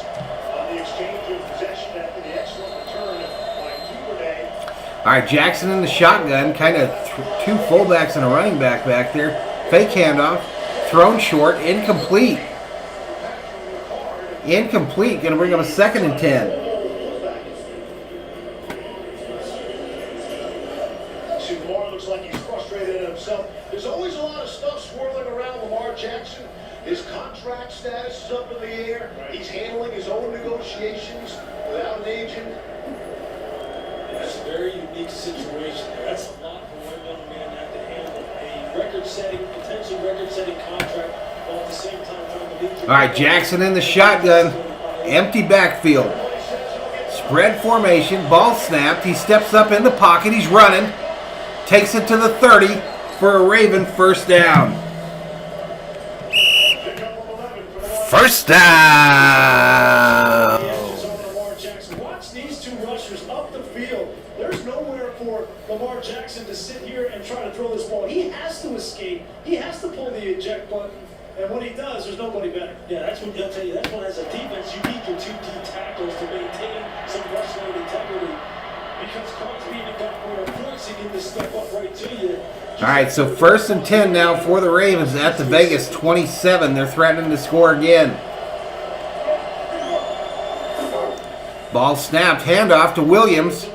on the exchange of possession after the excellent return by Tuberday. All right, Jackson in the shotgun, kind of two fullbacks and a running back there. Fake handoff, thrown short, incomplete. Incomplete, going to bring up a 2nd and 10. Lamar looks like he's frustrated in himself. There's always a lot of stuff swirling around Lamar Jackson. His contract status is up in the air. He's handling his own negotiations without an agent. That's a very unique situation. That's a lot for one young man to have to handle. A record-setting, potentially record-setting contract, while at the same time trying to lead you. All right, Jackson in the shotgun. Empty backfield. Spread formation, ball snapped. He steps up in the pocket. He's running. Takes it to the 30 for a Raven first down. First down. Watch these two rushers up the field. There's nowhere for Lamar Jackson to sit here and try to throw this ball. He has to escape. He has to pull the eject button. And when he does, there's nobody better. Yeah, that's what I'll tell you. That's when, as a defense, you need your 2 D tackles to maintain some rush lane integrity. Because Crosby and Gameday are forcing him to step up right to you. All right, so 1st and 10 now for the Ravens at the Vegas 27. They're threatening to score again. Ball snapped, handoff to Williams.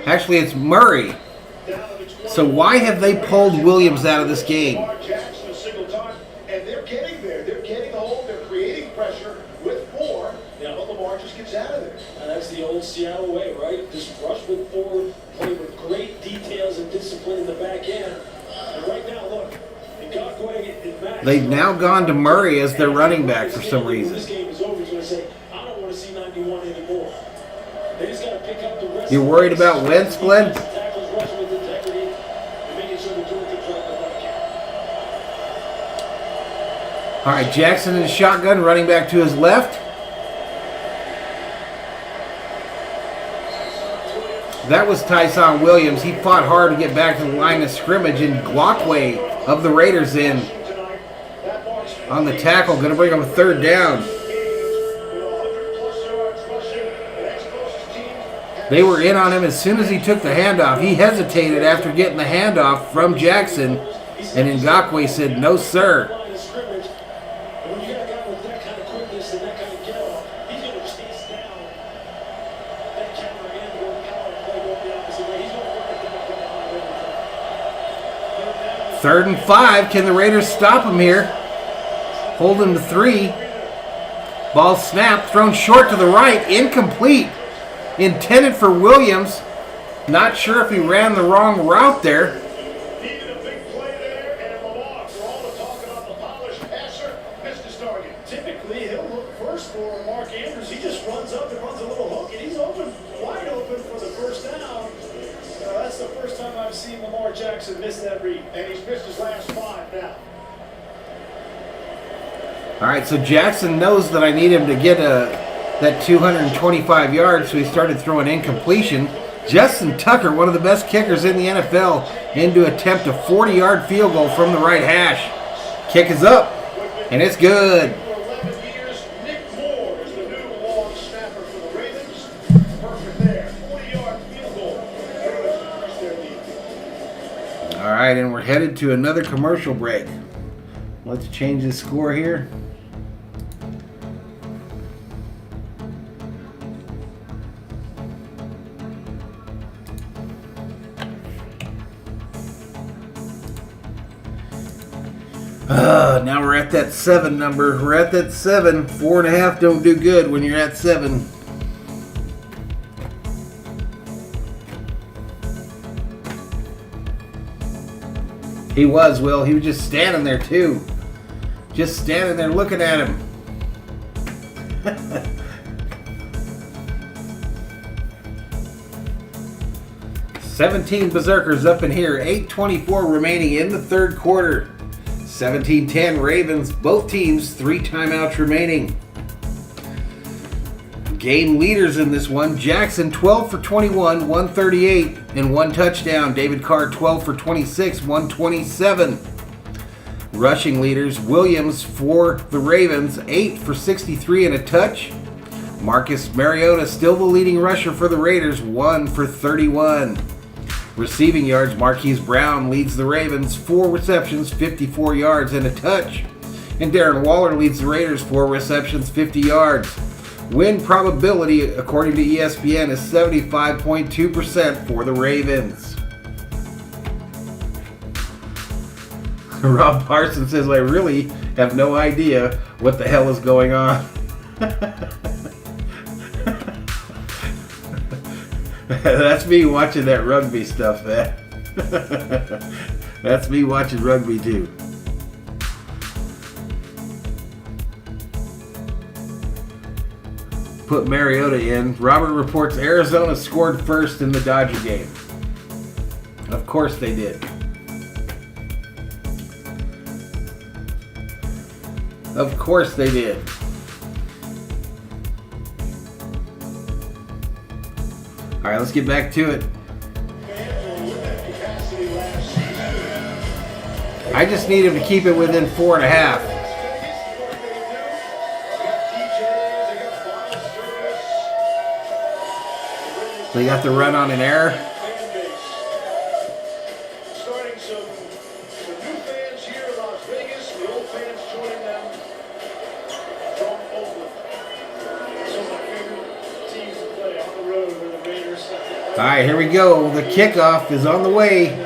Actually, it's Murray. So why have they pulled Williams out of this game? And they're getting there. They're getting home. They're creating pressure with 4. But Lamar just gets out of there. And that's the old Seattle way, right? Just rush with 4, play with great details and discipline in the back end. And right now, look, they've now gone to Murray as their running back for some reason. This game is over. He's going to say, I don't want to see 91 anymore. They just got to pick up the rest. You're worried about Wentz, Glenn? Tackles rushing with integrity and making sure they're doing things right in the back end. All right, Jackson in the shotgun, running back to his left. That was Tyson Williams. He fought hard to get back to the line of scrimmage, and Glockway of the Raiders in on the tackle. Going to bring him a 3rd down. They were in on him as soon as he took the handoff. He hesitated after getting the handoff from Jackson, and Ngakoue said, "No, sir." Third and 5. Can the Raiders stop him here? Hold him to 3. Ball snapped, thrown short to the right, incomplete. Intended for Williams. Not sure if he ran the wrong route there. Needed a big play there, and Lamar, for all the talk about the polished passer, missed his target. Typically, he'll look first for Mark Andrews. He just runs up and runs a little hook, and he's open, wide open for the first down. That's the first time I've seen Lamar Jackson miss that read. And he's missed his last 5 now. All right, so Jackson knows that I need him to get that 225 yards, so he started throwing incompletion. Justin Tucker, one of the best kickers in the NFL, in to attempt a 40-yard field goal from the right hash. Kick is up, and it's good. For 11 years, Nick Moore is the new long snapper for the Ravens. Perfect there. 40-yard field goal. Ravens increase their lead. All right, and we're headed to another commercial break. Let's change the score here. Now we're at that 7 number. We're at that 7. 4.5 don't do good when you're at 7. He was, Will. He was just standing there, too. Just standing there looking at him. $17 Berzerkers up in here. 8:24 remaining in the 3rd quarter. 17-10 Ravens. Both teams 3 timeouts remaining. Game leaders in this one. Jackson 12 for 21, 138 and 1 touchdown. David Carr 12 for 26, 127. Rushing leaders. Williams for the Ravens 8 for 63 and a touch. Marcus Mariota still the leading rusher for the Raiders, 1 for 31. Receiving yards, Marquise Brown leads the Ravens, 4 receptions, 54 yards and a touch. And Darren Waller leads the Raiders, 4 receptions, 50 yards. Win probability, according to ESPN, is 75.2% for the Ravens. Rob Parsons says, I really have no idea what the hell is going on. That's me watching that rugby stuff, man. That's me watching rugby too. put Mariota in. Robert reports Arizona scored first in the Dodger game. Of course they did. Of course they did. All right, let's get back to it. I just need him to keep it within 4.5. They got the run on an error. Starting some new fans here in Las Vegas, the old fans joining them from Oakland. Some of my favorite teams to play on the road were the Raiders. All right, here we go. The kickoff is on the way.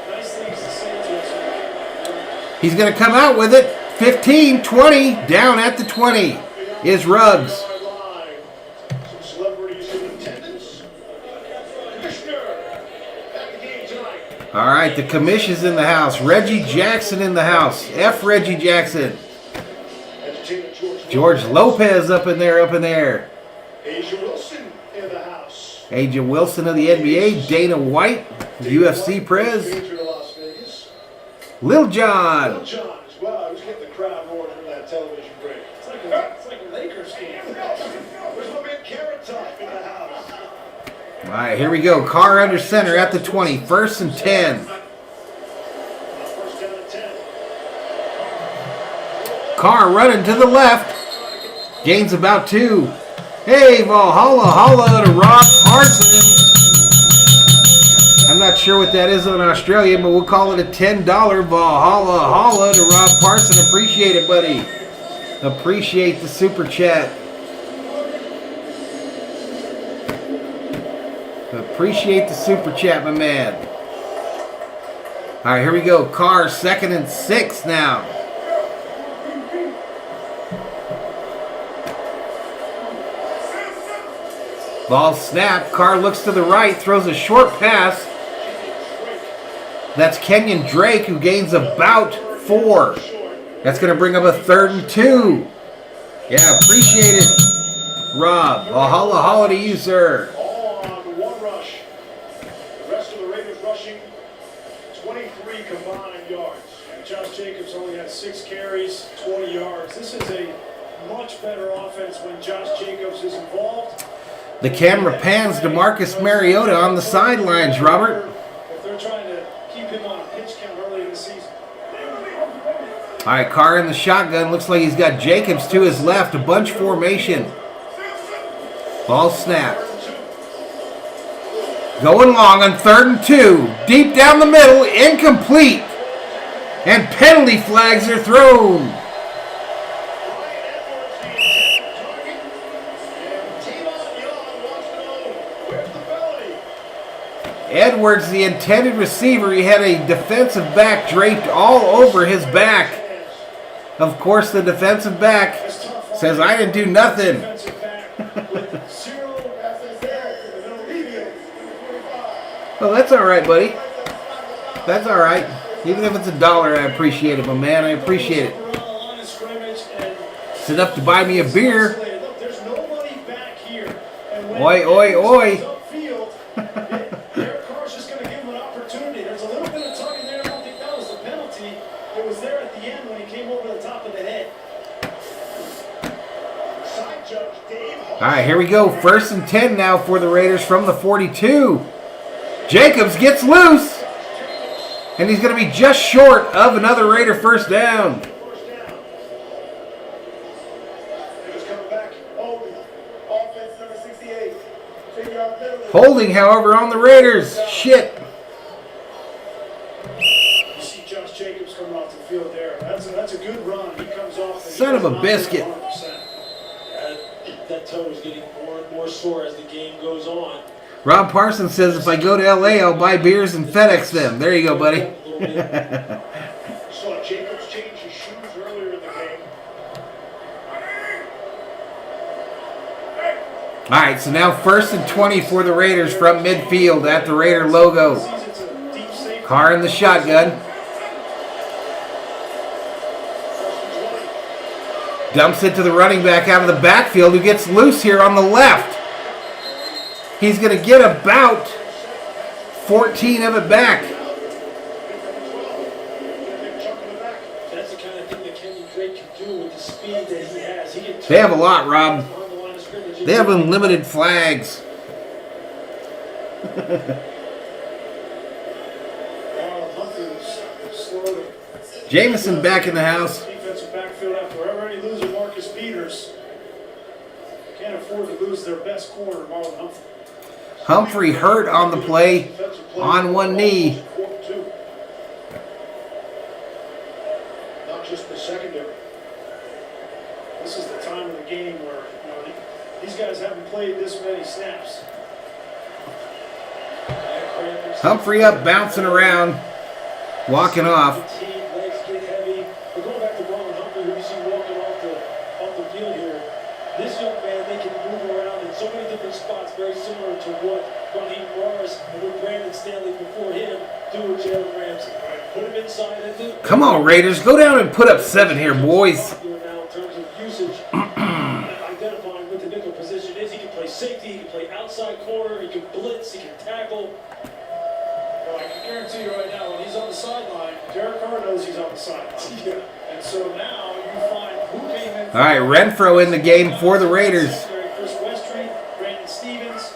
Nice things to say to us. He's going to come out with it. 15, 20, down at the 20 is Ruggs. Some celebrities in attendance. Commissioner at the game tonight. All right, the commission's in the house. Reggie Jackson in the house. F. Reggie Jackson. Entertainer George Lopez up in there. Asia Wilson in the house. Agent Wilson of the NBA. Dana White, UFC Prez. Major to Las Vegas. Lil John. Lil John as well. I was getting the crowd roaring from that television break. It's like a Lakers game. There's my man Carrot Top in the house. All right, here we go. Carr under center at the 20. 1st and 10. First down and 10. Carr running to the left. Gains about 2. Hey, Valhalla, holla to Rob Parson. I'm not sure what that is in Australia, but we'll call it a $10 Valhalla, holla to Rob Parson. Appreciate it, buddy. Appreciate the super chat. Appreciate the super chat, my man. All right, here we go. Carr 2nd and 6 now. Ball snap. Carr looks to the right, throws a short pass. That's Kenyon Drake, who gains about 4. That's going to bring up a 3rd and 2. Yeah, appreciate it, Rob. Valhalla, holla to you, sir. All on one rush. The rest of the Raiders rushing 23 combined yards. And Josh Jacobs only had 6 carries, 20 yards. This is a much better offense when Josh Jacobs is involved. The camera pans to Marcus Mariota on the sidelines, Robert. If they're trying to keep him on a pitch count early in the season. All right, Carr in the shotgun. Looks like he's got Jacobs to his left. A bunch formation. Ball snap. Going long on 3rd and 2. Deep down the middle. Incomplete. And penalty flags are thrown. Edwards, the intended receiver, he had a defensive back draped all over his back. Of course, the defensive back says, I didn't do nothing. Well, that's all right, buddy. That's all right. Even if it's $1, I appreciate it, my man. I appreciate it. It's enough to buy me a beer. Oi, oi, oi. All right, here we go. 1st and 10 now for the Raiders from the 42. Jacobs gets loose. And he's going to be just short of another Raider first down. Holding, however, on the Raiders. Shit. You see Josh Jacobs coming off the field there. That's a good run. He comes off. Son of a biscuit. That toe is getting more and more sore as the game goes on. Rob Parsons says if I go to LA, I'll buy beers and FedEx them. There you go, buddy. Saw Jacobs change his shoes earlier in the game. All right, so now 1st and 20 for the Raiders from midfield at the Raider logo. Carr in the shotgun. Dumps it to the running back out of the backfield, who gets loose here on the left. He's going to get about 14 of it back. That's the kind of thing that Kenny Drake can do with the speed that he has. He can They have a lot, Rob. on the line of scrimmage. They have unlimited flags. Jameson back in the house. Defensive backfield after already losing Marcus Peters. Can't afford to lose their best corner, Marlon Humphrey. Humphrey hurt on the play, on one knee. Not just the secondary. This is the time of the game where these guys haven't played this many snaps. Humphrey up, bouncing around, walking off. Legs get heavy. But going back to Marlon Humphrey, who you see walking off the field here, this young man, they can move around in so many different spots, very similar to what Raheem Morris and what Brandon Stanley before him do with Jalen Ramsey. Put him inside and do. Come on, Raiders, go down and put up 7 here, boys. Now in terms of usage, identifying what the nickel position is, he can play safety, he can play outside corner, he can blitz, he can tackle. Well, I can guarantee you right now, when he's on the sideline, Derek Carr knows he's on the sideline. And so now you find who came in. All right, Renfro in the game for the Raiders. Chris Westry, Brandon Stevens.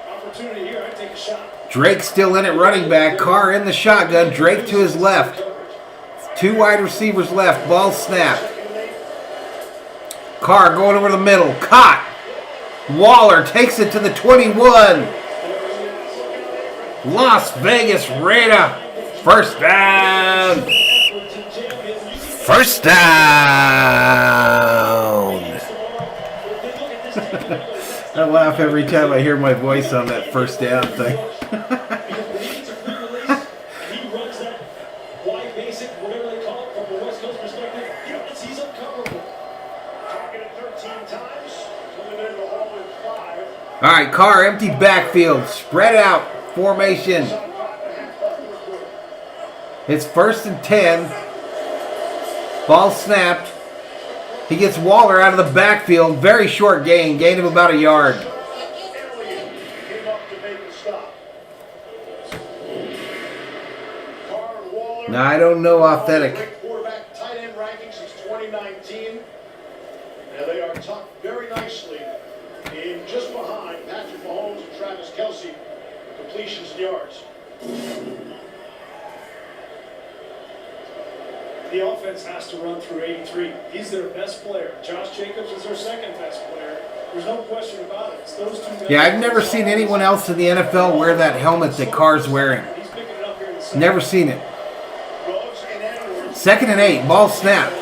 Opportunity here, I take a shot. Drake still in at running back. Carr in the shotgun. Drake to his left. 2 wide receivers left. Ball snap. Carr going over the middle. Caught. Waller takes it to the 21. Las Vegas Raider. First down. First down. I laugh every time I hear my voice on that first down thing. He runs that wide basic, whatever they call it, from a West Coast perspective. He's uncoverable. Targeted 13 times. Coming into the hall with 5. All right, Carr, empty backfield. Spread out formation. It's 1st and 10. Ball snapped. He gets Waller out of the backfield. Very short gain. Gain of about a yard. Elliott came up to make the stop. Carr and Waller. Now, I don't know authentic. Great quarterback, tight end rankings since 2019. And they are tucked very nicely in just behind Patrick Mahomes and Travis Kelce. Completions and yards. The offense has to run through 83. He's their best player. Josh Jacobs is their second best player. There's no question about it. It's those two guys. Yeah, I've never seen anyone else in the NFL wear that helmet that Carr's wearing. He's picking it up here in the second. Never seen it. Rhodes and Edwards. 2nd and 8. Ball snap.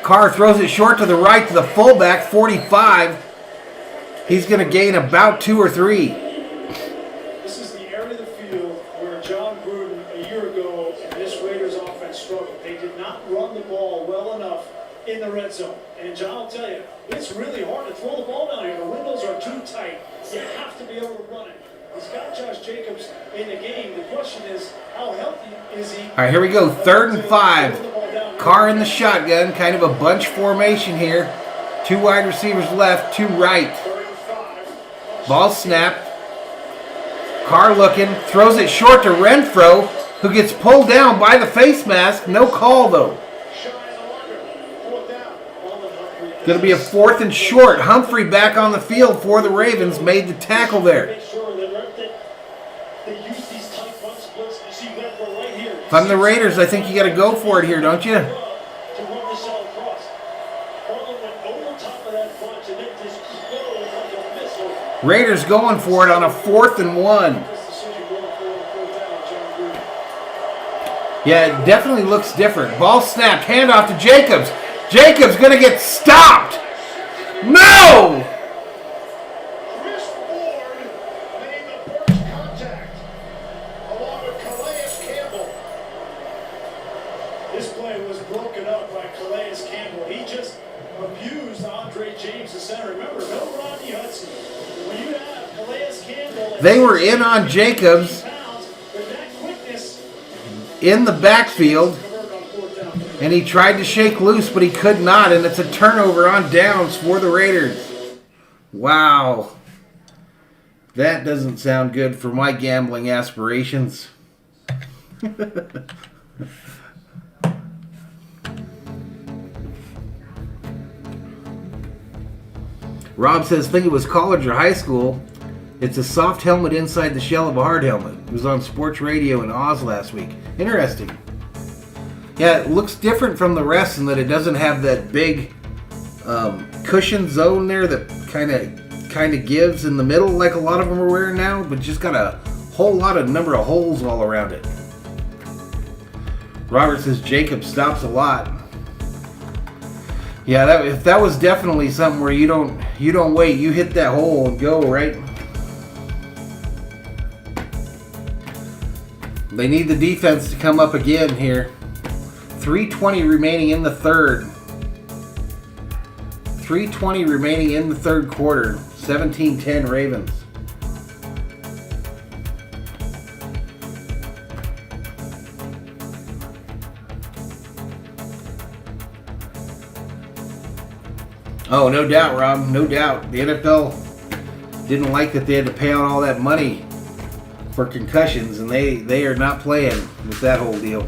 Carr throws it short to the right to the fullback, 45. He's going to gain about 2 or 3. This is the area of the field where John Gruden a year ago and this Raiders offense struggled. They did not run the ball well enough in the red zone. And John will tell you, it's really hard to throw the ball down here. The windows are too tight. You have to be able to run it. He's got Josh Jacobs in the game. The question is, how healthy is he? All right, here we go. 3rd and 5. Carr in the shotgun. Kind of a bunch formation here. 2 wide receivers left, 2 right. Ball snapped. Carr looking. Throws it short to Renfro, who gets pulled down by the face mask. No call, though. Going to be a 4th and short. Humphrey back on the field for the Ravens. Made the tackle there. If I'm the Raiders, I think you got to go for it here, don't you? Raiders going for it on a 4th and 1. Yeah, it definitely looks different. Ball snapped. Handoff to Jacobs. Jacobs going to get stopped. No! Chris Ford made the first contact, along with Calais Campbell. This play was broken up by Calais Campbell. He just abused Andre James, the center. Remember, no Rodney Hudson. When you have Calais Campbell, They were in on Jacobs with that quickness, in the backfield. convert on 4th down. And he tried to shake loose, but he could not. And it's a turnover on downs for the Raiders. Wow. That doesn't sound good for my gambling aspirations. Rob says, think it was college or high school. It's a soft helmet inside the shell of a hard helmet. It was on sports radio in Oz last week. Interesting. Yeah, it looks different from the rest in that it doesn't have that big cushion zone there that kind of gives in the middle like a lot of them are wearing now, but just got a whole lot of number of holes all around it. Robert says Jacob stops a lot. Yeah, if that was definitely something where you don't wait, you hit that hole and go, right? They need the defense to come up again here. 3:20 remaining in the third. 3:20 remaining in the third quarter. 17-10 Ravens. Oh, no doubt, Rob. No doubt. The NFL didn't like that they had to pay out all that money for concussions, and they are not playing with that whole deal.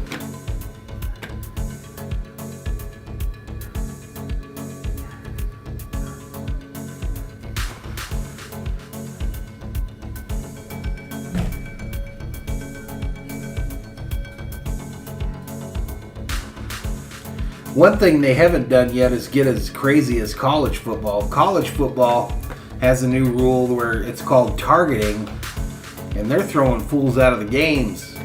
One thing they haven't done yet is get as crazy as college football. College football has a new rule where it's called targeting, and they're throwing fools out of the games.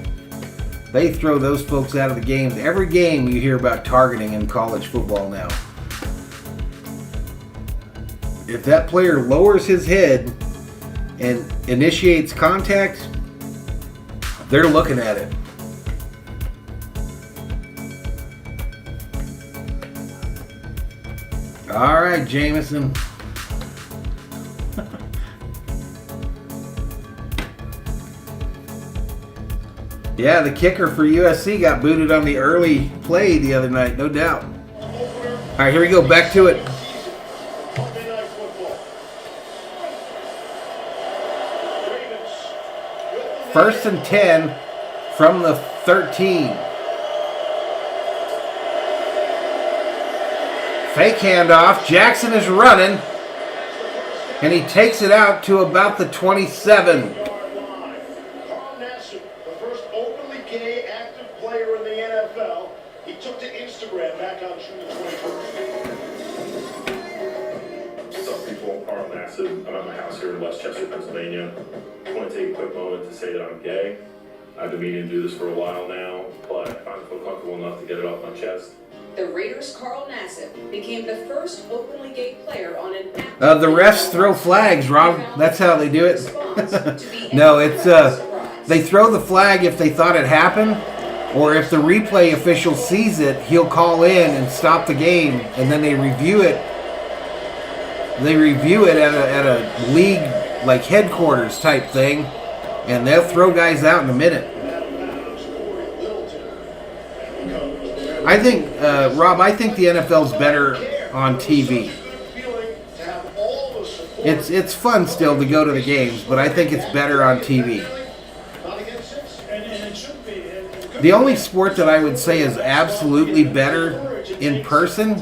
They throw those folks out of the games. Every game you hear about targeting in college football now. If that player lowers his head and initiates contact, they're looking at it. All right, Jameson. Yeah, the kicker for USC got booted on the early play the other night, no doubt. All right, here we go. Back to it. First and 10 from the 13. Fake handoff. Jackson is running. And he takes it out to about the 27. Carl Nassib, the first openly gay active player in the NFL. He took to Instagram back on June 21st. What's up, people? Carl Nassib. I'm at my house here in Westchester, Pennsylvania. I want to take a quick moment to say that I'm gay. I've been meaning to do this for a while now, but I finally feel comfortable enough to get it off my chest. The Raiders' Carl Nassib became the first openly gay player on an The refs throw flags, Rob. That's how they do it. No, it's they throw the flag if they thought it happened, or if the replay official sees it, he'll call in and stop the game, and then they review it. They review it at a league like headquarters type thing, and they'll throw guys out in a minute. I think, Rob, I think the NFL's better on TV. It's fun still to go to the games, but I think it's better on TV. The only sport that I would say is absolutely better in person,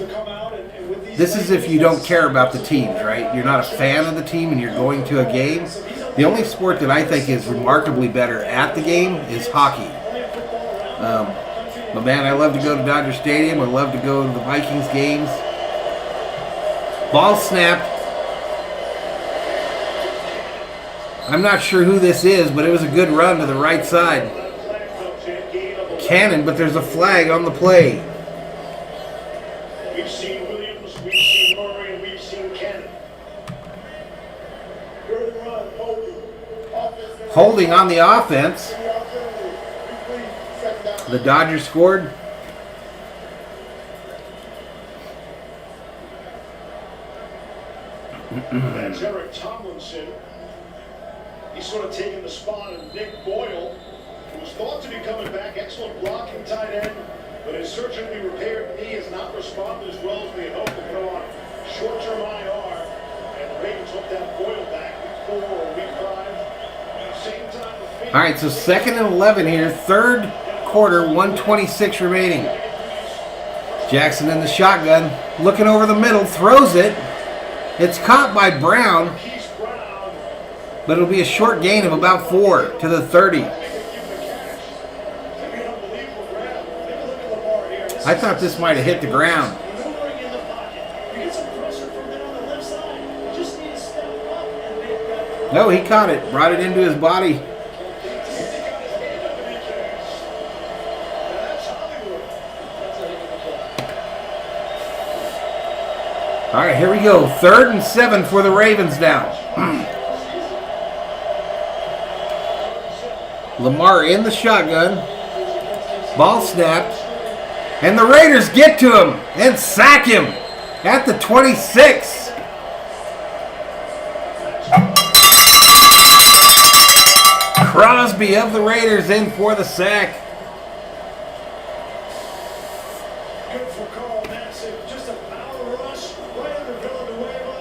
this is if you don't care about the teams, right? You're not a fan of the team and you're going to a game. The only sport that I think is remarkably better at the game is hockey. But man, I love to go to Dodger Stadium. I love to go to the Vikings games. Ball snapped. I'm not sure who this is, but it was a good run to the right side. Cannon, but there's a flag on the play. We've seen Williams, we've seen Murray, and we've seen Cannon. Holding on the offense. The Dodgers scored. That's Eric Tomlinson. He's sort of taking the spot of Nick Boyle, who was thought to be coming back. Excellent blocking tight end. but his surgically repaired knee has not responded as well as they had hoped to put on short-term IR. And the Ravens hope that Boyle back week 4 or week 5. Same time with All right, so 2nd and 11 here. 3rd quarter, 1:26 remaining. Jackson in the shotgun, looking over the middle, throws it. It's caught by Brown, but it'll be a short gain of about 4 to the 30. I thought this might have hit the ground. No, he caught it, brought it into his body. All right, here we go. 3rd and 7 for the Ravens now. Lamar in the shotgun. Ball snapped. And the Raiders get to him and sack him at the 26. Crosby of the Raiders in for the sack. Good for Carl Nassib. Just a power rush right under Villanueva.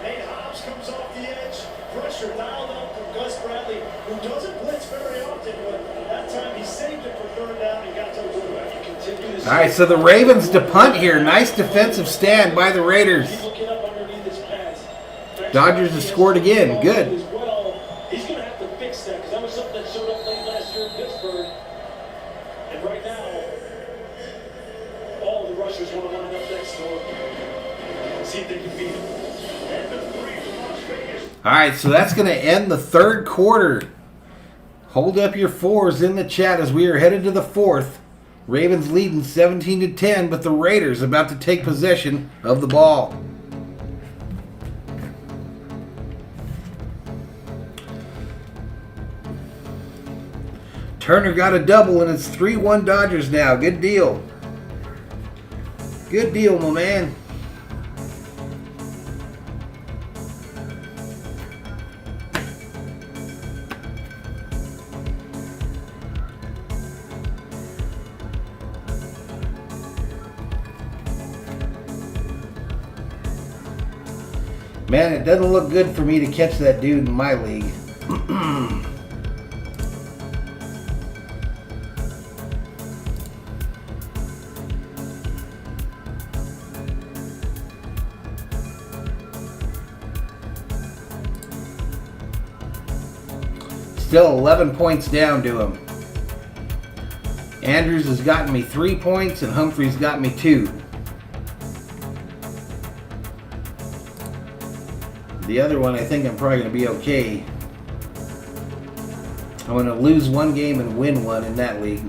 Nate Hobbs comes off the edge. Pressure dialed up from Gus Bradley, who doesn't blitz very often, but that time he saved it for 3rd down and got to the quarterback. He continued to All right, so the Ravens to punt here. Nice defensive stand by the Raiders. People get up underneath his pads. Dodgers have scored again. Good. As well, he's going to have to fix that because that was something that showed up late last year in Pittsburgh. And right now, all the rushers want to line up next to him. See if they can beat him. All right, so that's going to end the 3rd quarter. Hold up your 4s in the chat as we are headed to the 4th. Ravens leading 17-10, but the Raiders about to take possession of the ball. Turner got a double, and it's 3-1 Dodgers now. Good deal. Good deal, my man. Man, it doesn't look good for me to catch that dude in my league. Still 11 points down to him. Andrews has gotten me 3 points and Humphrey's got me 2. The other one, I think I'm probably going to be okay. I'm going to lose 1 game and win 1 in that league.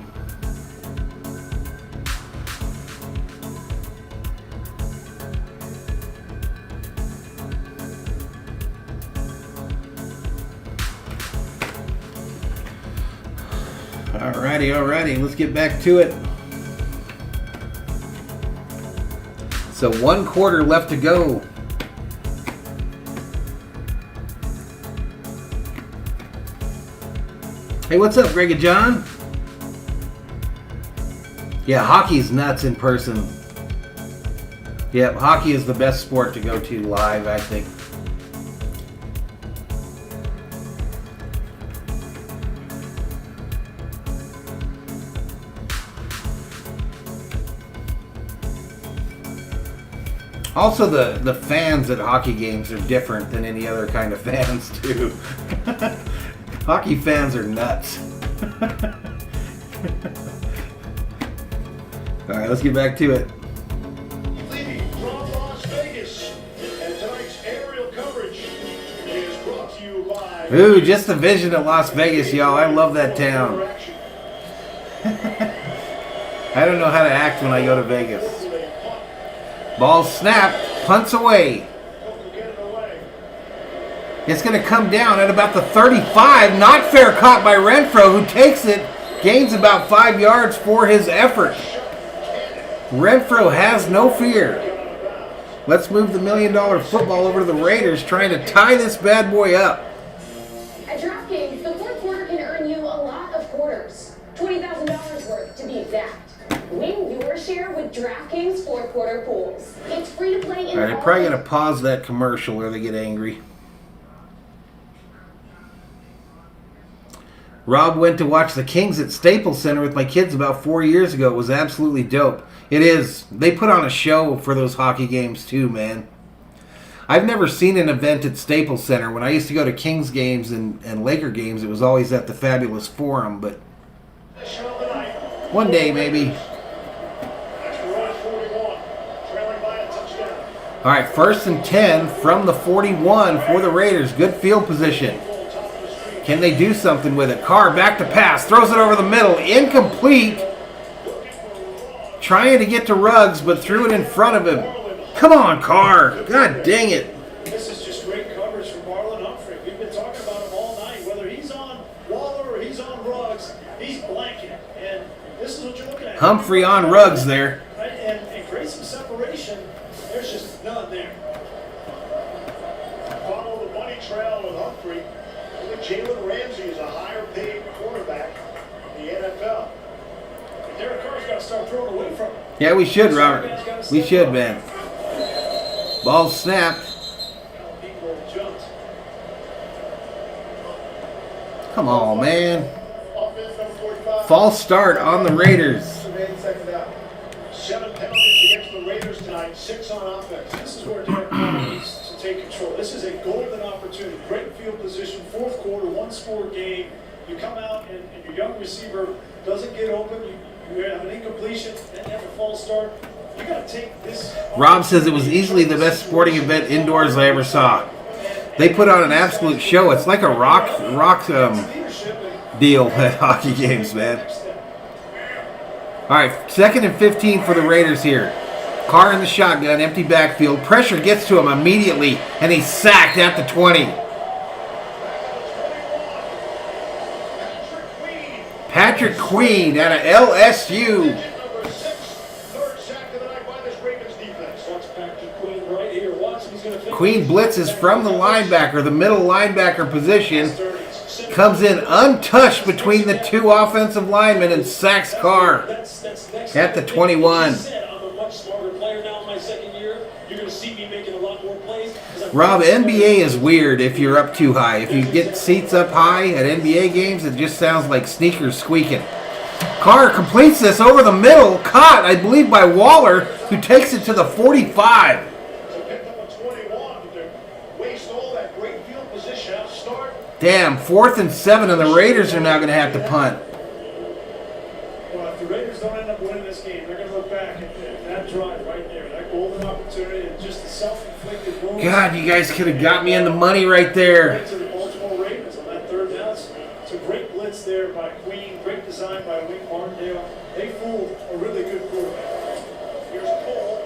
Alrighty, let's get back to it. So 1 quarter left to go. Hey, what's up, Greg and John? Yeah, hockey's nuts in person. Yeah, hockey is the best sport to go to live, I think. Also, the fans at hockey games are different than any other kind of fans, too. Hockey fans are nuts. All right, let's get back to it. From Las Vegas, and tonight's aerial coverage is brought to you by... Ooh, just the vision of Las Vegas, y'all. I love that town. I don't know how to act when I go to Vegas. Ball snapped, punts away. It's going to come down at about the 35. Not fair caught by Renfro, who takes it, gains about 5 yards for his effort. Renfro has no fear. Let's move the $1 million football over to the Raiders, trying to tie this bad boy up. At DraftKings, the 4th quarter can earn you a lot of quarters. $20,000 worth, to be exact. Win share with DraftKings fourth quarter pools. It's free to play in All right, I'm probably going to pause that commercial or they get angry. Rob went to watch the Kings at Staples Center with my kids about 4 years ago. It was absolutely dope. It is. They put on a show for those hockey games too, man. I've never seen an event at Staples Center. When I used to go to Kings games and Laker games, it was always at the Fabulous Forum, but one day maybe. All right, 1st and 10 from the 41 for the Raiders. Good field position. Can they do something with it? Carr back to pass. Throws it over the middle. Incomplete. Trying to get to Ruggs, but threw it in front of him. Come on, Carr. God dang it. This is just great coverage from Marlon Humphrey. We've been talking about him all night. Whether he's on Waller or he's on Ruggs, he's blanking. And this is what you're looking at. Humphrey on Ruggs there. And create some separation. There's just none there. Follow the money trail with Humphrey. I think Jalen Ramsey is a higher paid quarterback in the NFL. Derek Carr's got to start throwing away from him. Yeah, we should, Robert. We should, man. Ball snapped. Come on, man. False start on the Raiders. 7 penalties against the Raiders tonight, 6 on offense. This is where Derek Carr needs to take control. This is a golden opportunity. Great field position, fourth quarter, one-score game. You come out and your young receiver doesn't get open. You have an incompletion and you have a false start. You got to take this. Rob says it was easily the best sporting event indoors I ever saw. They put on an absolute show. It's like a rock deal at hockey games, man. All right, 2nd and 15 for the Raiders here. Carr in the shotgun, empty backfield. Pressure gets to him immediately, and he's sacked at the 20. Patrick Queen out of LSU. Queen blitzes from the linebacker, the middle linebacker position. Comes in untouched between the two offensive linemen and sacks Carr at the 21. Rob, NBA is weird if you're up too high. If you get seats up high at NBA games, it just sounds like sneakers squeaking. Carr completes this over the middle, caught, I believe, by Waller, who takes it to the 45. Damn, 4th and 7, and the Raiders are now going to have to punt. Well, if the Raiders don't end up winning this game, they're going to look back at that drive right there, that golden opportunity, and just the self-inflicted wound. God, you guys could have got me in the money right there. To the Baltimore Ravens on that 3rd down. It's a great blitz there by Queen, great design by Wink Martindale. They fooled a really good quarterback. Here's Cole.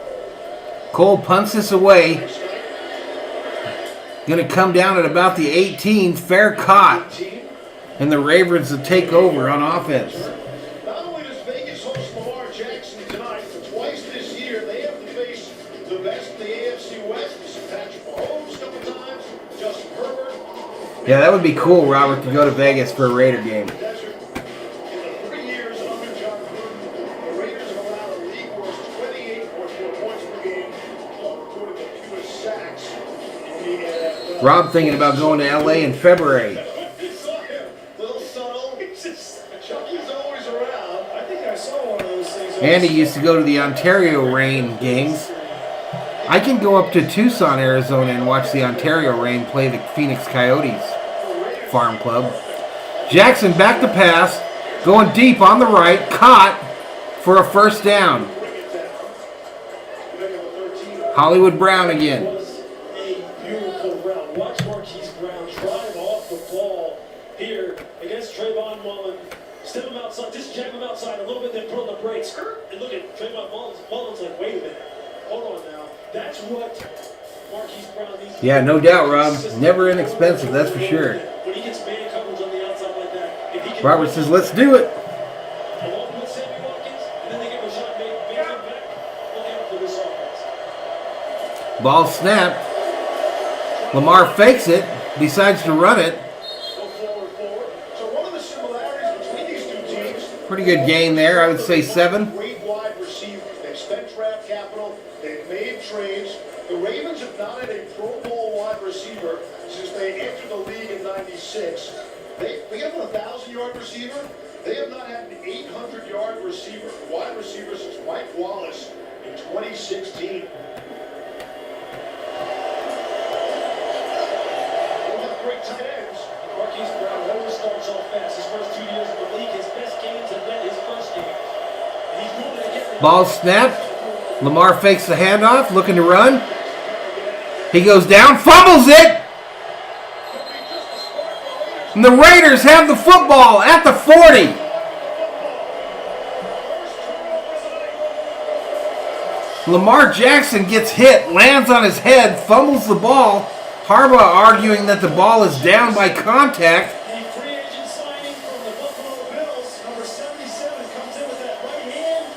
Cole punts this away. Going to come down at about the 18, fair caught. And the Ravens will take over on offense. Not only does Vegas host Lamar Jackson tonight, but twice this year they have to face the best in the AFC West. Patrick Mahomes a couple times, Justin Herbert. Yeah, that would be cool, Robert, to go to Vegas for a Raider game. In the 3 years under John Gruden, the Raiders have allowed a league worst 28.4 points per game, according to fewest sacks in the NFL. Rob thinking about going to LA in February. Little subtle. Chucky's always around. I think I saw one of those things. Andy used to go to the Ontario Reign games. I can go up to Tucson, Arizona and watch the Ontario Reign play the Phoenix Coyotes Farm Club. Jackson back to pass, going deep on the right, caught for a 1st down. Hollywood Brown again. A beautiful route. Watch Marquise Brown drive off the ball here against Trayvon Mullen. Step him outside, just jab him outside a little bit, then put on the brakes. And look at Trayvon Mullen's like, wait a minute. Hold on now. That's what Marquise Brown needs. Yeah, no doubt, Rob. Never inexpensive, that's for sure. When he gets man coverage on the outside like that, if he can Robert says, let's do it. along with Sammy Watkins, and then they get Rashad Bateman back, look out for this offense. Ball snapped. Lamar fakes it, decides to run it. Go forward. So one of the similarities between these two teams. Pretty good gain there, I would say 7. Great wide receiver. trades. The Ravens have not had a Pro Bowl wide receiver since they entered the league in '96. They have a 1,000-yard receiver. They have not had an 800-yard receiver, wide receiver, since Mike Wallace in 2016. Great tight ends. Marquise Brown always starts off fast. His first 2 years in the league, his best games have been his first game. And he's moving to get Ball snapped. Lamar fakes the handoff, looking to run. He goes down, fumbles it. And the Raiders have the football at the 40. Lamar Jackson gets hit, lands on his head, fumbles the ball. Harbaugh arguing that the ball is down by contact. the free agent signing from the Buffalo Bills. Number 77 comes in with that right hand.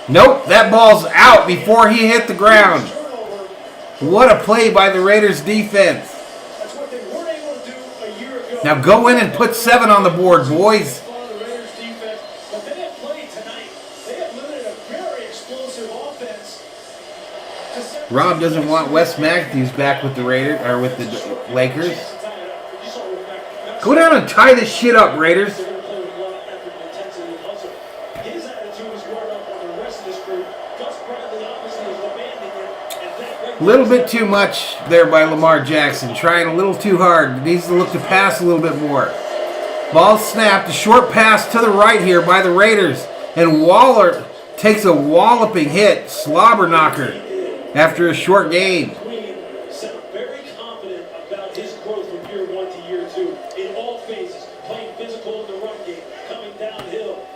Nope, that ball's out before he hit the ground. Turnover. What a play by the Raiders defense. That's what they weren't able to do a year ago. Now go in and put 7 on the board, boys. The Raiders defense, but they have played tonight. They have limited a very explosive offense. Rob doesn't want Wes Matthews back with the Raiders or with the Lakers. Go down and tie this shit up, Raiders. They're going to play with a lot of effort and intensity and hustle. His attitude is wearing up on the rest of this group. Gus Bradley obviously is demanding it, and that A little bit too much there by Lamar Jackson. Trying a little too hard. Needs to look to pass a little bit more. Ball snapped. A short pass to the right here by the Raiders. And Waller takes a walloping hit. Slobber knocker after a short game. Queen sound very confident about his growth from year 1 to year 2 in all phases, playing physical in the run game, coming downhill,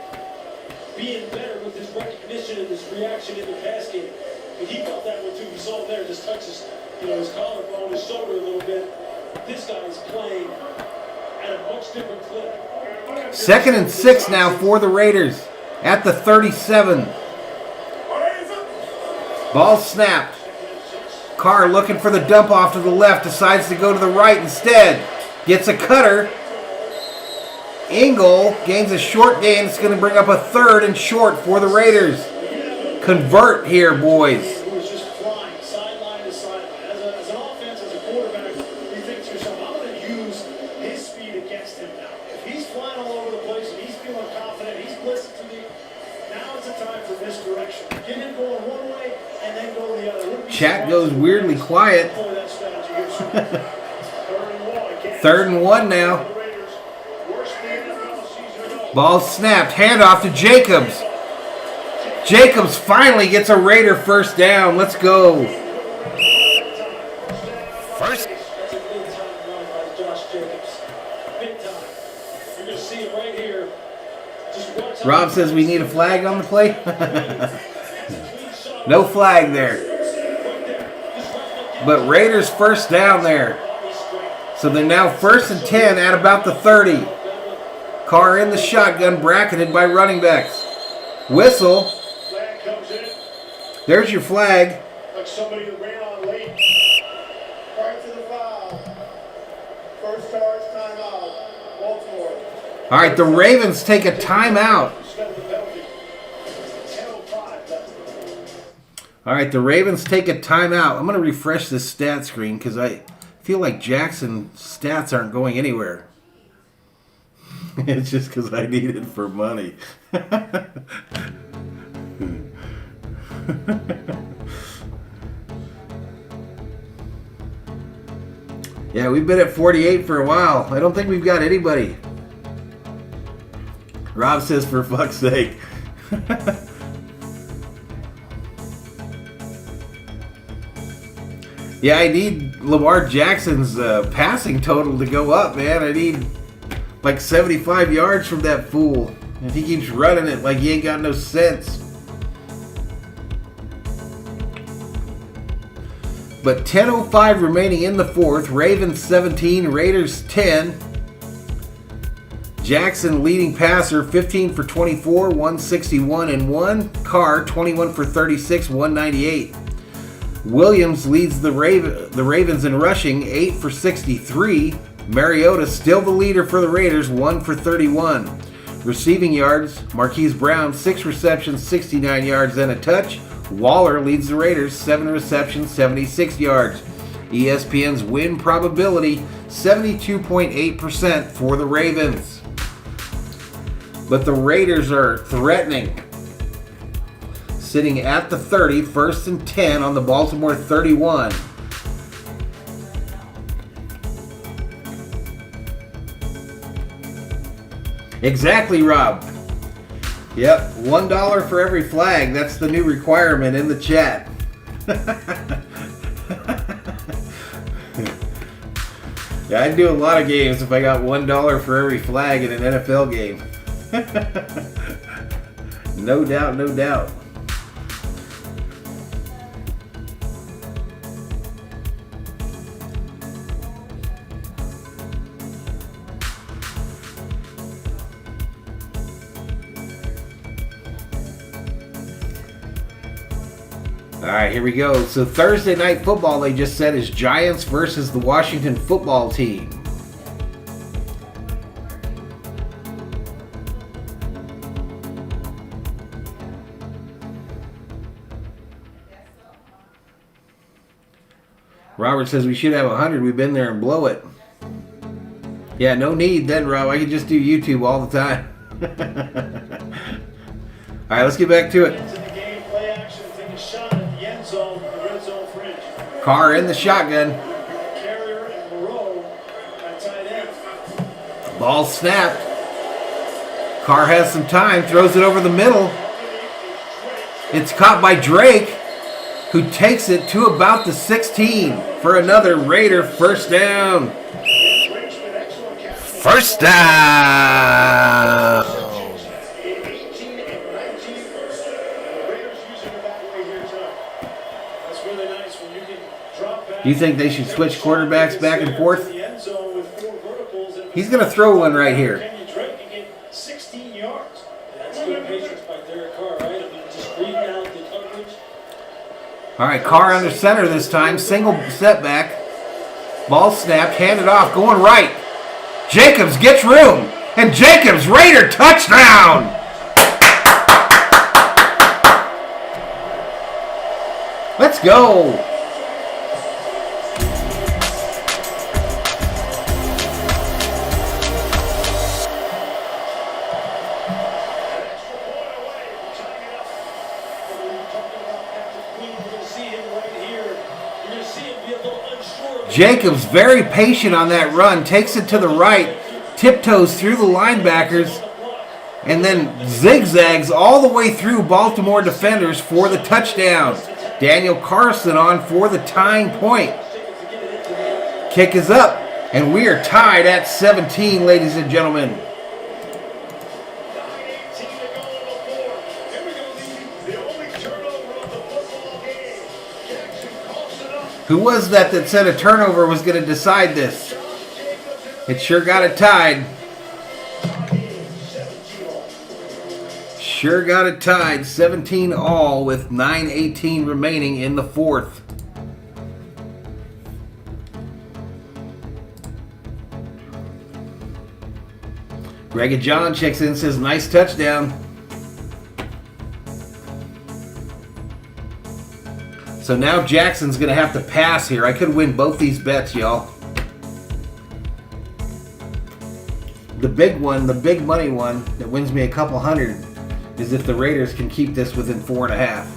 being better with his recognition and his reaction in the pass game. And he felt that one too. We saw him there, just touches, his collarbone, his shoulder a little bit. This guy is playing at a much different clip. 2nd and 6 now for the Raiders at the 37. Ball snapped. Carr looking for the dump off to the left. Decides to go to the right instead. Gets a cutter. Engel gains a short gain. It's going to bring up a 3rd and short for the Raiders. Convert here, boys. Who was just flying sideline to sideline. As an offense, as a quarterback, you think to yourself, I'm going to use his speed against him now. If he's flying all over the place and he's feeling confident, he's blitzing to me, now it's a time for misdirection. Get him going one way and then go the other. Chat goes weirdly quiet. Deploy that strategy here soon. 3rd and 1 now. Ball snapped. Handoff to Jacobs. Jacobs finally gets a Raider first down. Let's go. First. That's a big time run by Josh Jacobs. Big time. You're going to see it right here. Just watch out. Rob says we need a flag on the play. No flag there. But Raiders first down there. So they're now 1st and 10 at about the 30. Carr in the shotgun, bracketed by running backs. Whistle. Flag comes in. There's your flag. Like somebody that ran on late. Right to the foul. First charge, timeout. Baltimore. All right, the Ravens take a timeout. Instead of the penalty. 10:05 left. All right, the Ravens take a timeout. I'm going to refresh this stat screen because I feel like Jackson's stats aren't going anywhere. It's just because I need it for money. Yeah, we've been at 48 for a while. I don't think we've got anybody. Rob says, for fuck's sake. Yeah, I need Lamar Jackson's passing total to go up, man. I need like 75 yards from that fool. If he keeps running it like he ain't got no sense. But 10:05 remaining in the 4th. Ravens 17, Raiders 10. Jackson leading passer, 15 for 24, 161 and 1. Carr 21 for 36, 198. Williams leads the Ravens in rushing, 8 for 63. Mariota still the leader for the Raiders, 1 for 31. Receiving yards, Marquise Brown, 6 receptions, 69 yards and a touch. Waller leads the Raiders, 7 receptions, 76 yards. ESPN's win probability, 72.8% for the Ravens. But the Raiders are threatening. Sitting at the 30, 1st and 10 on the Baltimore 31. Exactly, Rob. Yep, $1 for every flag. That's the new requirement in the chat. Yeah, I'd do a lot of games if I got $1 for every flag in an NFL game. No doubt, no doubt. All right, here we go. So Thursday night football, they just said, is Giants versus the Washington football team. Robert says we should have 100. We've been there and blow it. Yeah, no need then, Rob. I can just do YouTube all the time. All right, let's get back to it. Carr in the shotgun. Ball snapped. Carr has some time, throws it over the middle. It's caught by Drake, who takes it to about the 16 for another Raider first down. First down. Do you think they should switch quarterbacks back and forth? He's going to throw one right here. All right, Carr under center this time. Single setback. Ball snapped, handed off, going right. Jacobs gets room. And Jacobs, Raider touchdown! Let's go. Jacobs very patient on that run, takes it to the right, tiptoes through the linebackers, and then zigzags all the way through Baltimore defenders for the touchdown. Daniel Carson on for the tying point. Kick is up, and we are tied at 17, ladies and gentlemen. Who was that said a turnover was going to decide this? It sure got it tied. Sure got it tied. 17 all with 9:18 remaining in the fourth. Greg and John checks in and says, nice touchdown. So now Jackson's going to have to pass here. I could win both these bets, y'all. The big one, the big money one that wins me a couple hundred is if the Raiders can keep this within 4.5.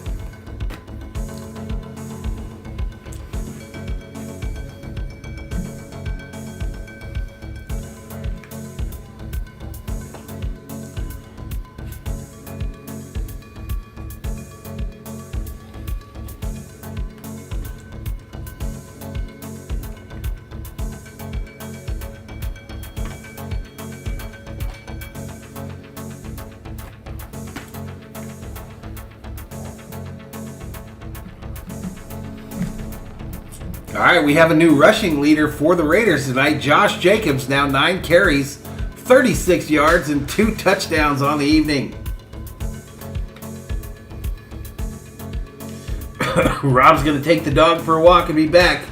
All right, we have a new rushing leader for the Raiders tonight. Josh Jacobs, now 9 carries, 36 yards, and 2 touchdowns on the evening. Rob's going to take the dog for a walk and be back.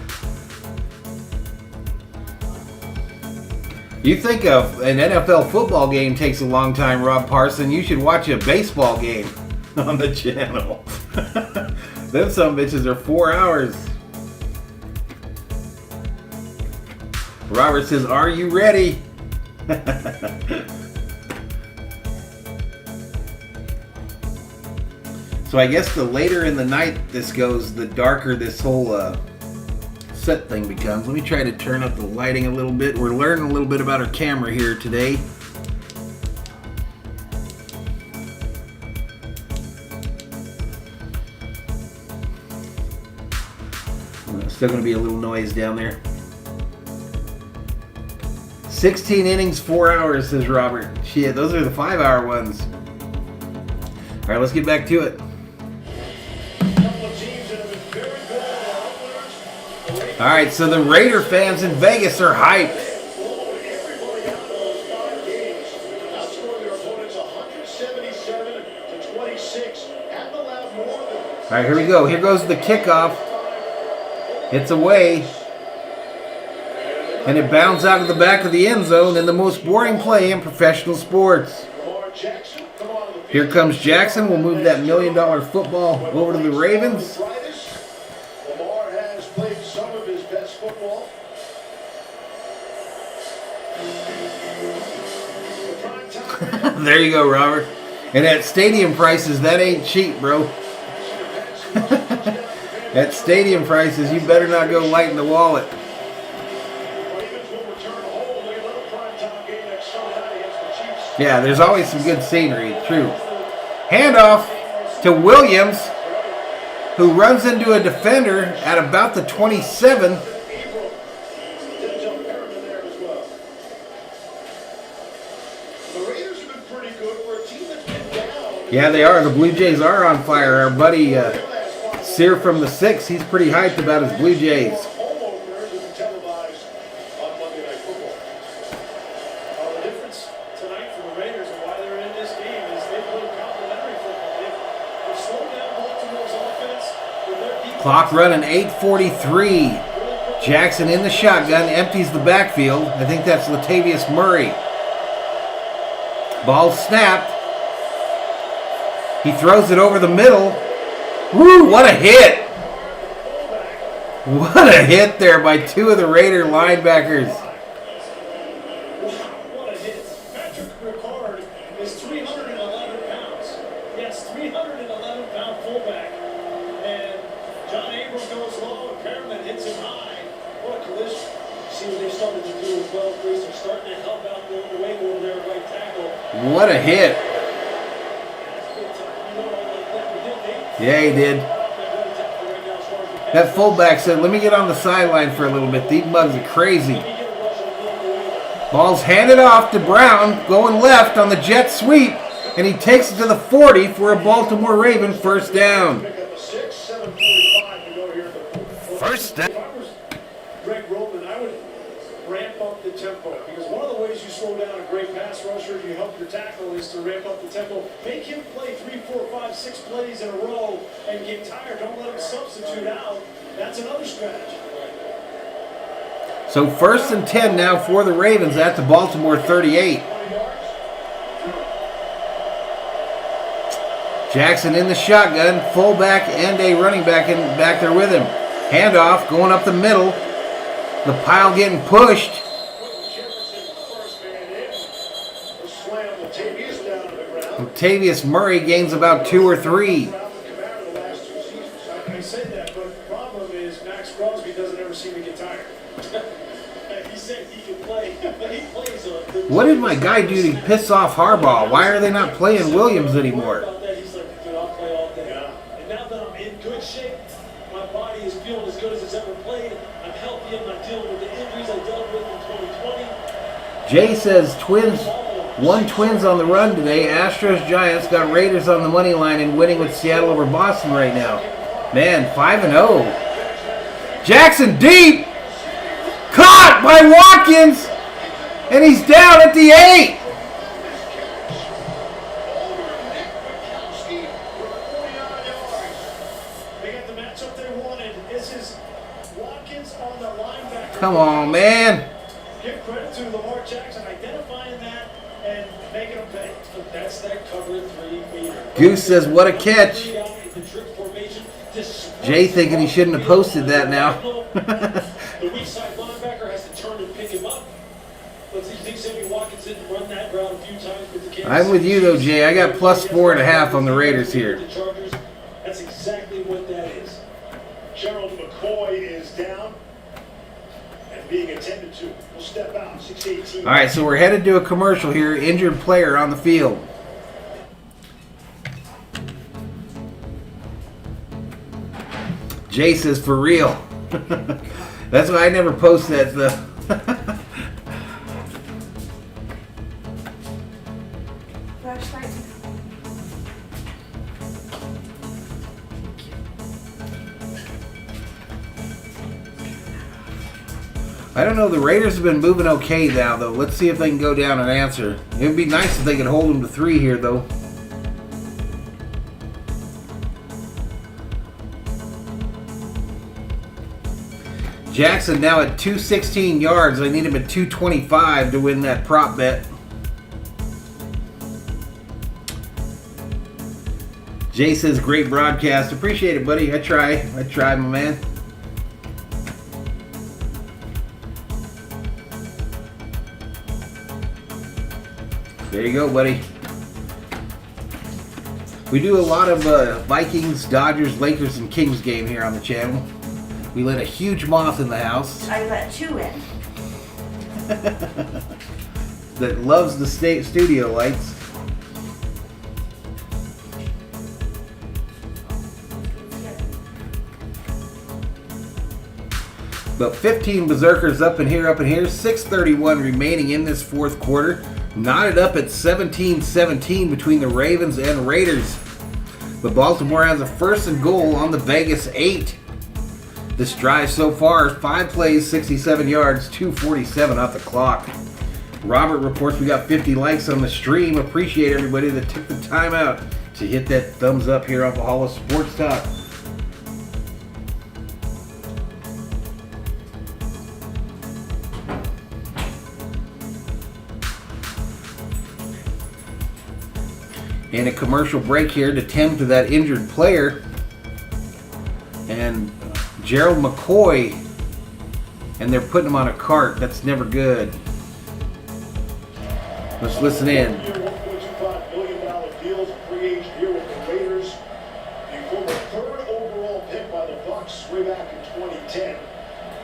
You think of an NFL football game takes a long time, Rob Parson. You should watch a baseball game on the channel. Them some bitches are 4 hours. Robert says, "Are you ready?" So I guess the later in the night this goes, the darker this whole set thing becomes. Let me try to turn up the lighting a little bit. We're learning a little bit about our camera here today. Still going to be a little noise down there. 16 innings, 4 hours, says Robert. Shit, those are the 5-hour ones. All right, let's get back to it. All right, so the Raider fans in Vegas are hyped. All right, here we go. Here goes the kickoff. It's away. And it bounds out of the back of the end zone in the most boring play in professional sports. Here comes Jackson. We'll move that $1 million football over to the Ravens. Lamar has played some of his best football. There you go, Robert. And at stadium prices, that ain't cheap, bro. At stadium prices, you better not go light in the wallet. Yeah, there's always some good scenery, it's true. Handoff to Williams, who runs into a defender at about the 27. Yeah, they are. The Blue Jays are on fire. Our buddy Sear from the 6, he's pretty hyped about his Blue Jays. Clock running, 8:43. Jackson in the shotgun, empties the backfield. I think that's Latavius Murray. Ball snapped. He throws it over the middle. Woo, what a hit! What a hit there by two of the Raider linebackers. What a hit. Patrick Ricard is 311 pounds. Yes, 311-pound fullback. And John Abrams goes low, and Perriman hits him high. What a collision. See what they started to do as well, Chris. They're starting to help out the way over there at right tackle. What a hit. Yeah, he did. That fullback said, let me get on the sideline for a little bit. These mugs are crazy. Ball's handed off to Brown, going left on the jet sweep, and he takes it to the 40 for a Baltimore Raven first down. First down. If I was Greg Roman, I would ramp up the tempo, because one of the ways you slow down a great pass rusher, you help your tackle, is to ramp up the tempo. Make him play 3, 4, 5, 6 plays in a row and get tired. Don't let him substitute out. That's another strategy. So 1st and 10 now for the Ravens at the Baltimore 38. Jackson in the shotgun, fullback and a running back back there with him. Handoff going up the middle. The pile getting pushed. Latavius Murray gains about 2 or 3. I say that, but the problem is Max Crosby doesn't ever seem to get tired. He said he could play, but he plays a... What did my guy do to piss off Harbaugh? Why are they not playing Williams anymore? He's like, dude, I'll play all day. And now that I'm in good shape, my body is feeling as good as it's ever played. I'm healthy. I'm not dealing with the injuries I dealt with in 2020. Jay says Twins won Twins on the run today. Astros Giants got Raiders on the money line and winning with Seattle over Boston right now. Man, 5-0. Jackson deep. Caught by Watkins. And he's down at the 8. They got the matchup they wanted. This is Watkins on the linebacker. Come on, man. Give credit to Lamar Jackson identifying that and making him pay. That's that cover 3 meter. Goose says, what a catch. Jay thinking he shouldn't have posted that now. The weak side linebacker has to turn and pick him up. But he thinks Sammy Watkins didn't run that route a few times with the Kansas I'm with you though, Jay. I got plus 4.5 on the Raiders here. That's exactly what that is. Gerald McCoy is down and being attended to. We'll step out. 6:18. All right, so we're headed to a commercial here. Injured player on the field. Jay says for real. That's why I never post that stuff. I don't know. The Raiders have been moving okay now, though. Let's see if they can go down and answer. It would be nice if they could hold them to 3 here, though. Jackson now at 216 yards. I need him at 225 to win that prop bet. Jay says, great broadcast. Appreciate it, buddy. I try, my man. There you go, buddy. We do a lot of Vikings, Dodgers, Lakers, and Kings game here on the channel. We let a huge moth in the house. I let 2 in. That loves the studio lights. But 15 Berzerkers up in here. 6:31 remaining in this fourth quarter. Knotted up at 17-17 between the Ravens and Raiders. But Baltimore has a 1st and goal on the Vegas 8. This drive so far is 5 plays, 67 yards, 2:47 off the clock. Robert reports we got 50 likes on the stream. Appreciate everybody that took the time out to hit that thumbs up here on Valhalla Sports Talk. And a commercial break here to tend to that injured player. And Gerald McCoy, and they're putting him on a cart. That's never good. Let's listen in. $1.25 million deal, free agent here with the Raiders. The former 3rd overall pick by the Bucks way back in 2010.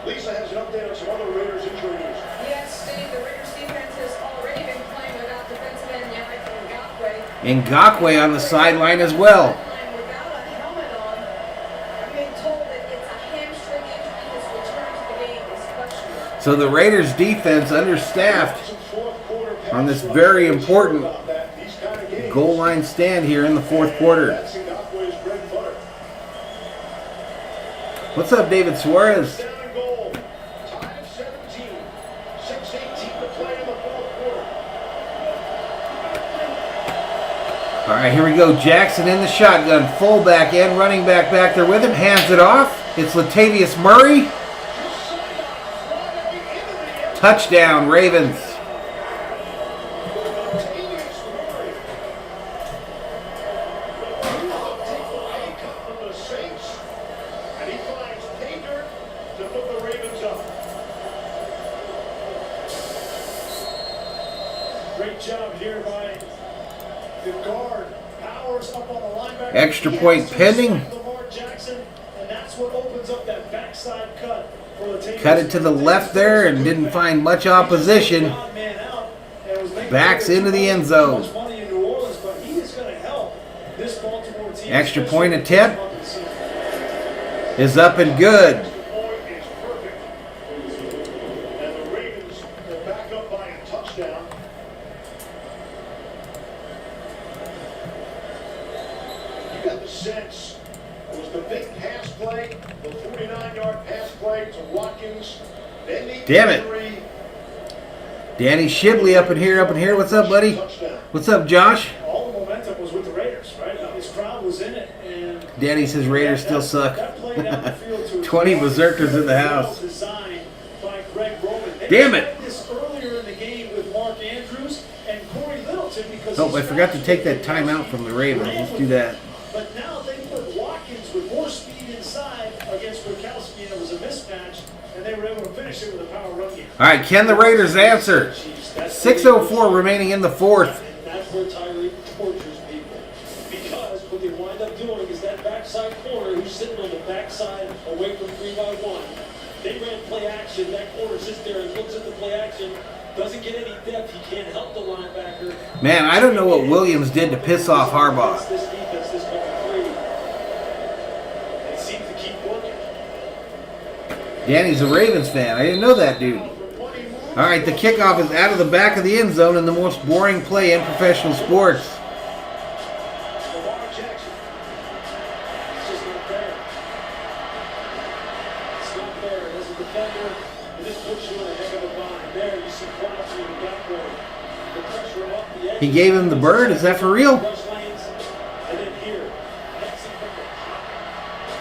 Lisa has an update on some other Raiders injury news. Yes, Steve, the Raiders defense has already been playing without defensive end Yannick Ngakoue. Ngakoue on the sideline as well. Without a helmet on, I'm being told that it's a hamstring injury. His return to the game is questionable. So the Raiders defense understaffed on this very important goal line stand here in the fourth quarter. What's up, David Suarez? All right, here we go. Jackson in the shotgun, fullback and running back there with him. Hands it off. It's Latavius Murray. Touchdown, Ravens. Great job here by the guard. Powers up on the linebacker. Extra point pending. Lamar Jackson, and that's what opens up that backside cut for Latavius. Cut it to the left there and didn't find much opposition. Backs into the end zone. Extra point attempt is up and good. Sense. It was the big pass play, the 49-yard pass play to Watkins. Damn it. Danny Shibley up in here. What's up, buddy? What's up, Josh? All the momentum was with the Raiders, right? His crowd was in it. And Danny says Raiders still suck. 20 Berzerkers in the house. Damn it. Oh, I forgot to take that timeout from the Ravens. Let's do that. But now they put All right, can the Raiders answer? 6:04 remaining in the fourth. And that's where Tyree tortures people. Because what they wind up doing is that backside corner who's sitting on the backside away from 3-by-1. They ran play action. That corner sits there and looks at the play action. Doesn't get any depth. He can't help the linebacker. Man, I don't know what Williams did to piss off Harbaugh. This defense, this cover 3. It seems to keep working. Danny's a Ravens fan. I didn't know that, dude. All right, the kickoff is out of the back of the end zone in the most boring play in professional sports. Lamar Jackson. It's just not fair. It's not fair. As a defender, it just puts you in a heck of a bind. There, you see Crosby in the backboard. The pressure off the edge. He gave him the bird. Is that for real? Rush lanes, and then here. That's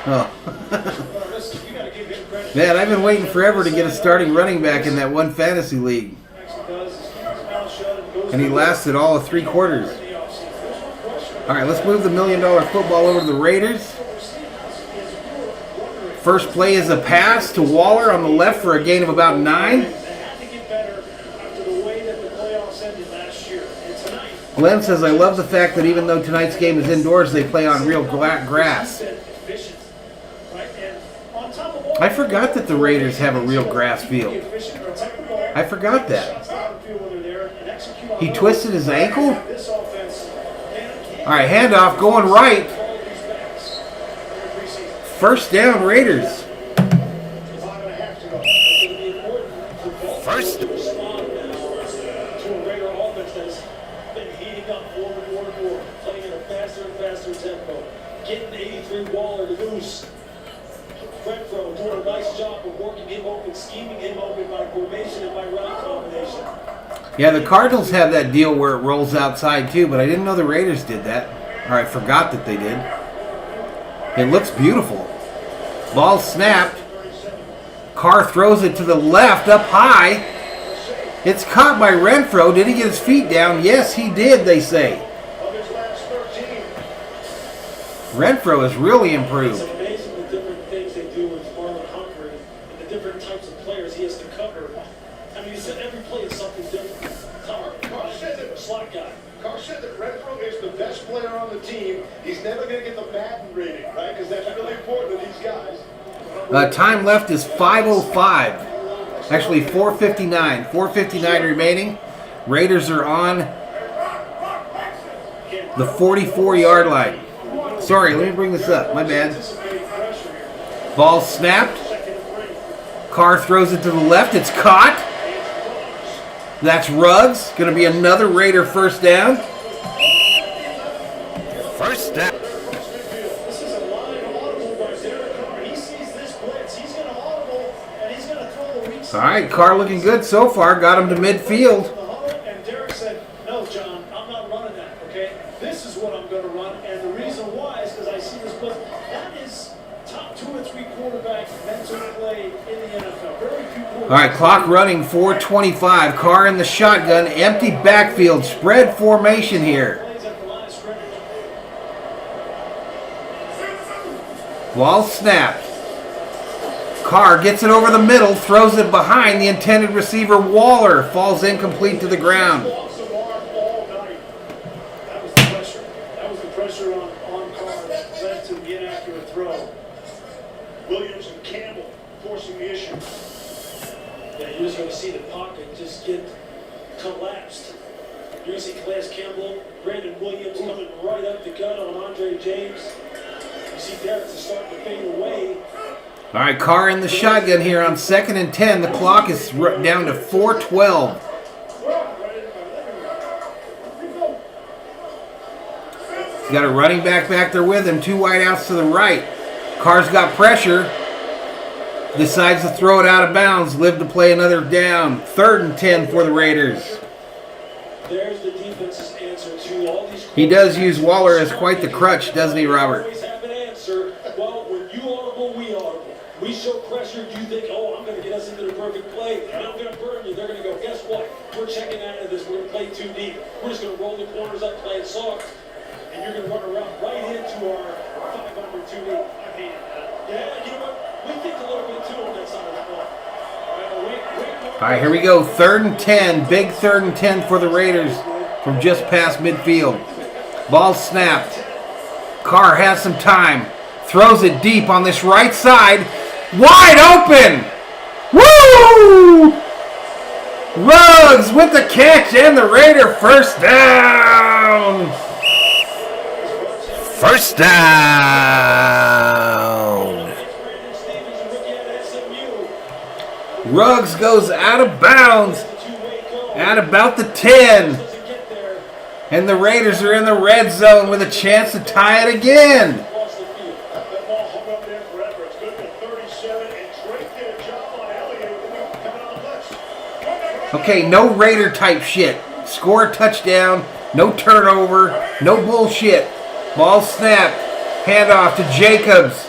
Oh. listen, you gotta give him credit. Man, I've been waiting forever to get a starting running back in that one fantasy league. And he lasted all of 3 quarters. All right, let's move the $1 million football over to the Raiders. First play is a pass to Waller on the left for a gain of about 9. They had to get better after the way that the playoffs ended last year. And tonight, Glenn says, I love the fact that even though tonight's game is indoors, they play on real grass. efficient, right? And on top of all, I forgot that the Raiders have a real grass field. efficient, protect the ball. I forgot that. Shots down the field when they're there and execute on He those. twisted his ankle? This offense, man, All right, handoff going right. all these backs every preseason. First down, Raiders. 5.5 to go. It's going to be important for both First. to respond now to a Raider offense that's been heating up more and more and more, playing at a faster and faster tempo, getting 83 Waller to loose. Renfro doing a nice job of working him open, scheming him open by formation and by route combination. Yeah, the Cardinals have that deal where it rolls outside too, but I didn't know the Raiders did that. Or I forgot that they did. It looks beautiful. Ball snapped. Carr throws it to the left, up high. It's caught by Renfro. Did he get his feet down? Yes, he did, they say. Of his last 13. Renfro has really It's improved. amazing the different things they do with Marlon Humphrey and the different types of players he has to cover. I mean, he said every play is something different. Carr said that Slot guy. Carr said that Renfro is the best player on the team. He's never going to get the Madden rating, right? Because that's really important to these guys. Time left is 5:05. Actually, 4:59. 4:59 remaining. Raiders are on the 44-yard line. Sorry, let me bring this up. My bad. Ball snapped. Carr throws it to the left. It's caught. That's Ruggs. Going to be another Raider first down. First down. This is a line audible by Derek Carr. He sees this blitz. He's going to audible, and he's going to throw the weak All side. right, Carr looking good so far. Got him to midfield. The huddle, and Derek said, no, John, I'm not running that, okay? This is what I'm going to run, and the reason why is because I see this blitz. That is top 2 or 3 quarterback mental play in the NFL. Very few quarterbacks. All right, clock running, 4:25. Carr in the shotgun, empty backfield, spread formation here. Plays at the line of scrimmage. Ball snapped. Carr gets it over the middle, throws it behind the intended receiver. Waller falls incomplete to the ground. Off the mark all night. That was the pressure. That was the pressure on Carr that led to the inaccurate throw. Williams and Campbell forcing the issue. Yeah, you're just going to see the pocket just get collapsed. You're going to see Calais Campbell, Brandon Williams coming right up the gut on Andre James. You see Derek to start to fade away. All right, Carr in the shotgun here on 2nd and 10. The clock is down to 4:12. He's got a running back there with him. 2 wideouts to the right. Carr's got pressure. Decides to throw it out of bounds. Live to play another down. 3rd and 10 for the Raiders. There's the defense's answer to all these. He does use Waller as quite the crutch, doesn't he, Robert? Always have an answer. Well, when you audible, we audible. We show pressure. You think, oh, I'm going to get us into the perfect play, and I'm going to burn you. They're going to go, guess what? We're checking out of this. We're going to play too deep. We're just going to roll the corners up, play it soft, and you're going to run around right into our 500 2 deep. I hate that. Yeah, you know what? We think a little bit too on that side of the ball. All right, All right, here we go. 3rd and 10. Big 3rd and 10 for the Raiders from just past midfield. Ball snapped. Carr has some time. Throws it deep on this right side. Wide open! Woo! Ruggs with the catch and the Raider first down. First down. Ruggs goes out of bounds at about the 10. And the Raiders are in the red zone with a chance to tie it again. Okay, no Raider type shit. Score a touchdown, no turnover, no bullshit. Ball snapped, handoff to Jacobs,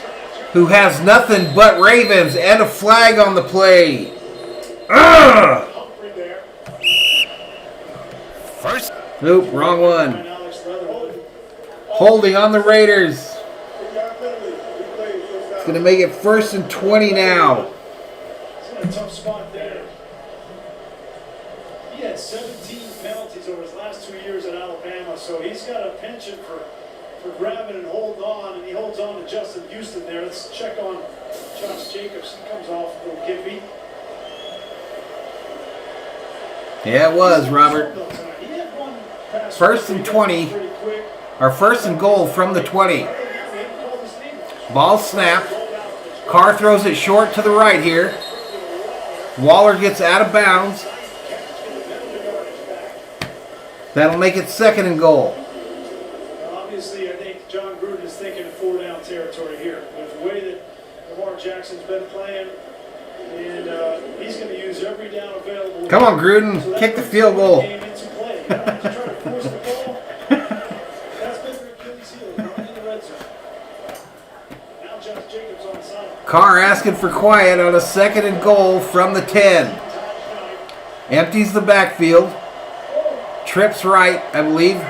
who has nothing but Ravens and a flag on the play. Ugh! First. Nope, wrong one. Holding on the Raiders. It's going to make it 1st and 20 now. It's in a tough spot there. He had 17 penalties over his last 2 years at Alabama, so he's got a penchant for grabbing and holding on, and he holds on to Justin Houston there. Let's check on Josh Jacobs. He comes off a little gimpy. Yeah, it was, Robert. 1st and 20. Or 1st and goal from the 20. Ball snapped. Carr throws it short to the right here. Waller gets out of bounds. That'll make it 2nd and goal. Obviously, I think John Gruden is thinking of 4-down territory here. With the way that Lamar Jackson's been playing, and he's going to use every down available. Come on, Gruden. So kick the field goal. Carr asking for quiet on a 2nd and goal from the 10. Empties the backfield. Trips right, I believe.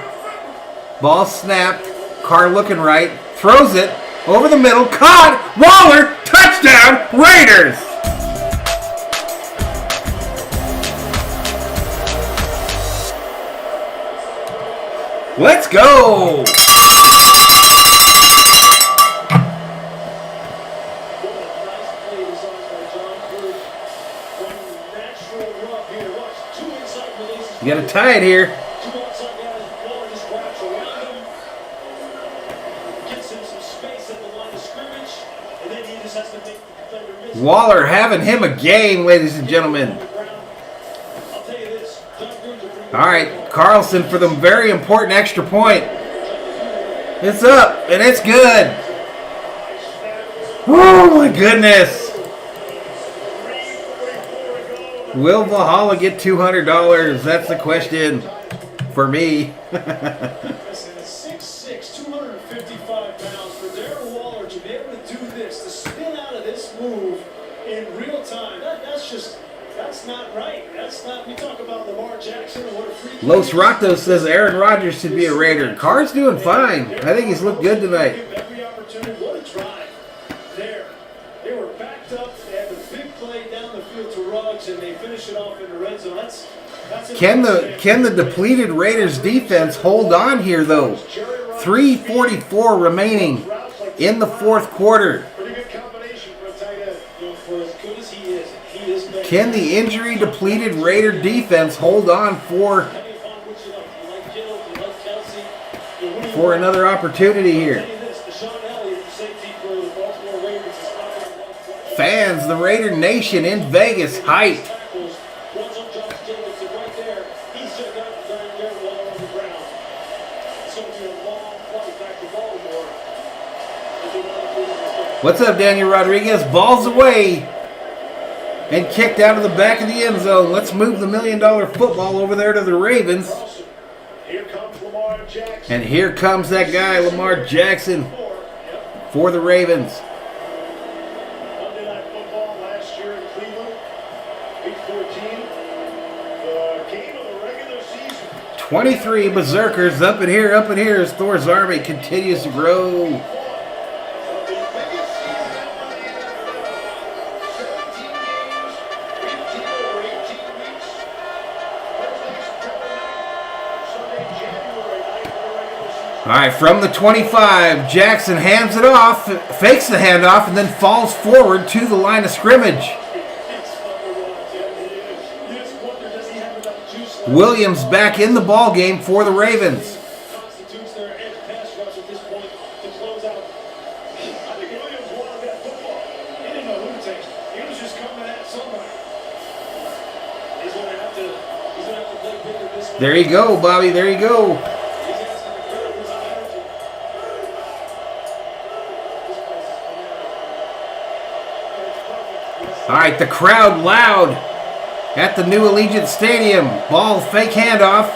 Ball snapped. Carr looking right. Throws it over the middle. Caught. Waller. Touchdown. Raiders. Let's go. You got to tie it here. Waller having him a game, ladies and gentlemen. All right, Carlson for the very important extra point. It's up, and it's good. Oh, my goodness. Will Valhalla get $200? That's the question for me. Listen, 6'6", 255 pounds for Darren Waller to be able to do this, to spin out of this move in real time. That's not right. That's not. We talk about Lamar Jackson and what a freak. Los Ratos says Aaron Rodgers should be a Raider. Carr's doing fine. I think he's looked good tonight. Every opportunity. What a drive there. They were backed up. They had the big play down the field to Ruggs, and they finish it off in the red zone. That's Can the depleted Raiders defense hold on here though? 3:44 remaining in the 4th quarter. pretty good combination for a tight end. For as good as he is better. Can the injury depleted Raider defense hold on for another opportunity here? Fans, the Raider Nation in Vegas, hyped. What's up, Daniel Rodriguez? Ball's away and kicked out of the back of the end zone. Let's move the $1 million football over there to the Ravens. And here comes that guy, Lamar Jackson, for the Ravens. Monday Night Football last year in Cleveland, Week 14, the game of the regular season. 23 Berzerkers up in here as Thor's army continues to grow. All right, from the 25, Jackson hands it off, fakes the handoff, and then falls forward to the line of scrimmage. Williams back in the ball game for the Ravens. Constitutes their edge pass rush at this point to close out. I think Williams wanted that football. He didn't know who to take. He was just coming at somebody. He's going to have to play bigger this one. There you go, Bobby. There you go. He's asking the crowd for some energy. This place is perfect. All right, the crowd loud at the new Allegiant Stadium. Ball, fake handoff.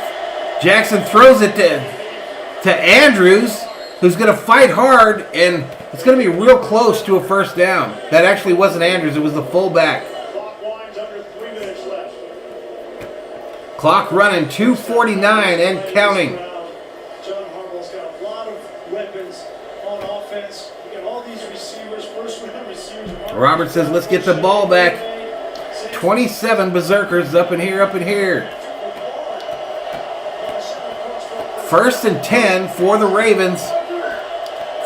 Jackson throws it to Andrews, who's going to fight hard, and it's going to be real close to a first down. That actually wasn't Andrews. It was the fullback. Clock winds under 3 minutes left. Clock running, 2:49 and counting. John Harbaugh's got a lot of weapons on offense. You got all these receivers, first-round receivers. Robert says, let's get the ball back. 27 Berzerkers up in here, up in here. First and 10 for the Ravens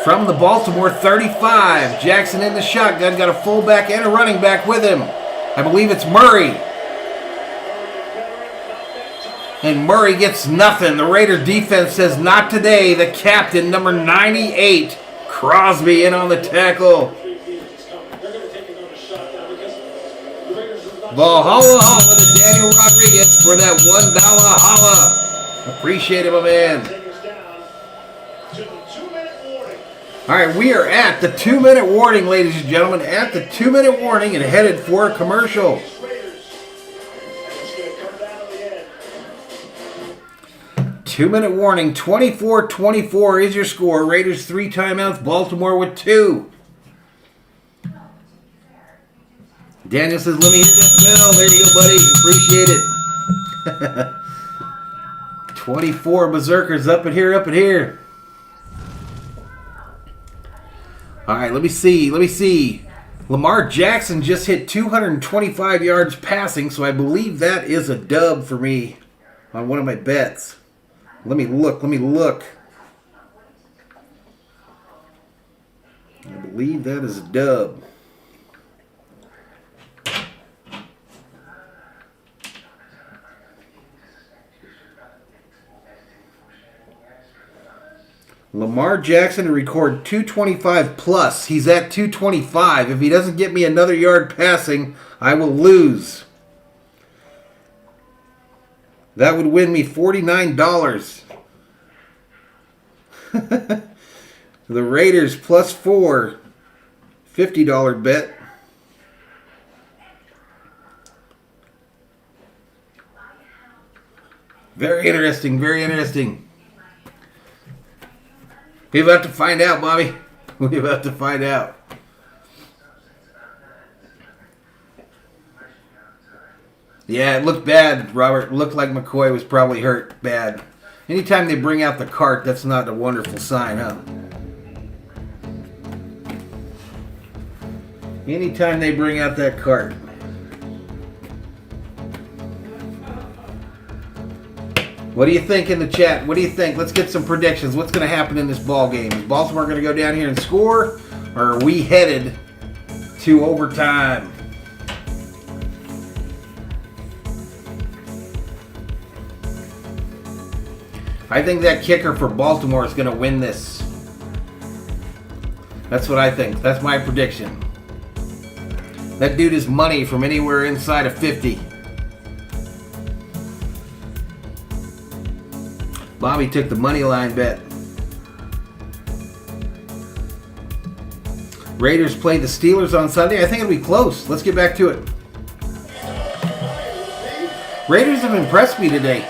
from the Baltimore 35. Jackson in the shotgun, got a fullback and a running back with him. I believe it's Murray. And Murray gets nothing. The Raider defense says not today. The captain, number 98, Crosby, in on the tackle. Valhalla holla to Daniel Rodriguez for that $1 holla. Appreciate it, my man. Take us down to the 2-minute warning. All right, we are at the 2-minute warning, ladies and gentlemen. At the 2-minute warning and headed for a commercial. Raiders. And it's going to come down to the end. 2-minute warning. 24-24 is your score. Raiders 3 timeouts. Baltimore with 2. Daniel says, let me hit that bell. There you go, buddy. Appreciate it. 24 Berzerkers up in here, up in here. All right, let me see. Lamar Jackson just hit 225 yards passing, so I believe that is a dub for me on one of my bets. Let me look. I believe that is a dub. Lamar Jackson to record 225 plus. He's at 225. If he doesn't get me another yard passing, I will lose. That would win me $49. The Raiders plus 4. $50 bet. Very interesting, very interesting. We're about to find out, Bobby. We're about to find out. Yeah, it looked bad, Robert. It looked like McCoy was probably hurt bad. Anytime they bring out the cart, that's not a wonderful sign, huh? Anytime they bring out that cart. What do you think in the chat? What do you think? Let's get some predictions. What's going to happen in this ball game? Is Baltimore going to go down here and score? Or are we headed to overtime? I think that kicker for Baltimore is going to win this. That's what I think. That's my prediction. That dude is money from anywhere inside of 50. Bobby took the money line bet. Raiders play the Steelers on Sunday. I think it'll be close. Let's get back to it. Raiders have impressed me today.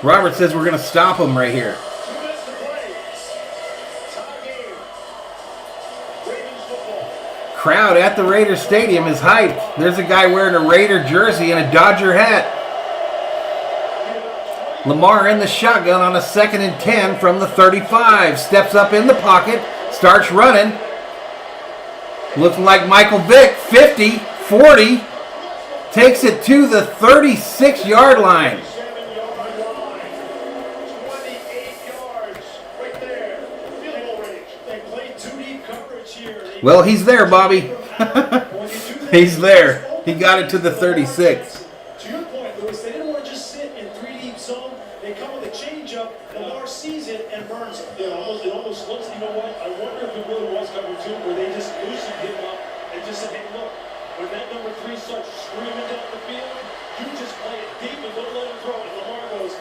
Robert says we're going to stop them right here. Crowd at the Raiders Stadium is hyped. There's a guy wearing a Raider jersey and a Dodger hat. Lamar in the shotgun on a 2nd and 10 from the 35. Steps up in the pocket, starts running. Looking like Michael Vick, 50, 40. Takes it to the 36-yard line. Well, he's there, Bobby. He's there. He got it to the 36. To your point, Lewis, they didn't want to just sit in 3-deep zone. They come with a changeup. Lamar sees it and burns it. Yeah, it almost looks, you know what? I wonder if it really was cover 2 where they just loosened him up and just said, hey, look, when that number 3 starts screaming down the field, you just play it deep and don't let him throw it. And Lamar goes,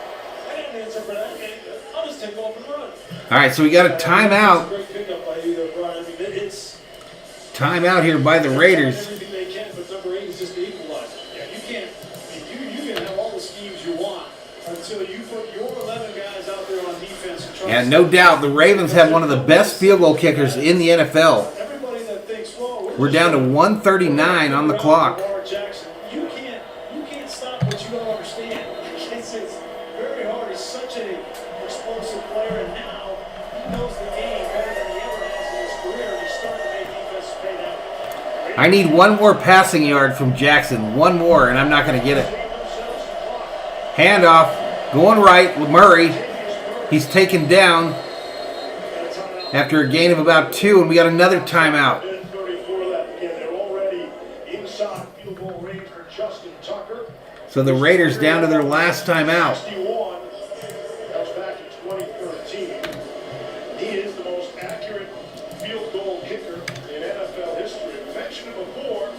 I got an answer for that. I'll just take off and run. All right, so we got a timeout. Great pickup by you there, Brian. I mean, it's Timeout here by the Raiders. everything they can, but number 8 is just the equalizer. Yeah, you can't. You can have all the schemes you want until you put your 11 guys out there on defense and try. And no doubt, the Ravens have one of the best field goal kickers in the NFL. Everybody that thinks, well, We're down to 1:39 on the clock. Lamar Jackson, you can't stop what you don't understand. It's very hard. He's such an explosive player, and now he knows the game better than he ever has in his career. And he's starting to make defenses pay down. I need one more passing yard from Jackson. One more, and I'm not going to get it. Handoff. Going right with Murray. He's taken down after a gain of about 2, and we got another timeout. 34 left. Again, they're already inside field goal range for Justin Tucker. So the Raiders down to their last timeout. 61. That was back in 2013. He is the most accurate field goal kicker in NFL history. We mentioned it before.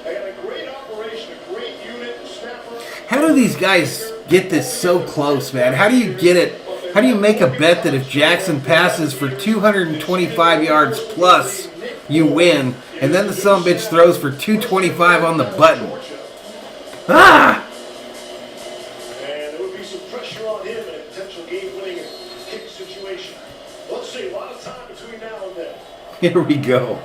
They had a great operation, a great unit, snapper. How do these guys get this so close, man? How do you get it? How do you make a bet that if Jackson passes for 225 yards plus, you win, and then the sumbitch throws for 225 on the button? Ah! And there would be some pressure on him in a potential game-winning kick situation. Let's see, a lot of time between now and then. Here we go.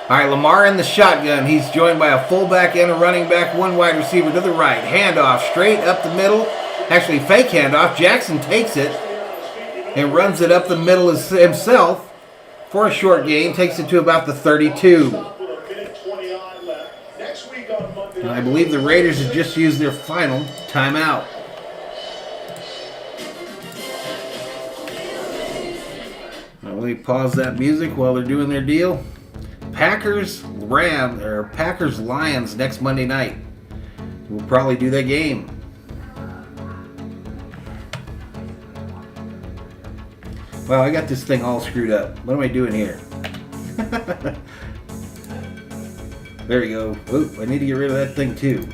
All right, Lamar in the shotgun. He's joined by a fullback and a running back, one wide receiver to the right. Handoff straight up the middle. Actually, fake handoff. Jackson takes it and runs it up the middle himself for a short gain. Takes it to about the 32. With a minute 29 left. Next week on Monday And I believe the Raiders have just used their final timeout. Now, let me pause that music while they're doing their deal. Packers Lions next Monday night. We'll probably do that game. Wow, I got this thing all screwed up. What am I doing here? There we go. Oop, I need to get rid of that thing too.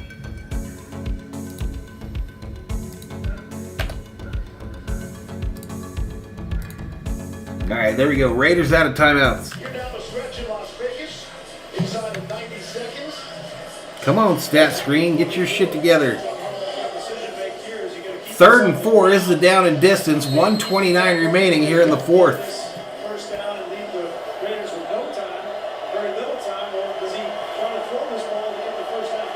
Alright, there we go. Raiders out of timeouts. You're down the stretch in Las Vegas. Inside of 90 seconds. Come on, stat screen. Get your shit together. Decision make here is you gotta keep 3rd and 4 is the down and distance. 1:29 remaining here in the 4th. First down and leave the Raiders with no time, very little time, or does he try to throw this ball to get the first down?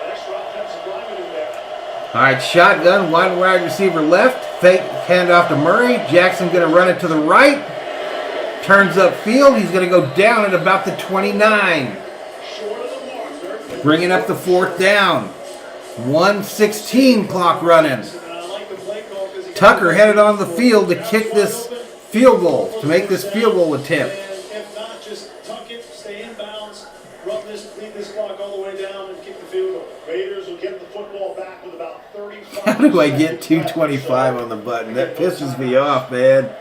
an extra offensive lineman in there. All right, shotgun, one wide receiver left. Fake handoff to Murray. Jackson going to run it to the right. Turns upfield. He's going to go down at about the 29. Short of the mark. Very Bringing up the 4th down. 1:16 clock running. And I like the play call because he Tucker headed on the field to kick this field goal, to make this field goal attempt. And if not, just tuck it, stay in bounds, lead this clock all the way down and kick the field goal. Raiders will get the football back with about 35. How do I get 225 on the button? That pisses me off, man.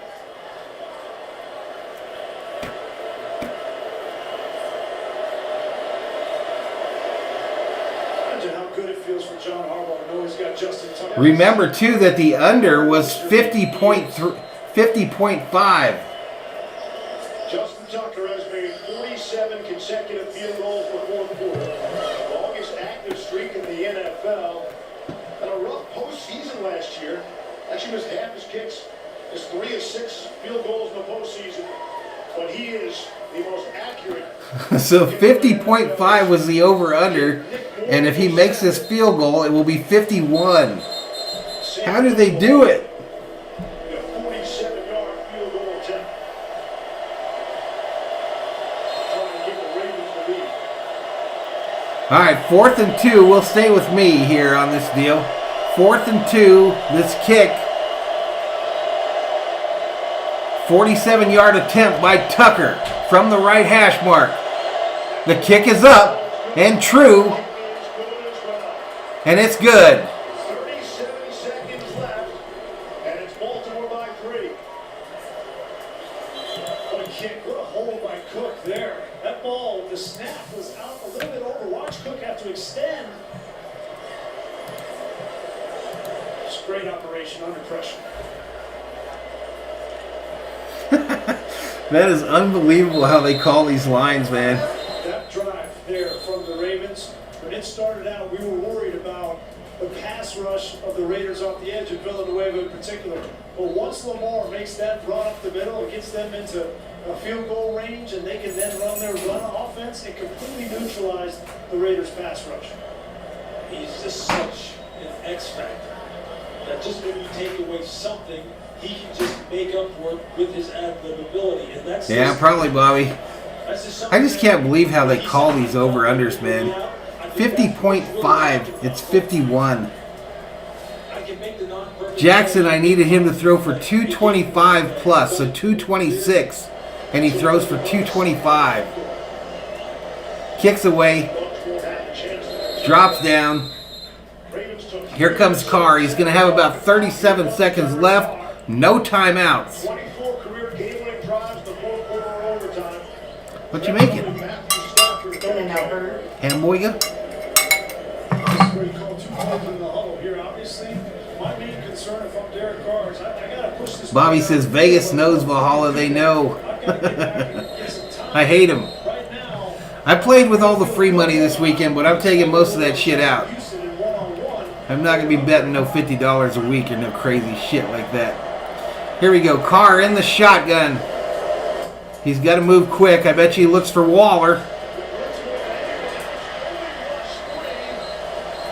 Imagine how good it feels for John Harbaugh to know he's got Justin Tucker. Remember, too, that the under was 50.5. Justin Tucker has made 47 consecutive field goals before the quarter. The longest active streak in the NFL. And a rough postseason last year. Actually missed half his kicks. His 3 of 6 field goals in the postseason. But he is the most accurate. So 50.5 was the over-under, and if he makes this field goal, it will be 51. How do they do it? A 47-yard field goal attempt. Trying to give the Ravens the lead. All right, 4th and 2. We'll stay with me here on this deal. 4th and 2. This kick 47-yard attempt by Tucker from the right hash mark. The kick is up and true, and it's good. 37 seconds left, and it's Baltimore by 3. What a kick, what a hold by Cook there. That ball, the snap was out a little bit over. Watch Cook have to extend. Just great operation under pressure. That is unbelievable how they call these lines, man. That drive there from the Ravens, when it started out, we were worried about the pass rush of the Raiders off the edge of Villanueva in particular. But once Lamar makes that run up the middle, it gets them into a field goal range, and they can then run their run offense and completely neutralize the Raiders' pass rush. He's just such an X factor that just when you take away something, he can just make up for it with his ad-lib ability. And that's Yeah, probably, Bobby. I just can't believe how they call these over-unders, man. 50.5, it's 51. Jackson, I needed him to throw for 225 plus, so 226. And he throws for 225. Kicks away. Drops down. Here comes Carr. He's going to have about 37 seconds left. No timeouts. 24 career game-winning drives in the fourth quarter or overtime. What you making? Hamburger? Where you call 2 plays in the huddle here. Obviously, my main concern if I'm Derek Carr is I got to push this. Bobby says Vegas knows Valhalla. They know. I hate him. Right now, I played with all the free money this weekend, but I'm taking most of that shit out. Houston in one-on-one. I'm not going to be betting no $50 a week or no crazy shit like that. Here we go. Carr in the shotgun. He's got to move quick. I bet you he looks for Waller.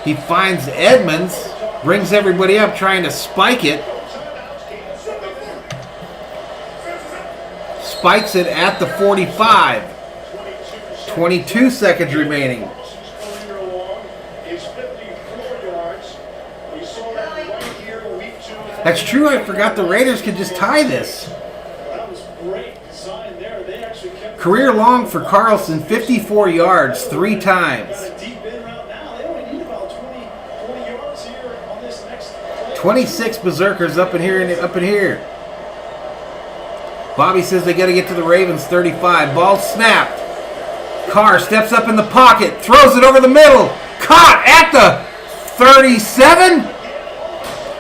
He finds Edmonds. Brings everybody up trying to spike it. Spikes it at the 45. 22 seconds remaining. That's true. I forgot the Raiders could just tie this. That was great design there. They actually kept Career long for Carlson, 54 yards, 3 times. got a deep in route now. They only need about 20 yards here on this next play. 26 Berzerkers up in here. Bobby says they got to get to the Ravens 35. Ball snapped. Carr steps up in the pocket, throws it over the middle. Caught at the 37.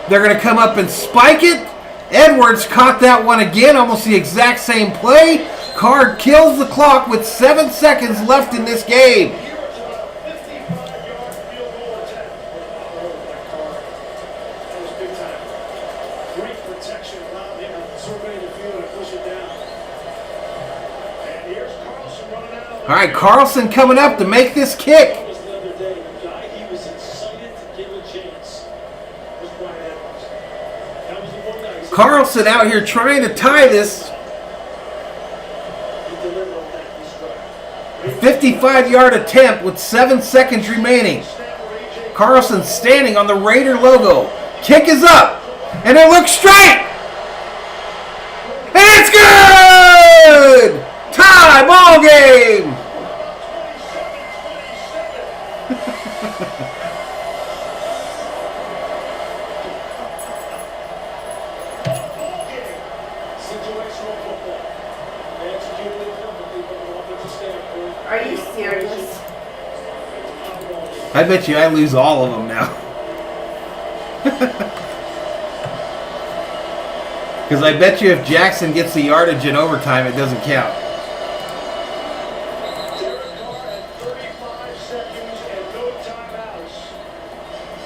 They're going to come up and spike it. Edwards caught that one again, almost the exact same play. Carr kills the clock with 7 seconds left in this game. Great protection allowed him to survey the field and push it down. And here's Carlson running out. All right, Carlson coming up to make this kick. That was the other day. The guy he was excited to give a chance was Brian Edwards. That was the one guy. Carlson out here trying to tie this. He delivered on that this drive. 55-yard attempt with 7 seconds remaining. Carlson standing on the Raider logo. Kick is up. And it looks straight. And it's good! Tie ball game. Situational football. They executed it perfectly from an offensive standpoint. Are you serious? I bet you I lose all of them now. Because I bet you if Jackson gets the yardage in overtime, it doesn't count. Derek Carr at 35 seconds and no timeouts.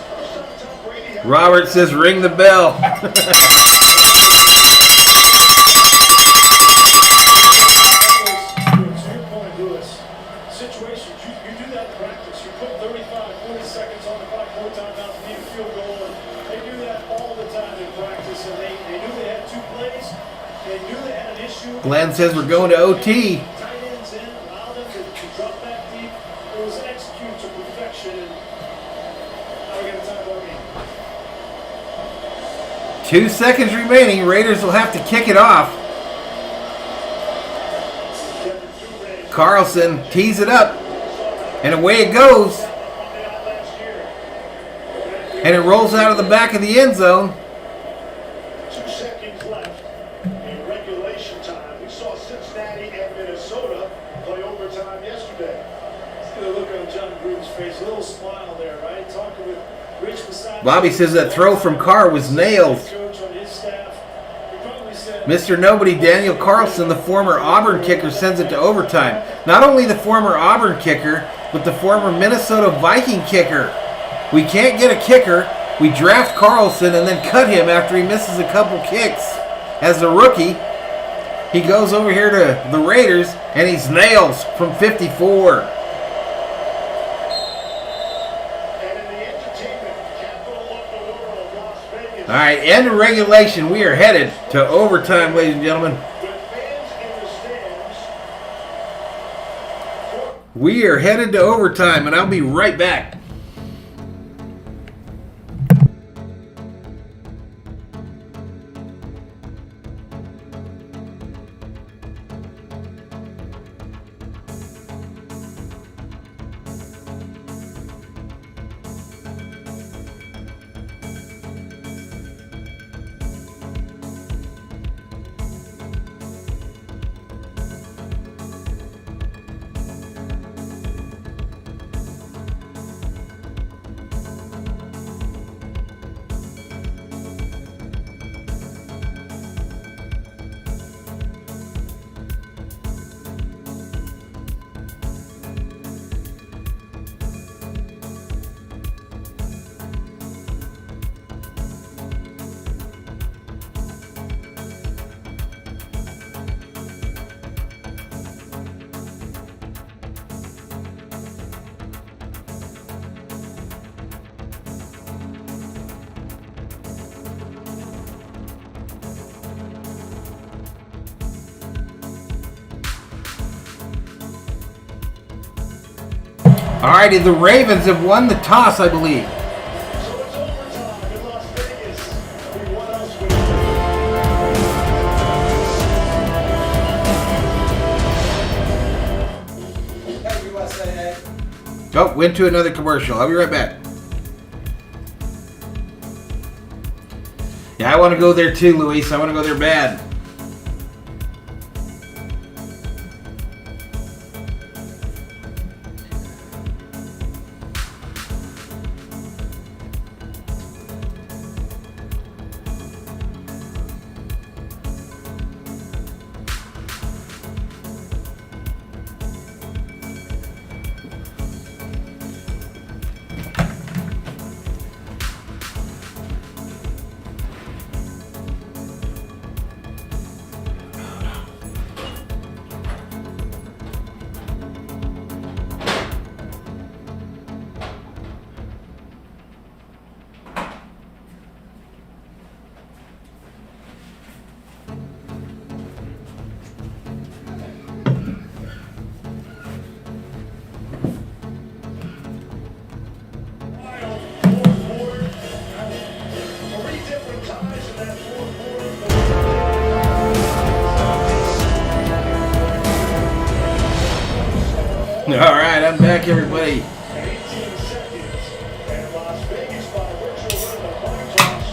First time Tom Brady had Robert says ring the bell. To your point, Lewis, situations, you do that in practice. You put 35, 40 seconds on the clock, no timeouts, need a field goal. And they do that all the time in practice, and they knew they had 2 plays. They knew they had an issue. Glenn says we're going to OT. Tight ends in, allow them to drop back deep. It was executed to perfection, and now we got a time ball game. 2 seconds remaining. Raiders will have to kick it off. Carlson tees it up, and away it goes. And it rolls out of the back of the end zone. 2 seconds left in regulation time. We saw Cincinnati and Minnesota play overtime yesterday. See the look on John Gruden's face, a little smile there, right? Talking with Rich beside Bobby says that throw from Carr was nailed. coach on his staff. He probably said, Mr. Nobody, Daniel Carlson, the former Auburn kicker, sends it to overtime. Not only the former Auburn kicker, but the former Minnesota Viking kicker. We can't get a kicker. We draft Carlson and then cut him after he misses a couple kicks. As a rookie, he goes over here to the Raiders and he's nails from 54. And in the entertainment capital of the world, Las Vegas. All right, end of regulation. We are headed to overtime, ladies and gentlemen. With fans in the stands. We are headed to overtime, and I'll be right back. All righty, the Ravens have won the toss, I believe. So it's overtime in Las Vegas. I mean, what else would Oh, went to another commercial. I'll be right back. Yeah, I want to go there too, Luis. I want to go there bad. All right, I'm back, everybody. 18 seconds. And Las Vegas by virtual win of the coin toss.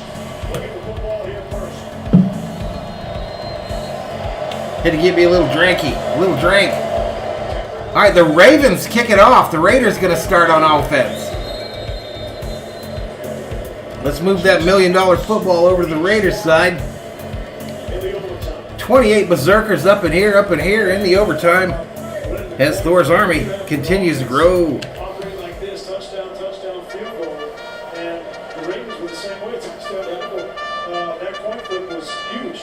Look at the football here first. Had to give me a little drinky, a little drink. All right, the Ravens kick it off. The Raiders going to start on offense. Let's move that $1 million football over to the Raiders side. In the overtime. 28 Berzerkers up in here in the overtime. As Thor's Army continues to grow. operating like this, touchdown, field goal, and the Ravens were the same way. It's a that coin flip was huge.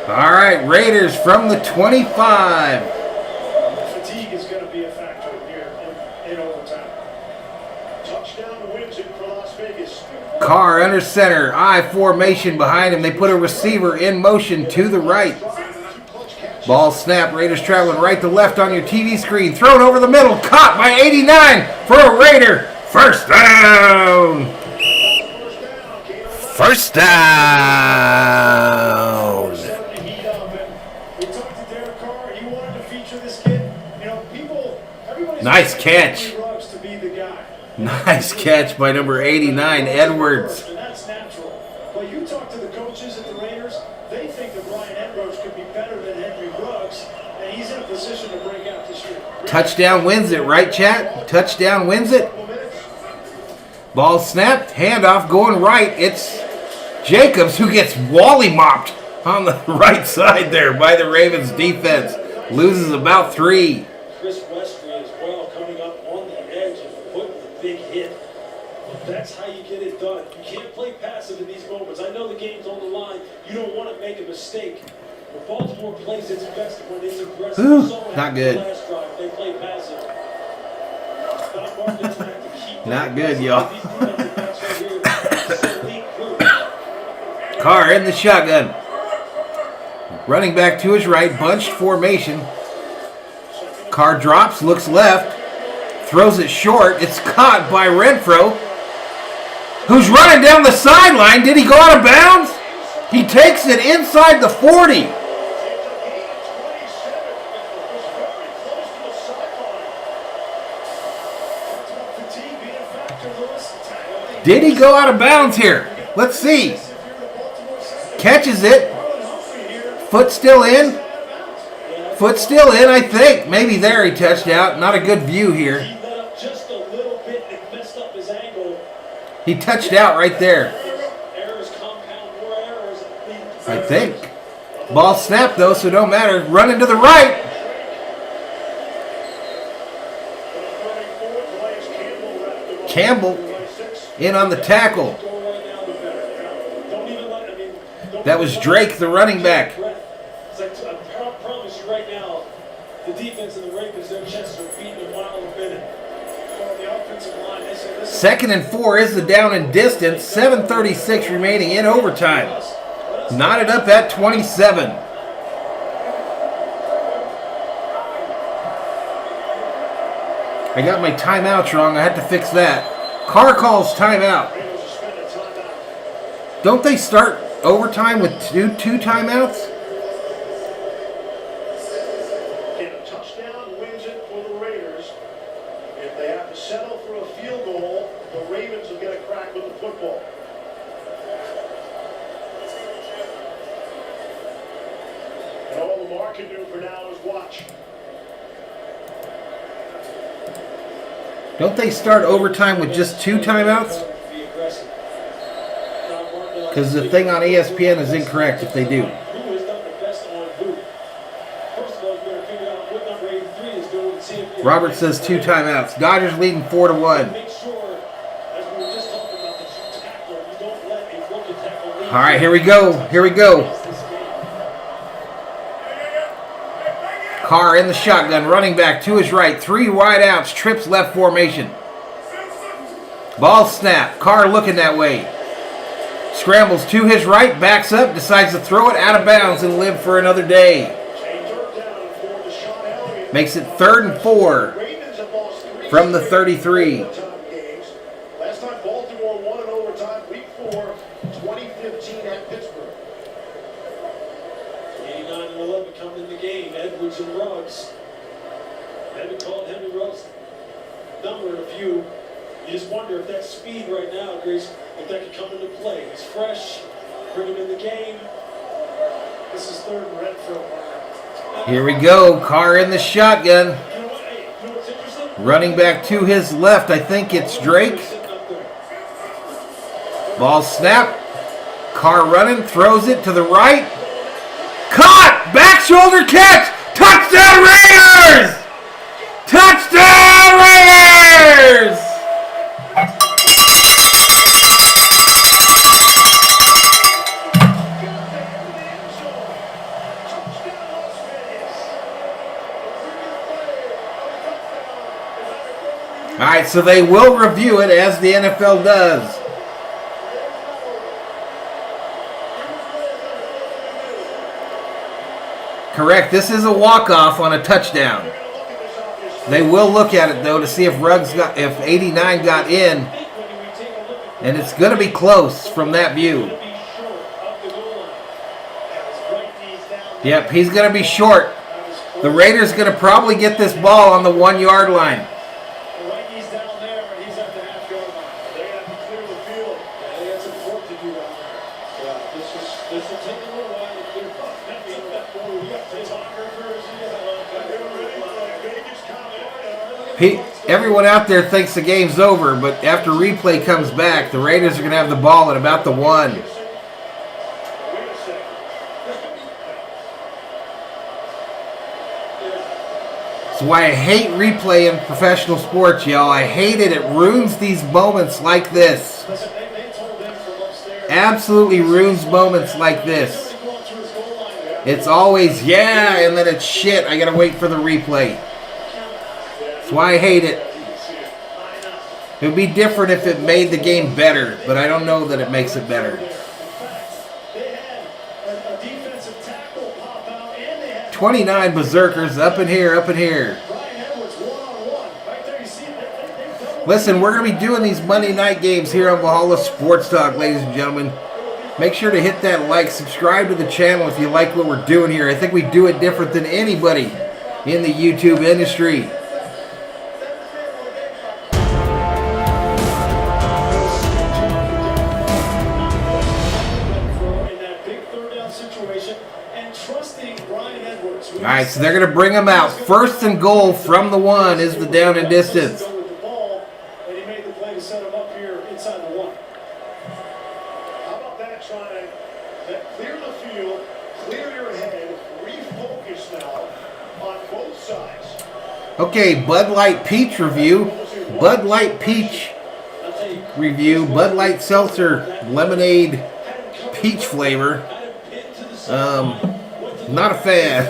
All right, Raiders from the 25. Fatigue is going to be a factor here in overtime. Touchdown wins it for Las Vegas. Carr under center, I formation behind him. They put a receiver in motion to the right. Ball snap, Raiders traveling right to left on your TV screen. Thrown over the middle, caught by 89 for a Raider. First down. First down. We talked to Derek Carr. He wanted to feature this kid. You know, everybody's Nice catch. Ruggs to be the guy. Nice catch by number 89, Edwards. And that's natural. But you talk to the coaches at the Raiders, they think that Brian Edwards could be better than Henry Ruggs, and he's in a position to break out this year. Touchdown wins it, right, chat? Touchdown wins it. Ball snapped, handoff going right. It's Jacobs who gets wally mopped on the right side there by the Ravens defense. Loses about 3. Chris Westry as well coming up on the edge and putting the big hit. That's how you get it done. You can't play passive in these moments. I know the game's on the line. You don't want to make a mistake. But Baltimore plays its best when it's aggressive. Ooh, So not good. Last drive, they play passive. Stop marking trying to keep Not them good, aggressive. y'all. These defensive backs right here, this is an elite group. Carr in the shotgun. Running back to his right, bunched formation. Carr drops, looks left, throws it short. It's caught by Renfro, who's running down the sideline. Did he go out of bounds? He takes it inside the 40. Did he go out of bounds here? Let's see. Catches it. Foot still in. Foot still in, I think. Maybe there he touched out. Not a good view here. He let up just a little bit and messed up his angle. He touched out right there, Errors compound more errors. I think. Ball snapped though, so don't matter. Running to the right. Campbell in on the tackle. That was Drake, the running back. I promise you right now, the defense and the Ravens, their chests are beating a mile a minute. Well, the offensive line, they say, listen, 2nd and 4 is the down and distance. 7:36 remaining in overtime. Knotted up at 27. I got my timeouts wrong. I had to fix that. Carr calls timeout. Don't they start overtime with two timeouts? And a touchdown wins it for the Raiders. If they have to settle for a field goal, the Ravens will get a crack with the football. And all Lamar can do for now is watch. Don't they start overtime with just 2 timeouts? be aggressive. Because the thing on ESPN is incorrect if they do. Who has done the best on who? First of all, you better figure out what number 83 is doing and see if Robert says 2 timeouts. Dodgers leading 4-1. Make sure, as we were just talking about, that you tackle, you don't let a broken tackle lead. All right, here we go. Here we go. This game. Carr in the shotgun, running back to his right. 3 wide outs, trips left formation. Ball snap. Carr looking that way. Scrambles to his right, backs up, decides to throw it out of bounds and live for another day. Makes it 3rd and 4 from the 33. Last time Baltimore won in overtime, week 4, 2015 at Pittsburgh. 89 and 11 coming in the game. Edwards and Ruggs. They haven't called Henry Ruggs number in a few. You just wonder if that speed right now, Grace, if that could come into play. He's fresh. Bring him in the game. This is 3rd and Renfro. Here we go. Carr in the shotgun. You know what? Hey, you know what's interesting? Running back to his left. I think it's Drake. Sitting up there. Ball snap. Carr running. Throws it to the right. Caught! Back shoulder catch! Touchdown Raiders! Touchdown Raiders! All right, so they will review it as the NFL does. Correct. This is a walk-off on a touchdown. They will look at it though to see if if 89 got in, and it's going to be close from that view. Yep, he's going to be short. The Raiders going to probably get this ball on the 1 yard line. The Vikings down there, and he's at the half-yard line. They have to clear the field. Yeah, they got some work to do down there. Yeah, this will take a little while to clear up. We got photographers. Everyone out there thinks the game's over, but after replay comes back, the Raiders are going to have the ball at about the 1. That's why I hate replay in professional sports, y'all. I hate it. It ruins these moments like this. Absolutely ruins moments like this. It's always, yeah, and then it's shit. I got to wait for the replay. That's why I hate it. It would be different if it made the game better, but I don't know that it makes it better. 29 Berzerkers up in here, up in here. Listen, we're going to be doing these Monday night games here on Valhalla Sports Talk, ladies and gentlemen. Make sure to hit that like, subscribe to the channel if you like what we're doing here. I think we do it different than anybody in the YouTube industry. All right, so they're going to bring him out. 1st and goal from the 1 is the down and distance. And he made the play to set him up here inside the 1. How about that? Trying to clear the field, clear your head, refocus now on both sides. Okay, Bud Light Peach review. Bud Light Peach review. Bud Light Seltzer Lemonade Peach flavor. Not a fan.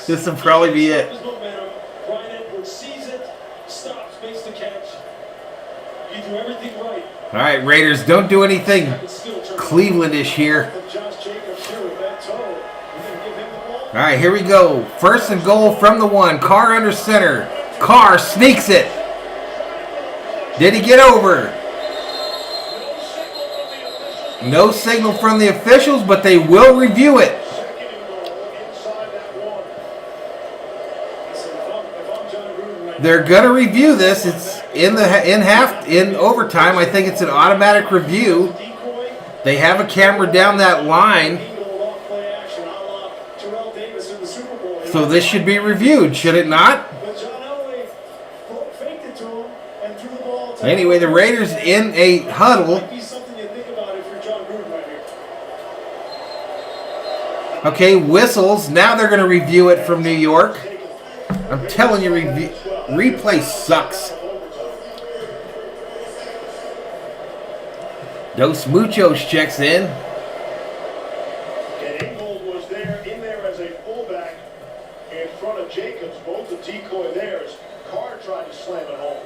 This will probably be it. All right, Raiders, don't do anything Clevelandish here. All right, here we go. 1st and goal from the 1. Carr under center. Carr sneaks it. Did he get over? No signal from the officials, but they will review it. They're gonna review this. It's in overtime. I think it's an automatic review. They have a camera down that line, so this should be reviewed, should it not? Anyway, the Raiders in a huddle. Okay, whistles. Now they're going to review it from New York. I'm telling you, replay sucks. Dos Muchos checks in. And Ingold was in there as a fullback in front of Jacobs. Both the decoy theirs. Carr tried to slam it home.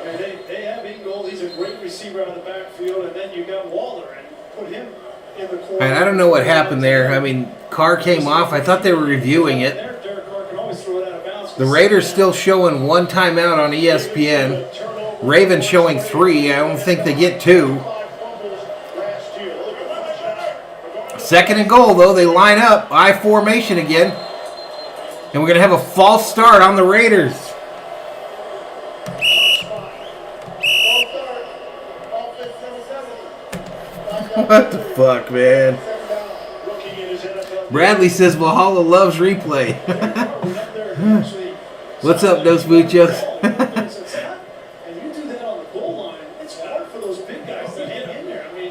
I mean, they have Ingold. He's a great receiver out of the backfield. And then you got Waller and put him in the corner. And I don't know what happened there. I mean, Carr came off. I thought they were reviewing it. The Raiders still showing 1 timeout on ESPN. Ravens showing 3. I don't think they get 2. 2nd and goal, though. They line up. I formation again. And we're going to have a false start on the Raiders. What the fuck, man? Bradley says Valhalla loves replay. What's up, Dos Muchos?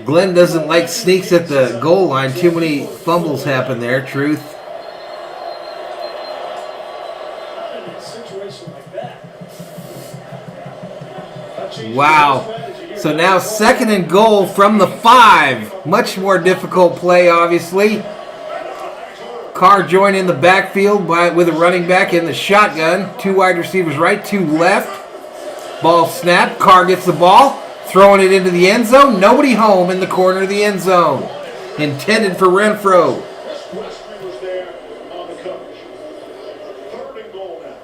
Glenn doesn't like sneaks at the goal line. Too many fumbles happen there. Truth. Wow. So now 2nd and goal from the 5. Much more difficult play, obviously. Carr joined in the backfield with a running back in the shotgun. 2 wide receivers right, 2 left. Ball snapped. Carr gets the ball. Throwing it into the end zone. Nobody home in the corner of the end zone. Intended for Renfro. Was there on the coverage. 3rd and goal now.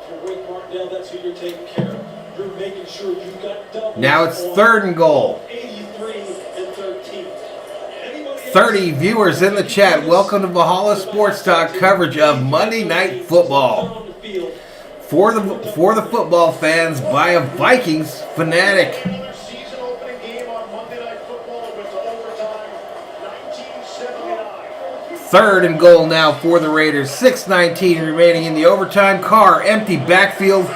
For Rick Martindale, that's who you're taking care of. You're making sure you've got double. Now it's 3rd and goal. 83 and 13. 30 viewers in the chat. Welcome to Valhalla Sports Talk coverage of Monday Night Football. For the football fans by a Vikings Fanatic. Another season-opening game on Monday Night Football. It went to overtime, 1979. Third and goal now for the Raiders. 6:19 remaining in the overtime. Carr, empty backfield.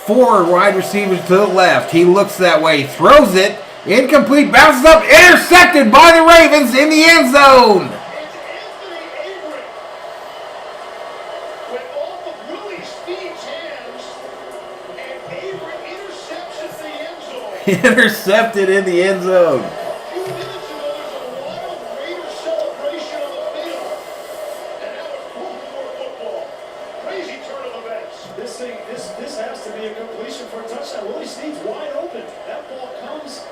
4 wide receivers to the left. He looks that way, throws it. Incomplete, bounces up, intercepted by the Ravens in the end zone. It's Anthony Avery. Went off of Willie Steve's hands, and Avery intercepts at the end zone. Intercepted in the end zone. A few minutes ago, there was a wild Raiders celebration on the field. And now it's Baltimore football. Crazy turn of events. This has to be a completion for a touchdown. Willie Snead's wide open. That ball comes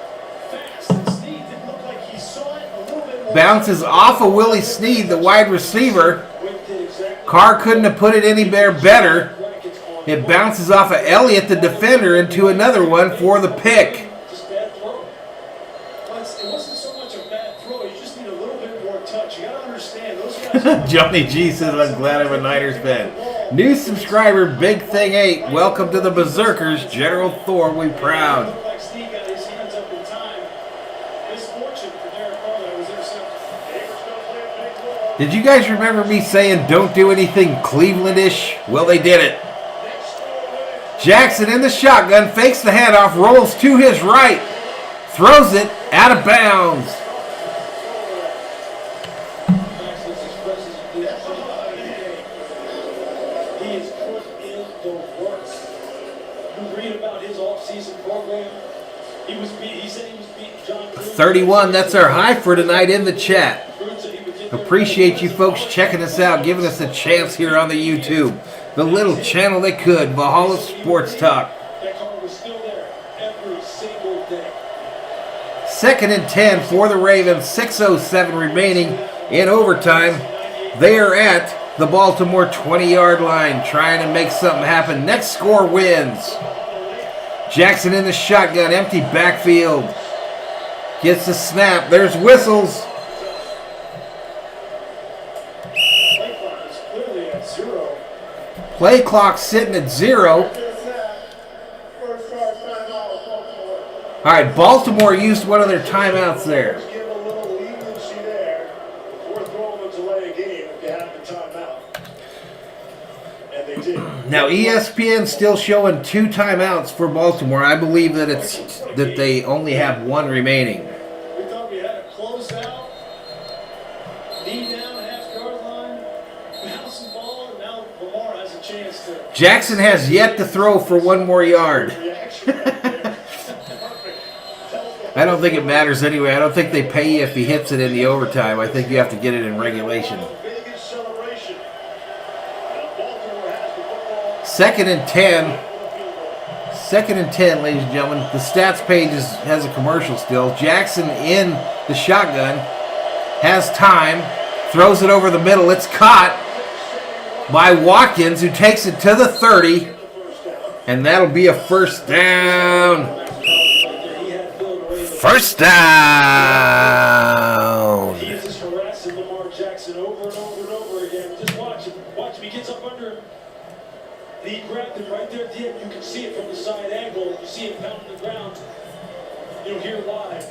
fast, and Snead didn't look like he saw it a little bit more. Bounces off of Willie Snead, the wide receiver. Carr couldn't have put it any better. It bounces off of Elliott, the defender, into another one for the pick. Just bad throw. Well, it wasn't so much a bad throw. You just need a little bit more touch. You got to understand, those guys... Johnny G says, I'm glad I'm a Niners fan. New subscriber, Big Thing 8. Welcome to the Berzerkers. General Thor, we proud. Looked like Steve got his hands up in time. Misfortune for Derek Carr that was intercepted. Avery's going to play a big role. Did you guys remember me saying don't do anything Clevelandish? Well, they did it. Next score wins. Jackson in the shotgun, fakes the handoff, rolls to his right, throws it out of bounds. He is put in the works. You read about his off-season program. He said he was beating John Gruden. 31, that's our high for tonight in the chat. Gruden said he would get there. Appreciate you folks checking us out, giving us a chance here on the YouTube. The little channel that could, Valhalla Sports Talk. That car was still there every single day. 2nd and 10 for the Ravens, 6:07 remaining in overtime. They are at the Baltimore 20-yard line, trying to make something happen. Next score wins. Jackson in the shotgun, empty backfield. Gets the snap. There's whistles. Play clock is clearly at 0. Play clock sitting at 0. After the snap, first charge timeout, Baltimore. All right, Baltimore used one of their timeouts there. Give a little leniency there before throwing a delay a game if you have the timeout. And they did. Now ESPN's still showing 2 timeouts for Baltimore. I believe that they only have 1 remaining. We thought we had a closeout. Knee down, half-yard line. Bouncing ball, and now Lamar has a chance to... Jackson has yet to throw for 1 more yard. Reaction right there. I don't think it matters anyway. I don't think they pay you if he hits it in the overtime. I think you have to get it in regulation. Vegas celebration. Now Baltimore has the football. 2nd and 10. 2nd and 10, ladies and gentlemen. The stats page has a commercial still. Jackson in the shotgun. Has time. Throws it over the middle. It's caught by Watkins, who takes it to the 30. And that'll be a first down. First down. He is just harassing Lamar Jackson over and over and over again. Just watch him. Watch him. He gets up under him. And he grabbed him right there at the end. You can see it from the side angle. You see him pounding the ground. You'll hear live.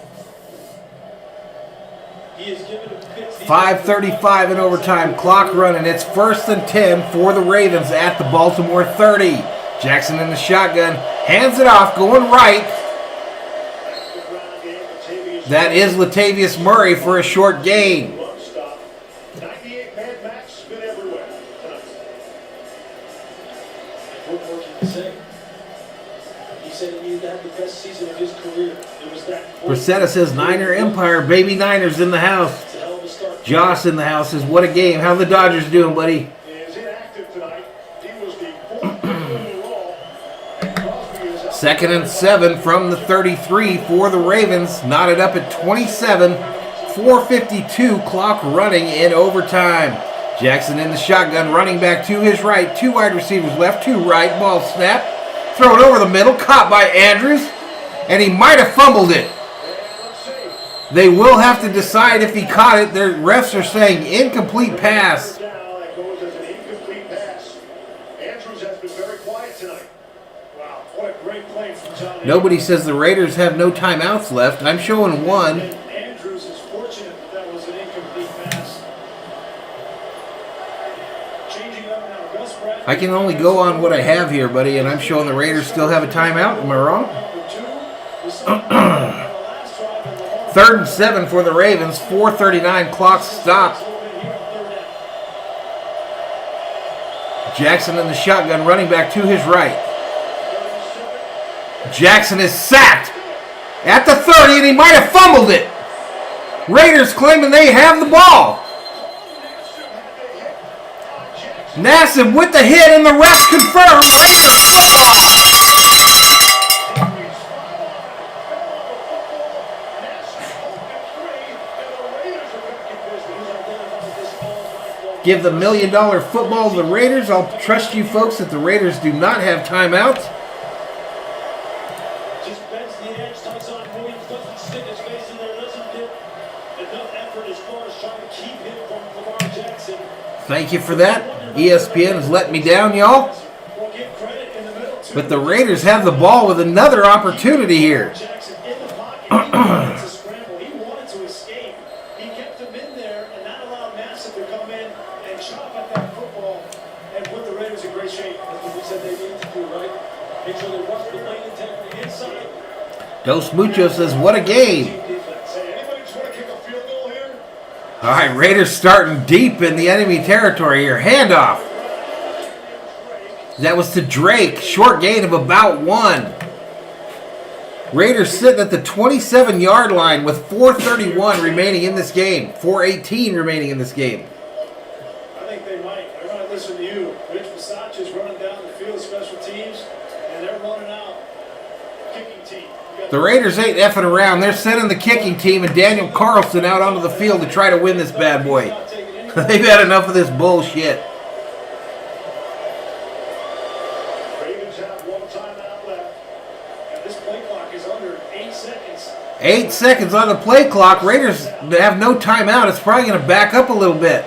He is giving him fits. 5:35 in overtime. Clock running. It's 1st and 10 for the Ravens at the Baltimore 30. Jackson in the shotgun. Hands it off. Going right. That is Latavius Murray for a short gain. Run stop. 98 Mad Max been everywhere tonight. What more can you say? He said he needed to have the best season of his career. It was that important. Bracetta says Niner Empire. Baby Niners in the house. It's a hell of a start. Josh in the house says, what a game. How the Dodgers doing, buddy? He is inactive tonight. He was the 4th overall. And Crosby is out. 2nd and 7 from the 33 for the Ravens. Knotted up at 27. 4:52 clock running in overtime. Jackson in the shotgun, running back to his right. 2 wide receivers left, 2 right. Ball snap. Throw it over the middle. Caught by Andrews. And he might have fumbled it. And let's see. They will have to decide if he caught it. Their refs are saying incomplete pass. Now that goes as an incomplete pass. Andrews has been very quiet tonight. Wow, what a great play from John. Nobody says the Raiders have no timeouts left. I'm showing one. And Andrews is fortunate that was an incomplete pass. Changing up now, Gus Bradley. I can only go on what I have here, buddy, and I'm showing the Raiders still have a timeout. Am I wrong? Number 2, we saw on the last drive in Lamar. 3rd and 7 for the Ravens. 4:39 clock stop. Jackson in the shotgun, running back to his right. Jackson is sacked at the 30, and he might have fumbled it. Raiders claiming they have the ball. Nassib with the hit, and the refs confirm Raiders football. Give the $1 million football to the Raiders. I'll trust you folks that the Raiders do not have timeouts. Just bends the edge, tucks on Williams, doesn't stick his face in there, doesn't get enough effort as far as trying to keep him from Lamar Jackson. Thank you for that. ESPN has let me down, y'all. We'll give credit in the middle too. But the Raiders have the ball with another opportunity here. Jackson in the pocket, he wanted to scramble, he wanted to escape. He kept him in there, and that allowed Nassib to come in and chop at that football and put the Raiders in great shape. That's what we said they needed to do, right? Make sure they rush the lane and take the inside. Dos Mucho says, what a game. Say, anybody just want to kick a field goal here? All right, Raiders starting deep in the enemy territory here. Handoff. That was to Drake. Short gain of about 1. Raiders sitting at the 27-yard line with 4:31 remaining in this game. 4:18 remaining in this game. I think they might. They're going to listen to you. Rich Versace is running down the field, special teams, and they're running out. Kicking team. The Raiders ain't effing around. They're sending the kicking team and Daniel Carlson out onto the field to try to win this bad boy. They've had enough of this bullshit. Ravens have one timeout left. And this play clock is under 8 seconds. 8 seconds on the play clock. Raiders have no timeout. It's probably going to back up a little bit.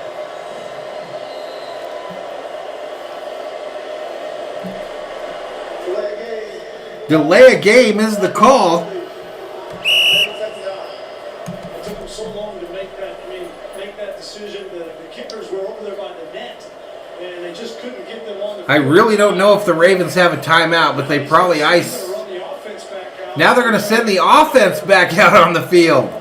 Delay a game is the call. It took them so long to make that decision. The kickers were over there by the net, and they just couldn't get them on the I really don't know if the Ravens have a timeout, but they probably ice. Run the offense back out. Now they're going to send the offense back out on the field.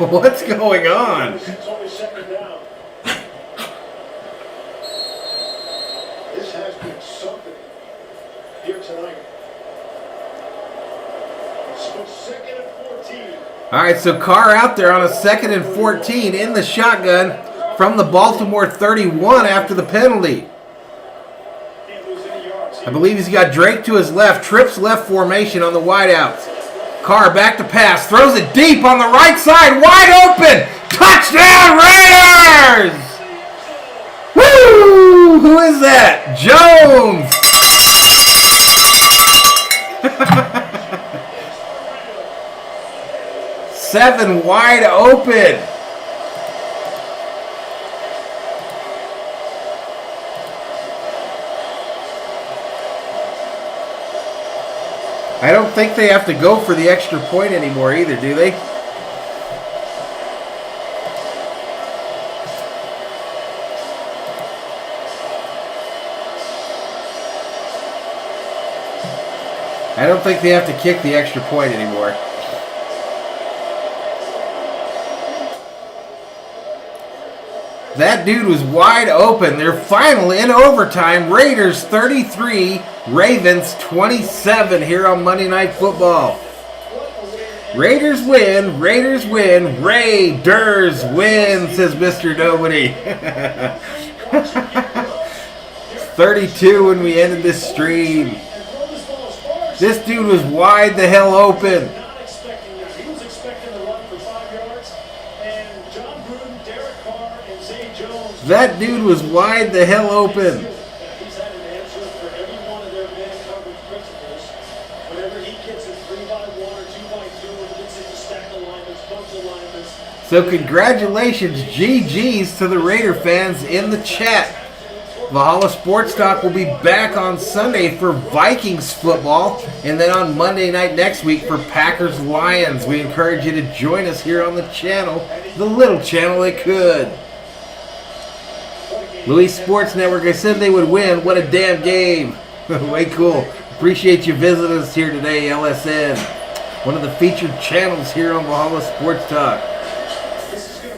What's going on? It's only second down. This has been something here tonight. So second and 14. All right, so Carr out there on a 2nd and 14 in the shotgun from the Baltimore 31 after the penalty. Can't lose any yards. I believe he's got Drake to his left, trips left formation on the wideouts. Carr back to pass, throws it deep on the right side, wide open. Touchdown Raiders! Woo! Who is that? Jones! 7 wide open. I don't think they have to go for the extra point anymore either, do they? I don't think they have to kick the extra point anymore. That dude was wide open. They're finally in overtime. Raiders 33, Ravens 27 here on Monday Night Football. Raiders win, Raiders win, Raiders win, says Mr. Nobody. 32 when we ended this stream. This dude was wide the hell open. Not expecting that. He was expecting to run for 5 yards. And John Gruden, Derek Carr, and Zay Jones. That dude was wide the hell open. He's had an answer for every one of their man coverage principles. Whenever he gets a 3-by-1 or 2-by-2 and gets into stack So congratulations, GG's to the Raider fans in the chat. Valhalla Sports Talk will be back on Sunday for Vikings football, and then on Monday night next week for Packers Lions. We encourage you to join us here on the channel, the little channel that could. Louis Sports Network, I said they would win. What a damn game. Way cool. Appreciate you visiting us here today, LSN. One of the featured channels here on Valhalla Sports Talk.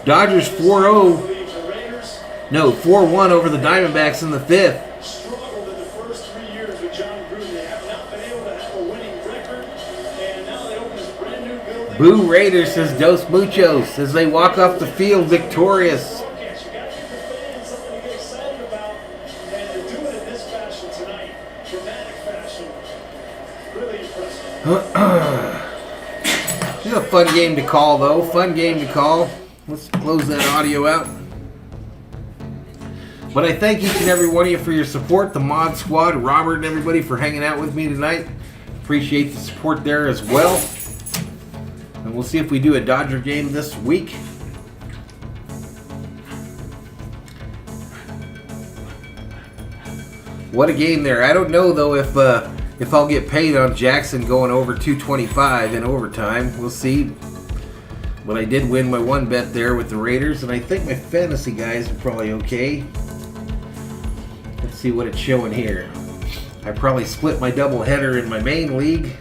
Dodgers 4-1 over the Diamondbacks in the 5th. Struggled in the first 3 years with John Gruden. They have not been able to have a winning record, and now they open this brand new building. Boo Raiders, says Dos Muchos, as they walk off the field victorious. You got to give the fans something to get excited about, and to do it in this fashion tonight, dramatic fashion, really impressive. This is a fun game to call, though. Fun game to call. Let's close that audio out. But I thank each and every one of you for your support. The Mod Squad, Robert, and everybody for hanging out with me tonight. Appreciate the support there as well. And we'll see if we do a Dodger game this week. What a game there. I don't know, though, if I'll get paid on Jackson going over 225 in overtime. We'll see. But I did win my one bet there with the Raiders, and I think my fantasy guys are probably okay. Let's see what it's showing here. I probably split my doubleheader in my main league.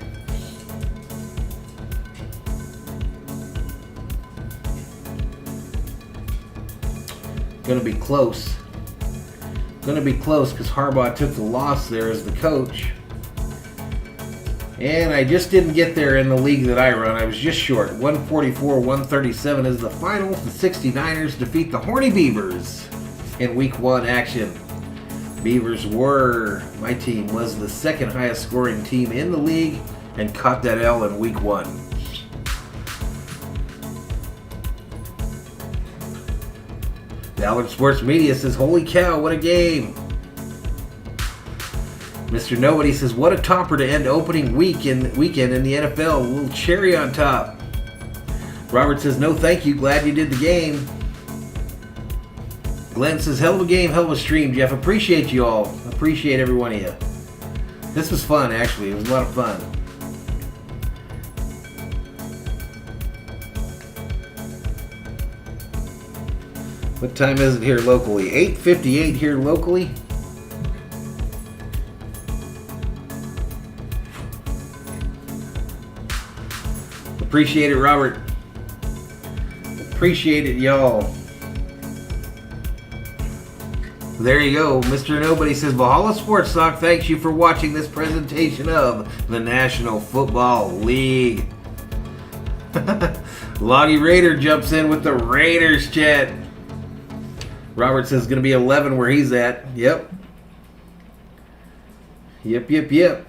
Gonna be close. Gonna be close because Harbaugh took the loss there as the coach. And I just didn't get there in the league that I run. I was just short. 144-137 is the final. The 69ers defeat the Horny Beavers in Week 1 action. Beavers were, my team was the second highest scoring team in the league and caught that L in Week 1. The Allegiant Sports Media says, holy cow, what a game. Mr. Nobody says, what a topper to end opening weekend in the NFL. A little cherry on top. Robert says, no thank you, glad you did the game. Glenn says, hell of a game, hell of a stream, Jeff. Appreciate you all. Appreciate every one of you. This was fun, actually. It was a lot of fun. What time is it here locally? 8:58 here locally. Appreciate it, Robert. Appreciate it, y'all. There you go. Mr. Nobody says, Valhalla Sports Talk thanks you for watching this presentation of the National Football League. Loggy Raider jumps in with the Raiders chat. Robert says it's going to be 11 where he's at. Yep. Yep.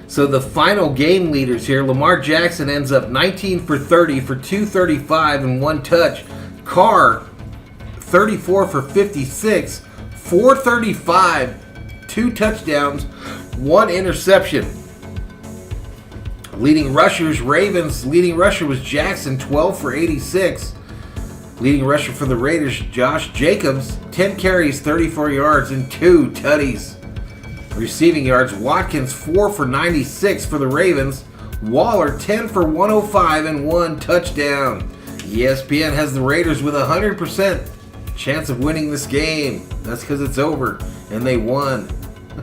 So the final game leaders here, Lamar Jackson ends up 19 for 30 for 235 and 1 touch. Carr, 34 for 56, 435, 2 touchdowns, 1 interception. Leading rushers, Ravens, leading rusher was Jackson, 12 for 86. Leading rusher for the Raiders, Josh Jacobs, 10 carries, 34 yards, and 2 tutties. Receiving yards, Watkins 4 for 96 for the Ravens. Waller 10 for 105 and 1 touchdown. ESPN has the Raiders with 100% chance of winning this game. That's because it's over and they won.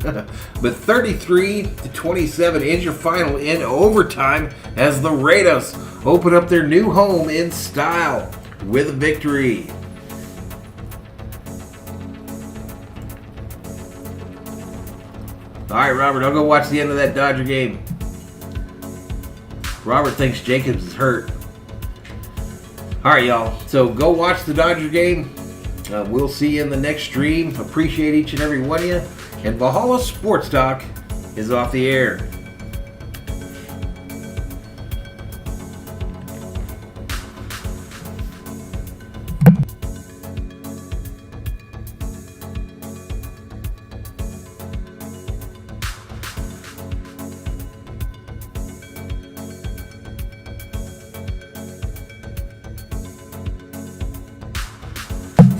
But 33-27 is your final in overtime as the Raiders open up their new home in style with a victory. All right, Robert, I'll go watch the end of that Dodger game. Robert thinks Jacobs is hurt. All right, y'all. So go watch the Dodger game. We'll see you in the next stream. Appreciate each and every one of you. And Valhalla Sports Talk is off the air.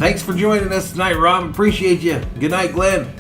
Thanks for joining us tonight, Rob. Appreciate you. Good night, Glenn.